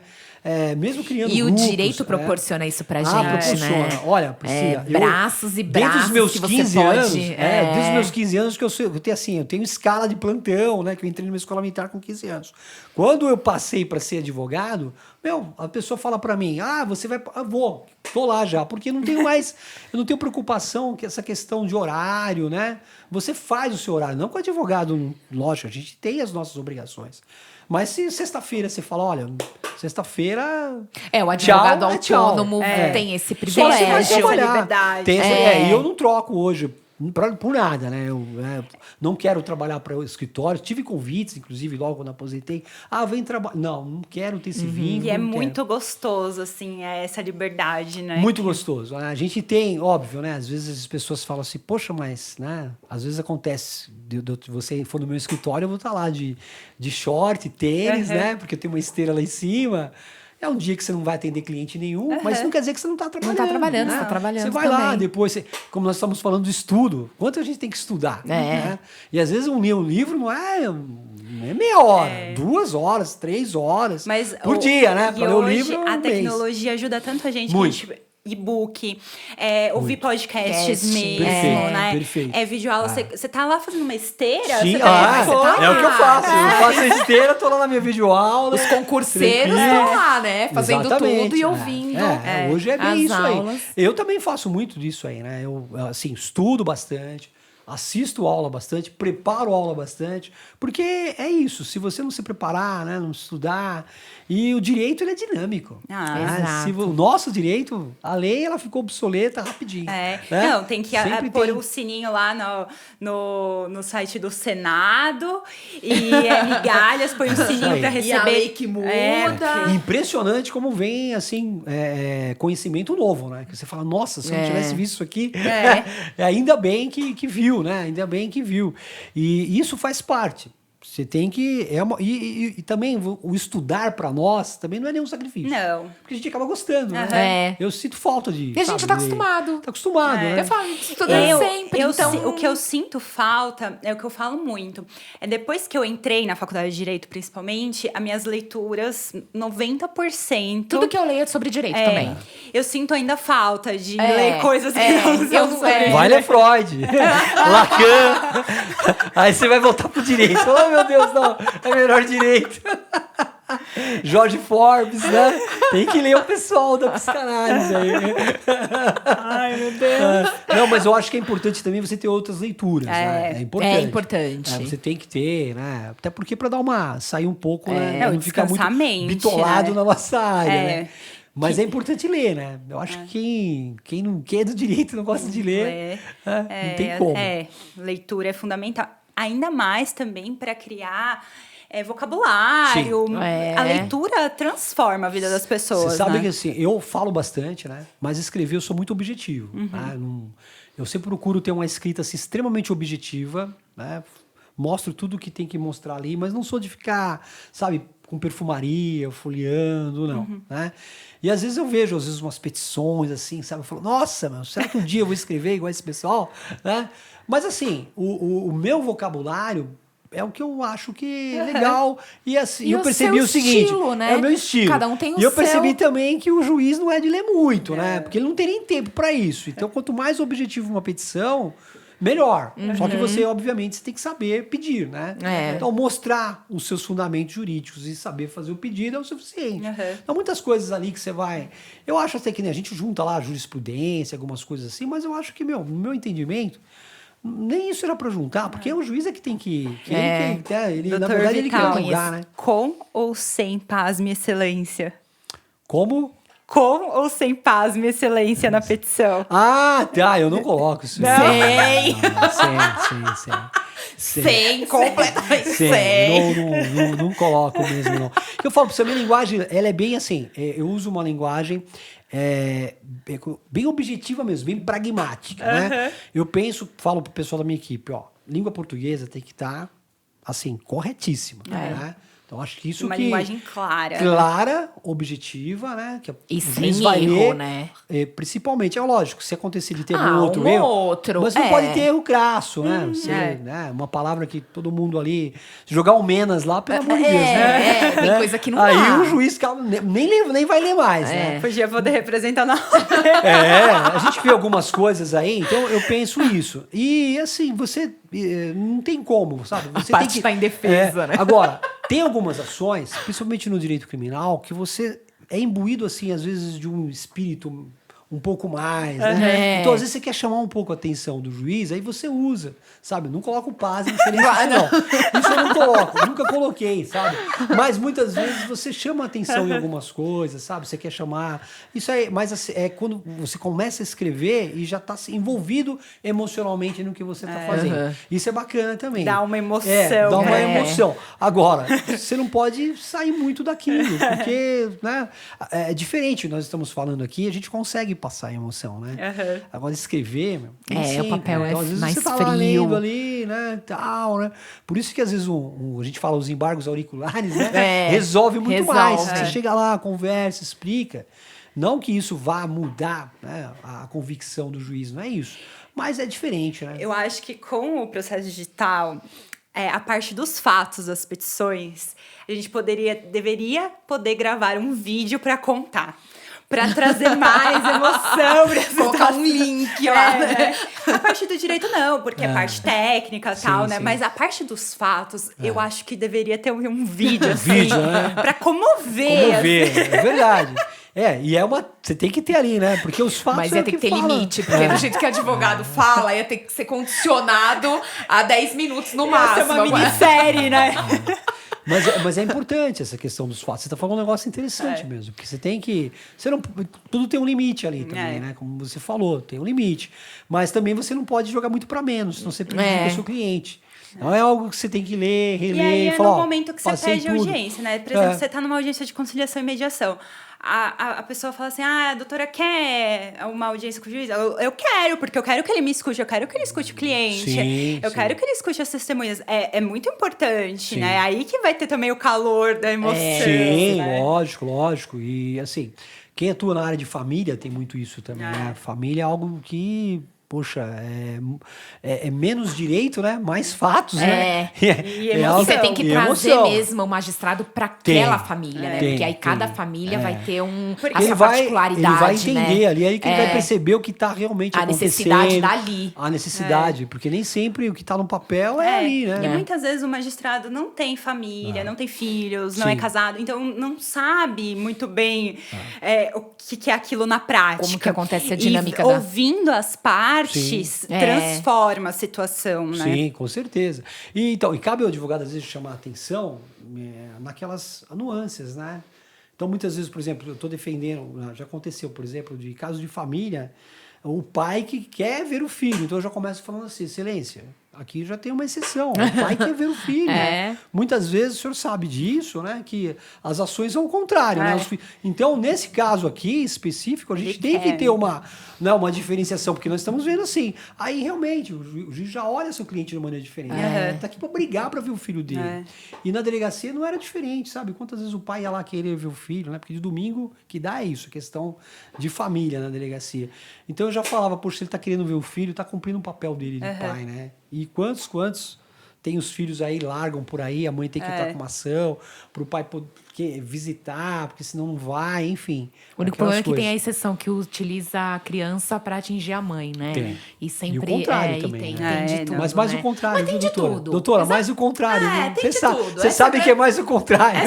Mesmo criando E grupos, o direito proporciona isso pra gente, proporciona. né? Olha, Priscila, braços e braços desde os meus que você 15 pode... anos, desde os meus 15 anos que eu tenho escala de plantão, né? Que eu entrei numa escola militar com 15 anos. Quando eu passei para ser advogado, a pessoa fala para mim, você vai... Tô lá já, porque eu não tenho preocupação com essa questão de horário, né? Você faz o seu horário, não com advogado, lógico, a gente tem as nossas obrigações. Mas se sexta-feira você fala, olha, sexta-feira... o advogado tchau, autônomo tem esse Só se vai privilégio. trabalhar. liberdade. Tem e eu não troco hoje por nada, né? Eu não quero trabalhar para o escritório. Tive convites, inclusive, logo quando aposentei. Vem trabalhar. Não quero ter esse vínculo. E é não muito quero. gostoso, assim, essa liberdade, né? Muito gostoso. A gente tem, óbvio, né? Às vezes as pessoas falam assim, poxa, mas, né? Às vezes acontece, de você for no meu escritório, eu vou estar lá de short, tênis, né? Porque eu tenho uma esteira lá em cima. É um dia que você não vai atender cliente nenhum, mas não quer dizer que você não está trabalhando. Não está trabalhando, né? você está trabalhando Você vai lá, também. depois, como nós estamos falando do estudo, quanto a gente tem que estudar? Né? E às vezes um livro não é meia hora, 2 horas, 3 horas por dia, né? Para ler o livro, a tecnologia ajuda tanto a gente Muito. que a gente... E-book, ouvir podcasts mesmo, Perfeito, né? perfeito. Videoaula. Você tá lá fazendo uma esteira? Sim, você tá é o que eu faço. Eu faço a esteira, tô lá na minha videoaula. Os concurseiros tranquilo. estão lá, né? Fazendo Exatamente, tudo e ouvindo. Hoje é bem as isso aulas. aí. Eu também faço muito disso aí, né? Eu, assim, estudo bastante, assisto aula bastante, preparo aula bastante, porque é isso, se você não se preparar, né, não estudar, e o direito ele é dinâmico. exato. Se o nosso direito, a lei ela ficou obsoleta rapidinho. Né? Não, tem que Sempre pôr tem. o sininho lá no site do Senado e migalhas, põe o sininho para receber. E a lei que muda. Impressionante como vem, assim, conhecimento novo, né? Que você fala, nossa, se eu não tivesse visto isso aqui, ainda bem que viu, né? Ainda bem que viu. E isso faz parte. Você tem que... E também o estudar para nós também não é nenhum sacrifício. Não. Porque a gente acaba gostando, né? Eu sinto falta de... E a gente tá acostumado. Tá acostumado, né? Eu falo, estudando sempre. Então... O que eu sinto falta, é o que eu falo muito. Depois que eu entrei na faculdade de Direito, principalmente, as minhas leituras, 90%... Tudo que eu leio é sobre direito também. Eu sinto ainda falta de ler coisas que não são sobre Vai ler Freud, Lacan. Aí você vai voltar pro direito. Oh, meu Deus, não. É melhor direito. Jorge Forbes, né? Tem que ler o pessoal da psicanálise aí. Ai, meu Deus. Não, mas eu acho que é importante também você ter outras leituras, né? É importante. É importante. Você tem que ter, né? Até porque para sair um pouco, né? o Não ficar muito descansamento, bitolado né? na nossa área, né? Mas é importante ler, né? Eu acho que quem não quer do direito não gosta de ler, não tem como. Leitura é fundamental. Ainda mais também para criar vocabulário. Sim. A leitura transforma a vida das pessoas. Você sabe né? que assim, eu falo bastante, né? Mas escrever eu sou muito objetivo. Tá? Eu sempre procuro ter uma escrita assim, extremamente objetiva, né? Mostro tudo que tem que mostrar ali, mas não sou de ficar, sabe, com perfumaria, folheando, não. Né? E às vezes eu vejo umas petições assim, sabe? Eu falo, nossa, meu, será que um dia eu vou escrever igual esse pessoal? Né? Mas assim, o meu vocabulário é o que eu acho que é legal. E assim, E eu o percebi seu o seguinte, estilo, né? é o meu estilo. Cada um tem o E eu percebi seu. também que o juiz não é de ler muito, né? Porque ele não tem nem tempo para isso. Então, quanto mais objetivo uma petição, melhor. Só que você, obviamente, você tem que saber pedir, né? Então, mostrar os seus fundamentos jurídicos e saber fazer o pedido é o suficiente. Então, muitas coisas ali que você vai... Eu acho até que a gente junta lá a jurisprudência, algumas coisas assim, mas eu acho que, no meu entendimento, Nem isso era para juntar, porque o juiz é que tem que... na Doutor verdade, ele Vital, quer julgar, né? com ou sem pasme excelência? Como? Com ou sem pasme excelência na petição? Ah, tá, eu não coloco isso. Sei. Sem. Completamente Sem. sem. Não coloco mesmo, não. Eu falo pra você, a minha linguagem, ela é bem assim, eu uso uma linguagem bem objetiva mesmo, bem pragmática, né? Eu falo pro pessoal da minha equipe, ó, língua portuguesa tem que estar, assim, corretíssima, né? Então, acho que isso Uma linguagem clara. Clara, objetiva, né? Que E o sem juiz vai erro, ler, né? Principalmente, é lógico, se acontecer de ter Ah, um outro um erro, outro, mas não pode ter erro crasso, né? é. Uma palavra que todo mundo ali... Jogar o menos lá, pelo amor de Deus, né? tem coisa que não Aí dá. o juiz nem vai ler mais, né? Podia poder representar na A gente vê algumas coisas aí, então eu penso isso. E assim, você não tem como, sabe? Você parte tá em defesa, né? Agora, tem algumas ações, principalmente no direito criminal, que você é imbuído, assim, às vezes, de um espírito um pouco mais, né? Então, às vezes, você quer chamar um pouco a atenção do juiz, aí você usa, sabe? Não coloca o paz em excelência, não. Isso eu não coloco, nunca coloquei, sabe? Mas, muitas vezes, você chama a atenção em algumas coisas, sabe? Você quer chamar... Isso aí, mas assim, é quando você começa a escrever e já está envolvido emocionalmente no que você está fazendo. Isso é bacana também. Dá uma emoção. Dá uma emoção. Agora, você não pode sair muito daquilo, porque, né, é diferente. Nós estamos falando aqui, a gente consegue passar a emoção, né? Agora, escrever, meu, nem sempre, o papel né? Então, às vezes mais você tá frio. lá lendo ali, né, tal, né? Por isso que, às vezes, a gente fala os embargos auriculares, né? Resolve muito mais. Você chega lá, conversa, explica. Não que isso vá mudar, né, a convicção do juiz, não é isso. Mas é diferente, né? Eu acho que com o processo digital, a parte dos fatos das petições, a gente deveria poder gravar um vídeo para contar. Pra trazer mais emoção. Colocar um link lá, né? A parte do direito não, porque é parte técnica e tal, né? sim. Mas a parte dos fatos, eu acho que deveria ter um vídeo, assim. Vídeo, né? Pra comover. É verdade. E você tem que ter ali, né? Porque os fatos Mas ia ter que ter limite, porque do jeito que advogado fala, ia ter que ser condicionado a 10 minutos no máximo. Isso é uma minissérie, né? Mas é importante essa questão dos fatos. Você está falando um negócio interessante mesmo. Porque você tem que... tudo tem um limite ali também, né? Como você falou, tem um limite. Mas também você não pode jogar muito para menos, senão você prejudica o seu cliente. Não é algo que você tem que ler, reler... E aí é falar, no momento que você pede tudo. audiência, né? Por exemplo, você está numa audiência de conciliação e mediação. A pessoa fala assim, a doutora quer uma audiência com o juiz? Eu quero, porque eu quero que ele me escute, eu quero que ele escute o cliente, eu quero que ele escute as testemunhas. É muito importante, né? Aí que vai ter também o calor da emoção. Sim, né? lógico. E assim, quem atua na área de família tem muito isso também, né? Família é algo que... Poxa, é menos direito, né? Mais fatos, né? E você tem que trazer emoção. mesmo o magistrado para aquela família, né? Porque aí cada família vai ter a sua particularidade, ele vai entender né? ali que ele vai perceber o que está realmente a acontecendo. necessidade dali. A necessidade, porque nem sempre o que está no papel é ali, né? E muitas vezes o magistrado não tem família, não tem filhos, não é casado, então não sabe muito bem o que é aquilo na prática. Como que acontece a dinâmica ouvindo as partes, transforma a situação, né? Sim, com certeza. E cabe ao advogado, às vezes, chamar a atenção naquelas nuances, né? Então, muitas vezes, por exemplo, eu estou defendendo, já aconteceu, por exemplo, de casos de família, o pai que quer ver o filho. Então, eu já começo falando assim, excelência, aqui já tem uma exceção. O pai quer ver o filho. Né? Muitas vezes o senhor sabe disso, né? Que as ações são o contrário. Né? Então, nesse caso aqui específico, a gente tem que ter uma diferenciação, porque nós estamos vendo assim. Aí, realmente, o juiz já olha seu cliente de maneira diferente. Tá aqui para brigar para ver o filho dele. E na delegacia não era diferente, sabe? Quantas vezes o pai ia lá querer ver o filho, né? Porque de domingo que dá isso, questão de família na delegacia. Então, eu já falava, poxa, ele tá querendo ver o filho, tá cumprindo o papel dele de pai, né? E quantos tem os filhos aí, largam por aí, a mãe tem que estar com uma ação, para o pai poder visitar, porque senão não vai, enfim. O único problema é que tem a exceção que utiliza a criança para atingir a mãe, né? Tem. E sempre E o contrário também, tem de tudo, mas mais né? o contrário, mas tem de doutora? tudo. Doutora, mais o contrário. Tem de tudo. Você sabe que é mais o contrário.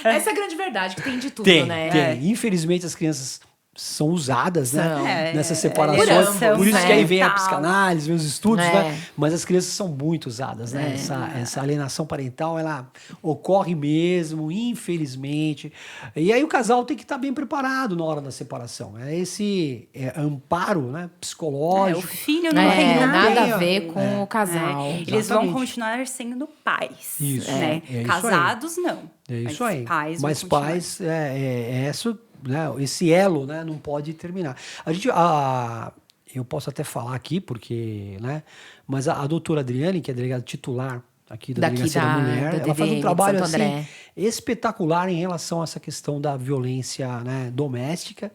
Essa é a grande verdade, que tem de tudo, né? Tem. Infelizmente, as crianças são usadas, né? São. Nessas É, separações. por Por isso que né? aí vem a Tal. psicanálise, vem os estudos, É. né? Mas as crianças são muito usadas, né? Essa alienação parental, ela ocorre mesmo, infelizmente. E aí o casal tem que estar bem preparado na hora da separação. É esse amparo, né, O psicológico. filho não tem É, nada nada a ver com o casal. Eles vão Exatamente. continuar sendo pais. Isso, Né? é isso aí. Casados, não. É isso Mas aí. Pais Mas vão continuar. pais, isso, né, esse elo, né, não pode terminar. Eu posso até falar aqui, porque, né, mas a doutora Adriane, que é delegada titular aqui da Daqui Delegacia da Mulher, da ela faz DDM um de trabalho Santo assim, André. espetacular em relação a essa questão da violência, né, doméstica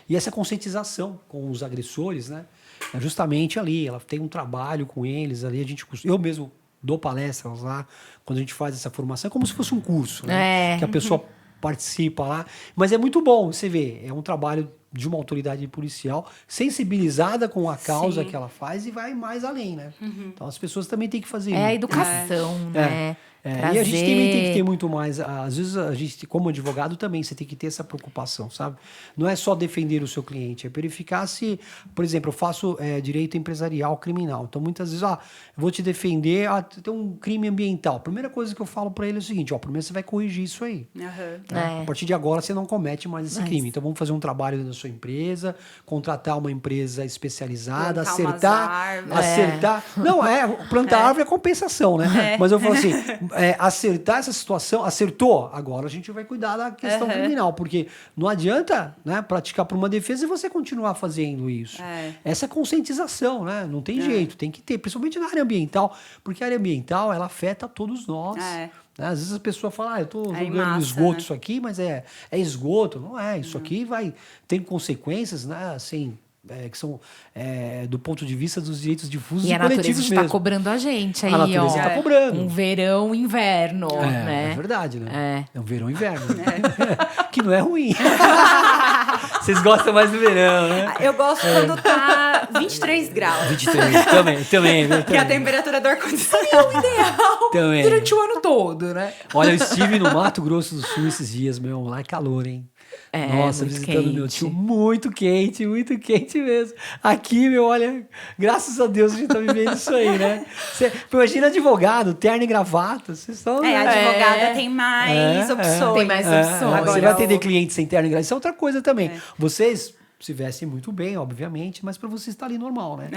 e essa conscientização com os agressores, né, é justamente ali, ela tem um trabalho com eles ali, eu mesmo dou palestras lá, quando a gente faz essa formação, é como se fosse um curso, né, É. que a pessoa participa lá, mas é muito bom, você vê, é um trabalho de uma autoridade policial sensibilizada com a causa Sim. que ela faz e vai mais além, né? Então as pessoas também têm que fazer É a isso. educação, né? E a gente também tem que ter muito mais. Às vezes, a gente, como advogado, também você tem que ter essa preocupação, sabe? Não é só defender o seu cliente, é verificar se, por exemplo, eu faço direito empresarial criminal. Então, muitas vezes, eu vou te defender, tem um crime ambiental. A primeira coisa que eu falo para ele é o seguinte: primeiro você vai corrigir isso aí. Aham. A partir de agora você não comete mais esse crime. Então vamos fazer um trabalho dentro da sua empresa, contratar uma empresa especializada, Plantar umas acertar. árvores. Não, plantar árvore é compensação, né? Mas eu falo assim, acertar essa situação, acertou, agora a gente vai cuidar da questão criminal, porque não adianta, né, praticar por uma defesa e você continuar fazendo isso. Essa conscientização, né? Não tem jeito, tem que ter, principalmente na área ambiental, porque a área ambiental, ela afeta todos nós. Né? Às vezes a pessoa fala, eu estou jogando no esgoto isso aqui, mas é esgoto. Não é, isso aqui vai ter consequências, né, assim, que são do ponto de vista dos direitos difusos E e a natureza coletivos está mesmo. cobrando a gente aí, A natureza ó. está cobrando. Um verão, inverno, né? É verdade, né? É um verão e inverno. Que não é ruim. Vocês gostam mais do verão, né? Eu gosto quando tá 23 graus. 23, também. Que é a temperatura do ar-condicionado. Também. Durante o ano todo, né? Olha, eu estive no Mato Grosso do Sul esses dias, meu, lá é calor, hein? Nossa, muito visitando meu quente. tio, muito quente mesmo. Aqui, meu, olha, graças a Deus a gente tá vivendo isso aí, né? Imagina advogado, terno e gravata, vocês estão... A advogada tem mais opções. Tem mais opções. Você Agora vai atender cliente sem terno e gravata, isso é outra coisa também. Vocês se vestem muito bem, obviamente, mas para você estar ali normal, né?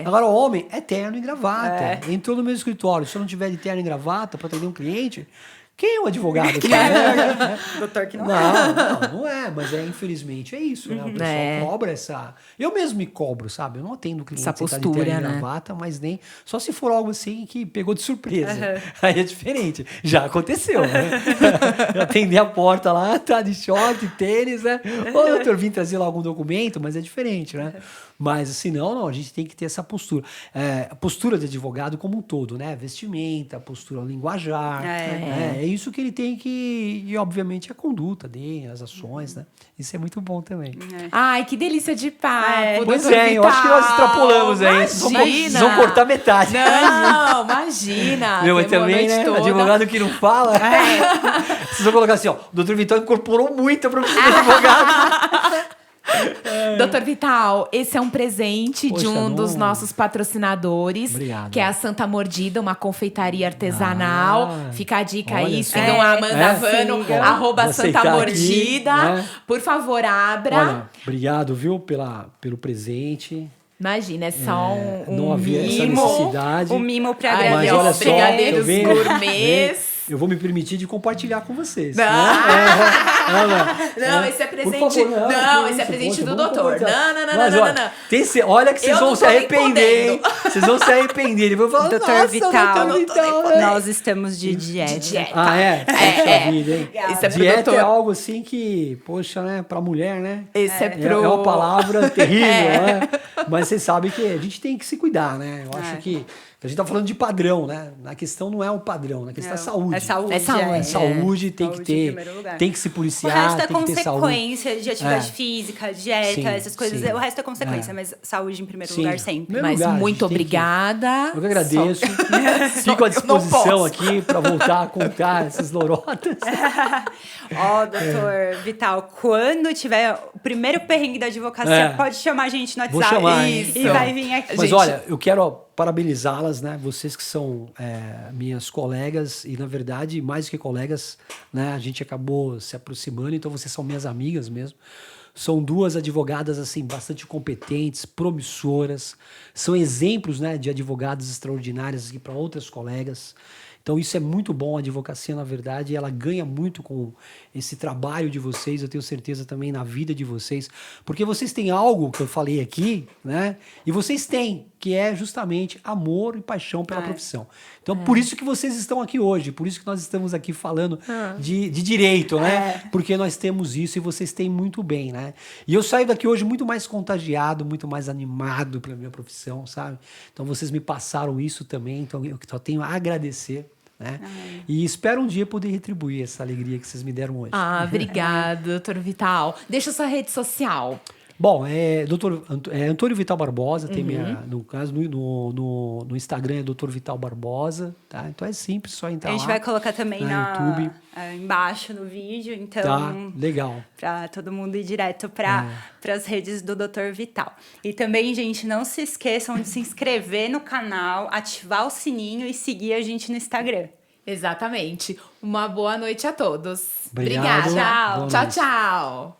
Agora, o homem é terno e gravata. Entrou no meu escritório, se eu não tiver de terno e gravata para atender um cliente... Quem é o advogado aqui? Doutor que não Não é, mas infelizmente é isso, né? O pessoal cobra essa... Eu mesmo me cobro, sabe? Eu não atendo cliente Essa sem estar de postura, terno e né? gravata, mas nem... Só se for algo assim que pegou de surpresa. Aí é diferente. Já aconteceu, né? Eu atendi a porta lá, tá de short, tênis, né? Ô, doutor, vim trazer lá algum documento, mas é diferente, né? Mas assim, não, a gente tem que ter essa postura. A postura de advogado como um todo, né? Vestimenta, postura linguajar. É isso que ele tem que... E, obviamente, a conduta dele, as ações, né? Isso é muito bom também. Ai, que delícia de papo. Pois doutor eu acho que nós Vital. extrapolamos aí. Vocês vão cortar metade. Não, imagina. Meu, mas Temos a também, noite né? toda. Advogado que não fala. Vocês vão colocar assim, ó. O doutor Vital incorporou muito a profissão de advogado. Doutor Vital, esse é um presente de um dos nossos patrocinadores, Obrigado. que é a Santa Mordida, uma confeitaria artesanal. Fica a dica olha aí, só. sigam a Amanda Vano, sigam. @Santa Vou aceitar aqui, Mordida. né? Por favor, abra. Olha, obrigado, viu, pelo presente. Imagina, é só Não um havia essa mimo. necessidade. O mimo pra Ai, Mas agradecer. olha só, brigadeiros tá vendo? gourmets. Eu vou me permitir de compartilhar com vocês. Não. Né? Não, esse é Por presente. favor, não, que esse é isso, presente poxa, do vamos doutor. compartilhar. Não. Mas, olha que vocês Eu vão não se tô nem arrepender, hein? podendo. Vocês vão se arrepender. Ele vai falar, Doutor nossa, Vital, doutor Vital, né? nós estamos de dieta. Dieta. Ah, é? Poxa vida, hein? Isso é pro Dieta doutor. é algo assim que, poxa, né? Pra mulher, né? Esse é É pro... uma palavra terrível, né? Mas vocês sabem que a gente tem que se cuidar, né? Eu acho que A gente tá falando de padrão, né? Na questão não é o padrão, na questão é saúde. É saúde. É saúde. É saúde, tem Saúde que em ter, primeiro lugar. tem que se O policiar, resto é tem que ter saúde. consequência de atividade É. física, dieta, Sim, essas coisas. sim. O resto é consequência, É. mas saúde em primeiro Sim. lugar sempre. Primeiro Mas lugar, a muito gente tem que- obrigada. Eu que agradeço. Fico à disposição aqui para voltar a contar essas lorotas. Ó, doutor Vital, quando tiver o primeiro perrengue da advocacia, pode chamar a gente no WhatsApp. Vou chamar, hein? E vai vir aqui. Mas Gente- olha, eu quero parabenizá-las, né? Vocês que são minhas colegas e, na verdade, mais do que colegas, né? A gente acabou se aproximando, então vocês são minhas amigas mesmo. São duas advogadas, assim, bastante competentes, promissoras. São exemplos, né, de advogadas extraordinárias para outras colegas. Então isso é muito bom, a advocacia, na verdade, ela ganha muito com esse trabalho de vocês, eu tenho certeza também na vida de vocês, porque vocês têm algo que eu falei aqui, né? E vocês têm, que é justamente amor e paixão pela profissão. Então por isso que vocês estão aqui hoje, por isso que nós estamos aqui falando de direito, né? Porque nós temos isso e vocês têm muito bem, né? E eu saio daqui hoje muito mais contagiado, muito mais animado pela minha profissão, sabe? Então vocês me passaram isso também, então eu só tenho a agradecer. Né? E espero um dia poder retribuir essa alegria que vocês me deram hoje. Ah, obrigada, doutor Vital. Deixa sua rede social. Bom, Antônio Vital Barbosa, tem no caso no Instagram é Dr. Vital Barbosa, tá? Então é simples, só entrar A lá. gente vai colocar também no YouTube. Embaixo no vídeo, então... Tá, legal. Para todo mundo ir direto para as redes do Dr. Vital. E também, gente, não se esqueçam de se inscrever no canal, ativar o sininho e seguir a gente no Instagram. Exatamente. Uma boa noite a todos. Obrigado. Obrigada. Boa Tchau, noite. tchau.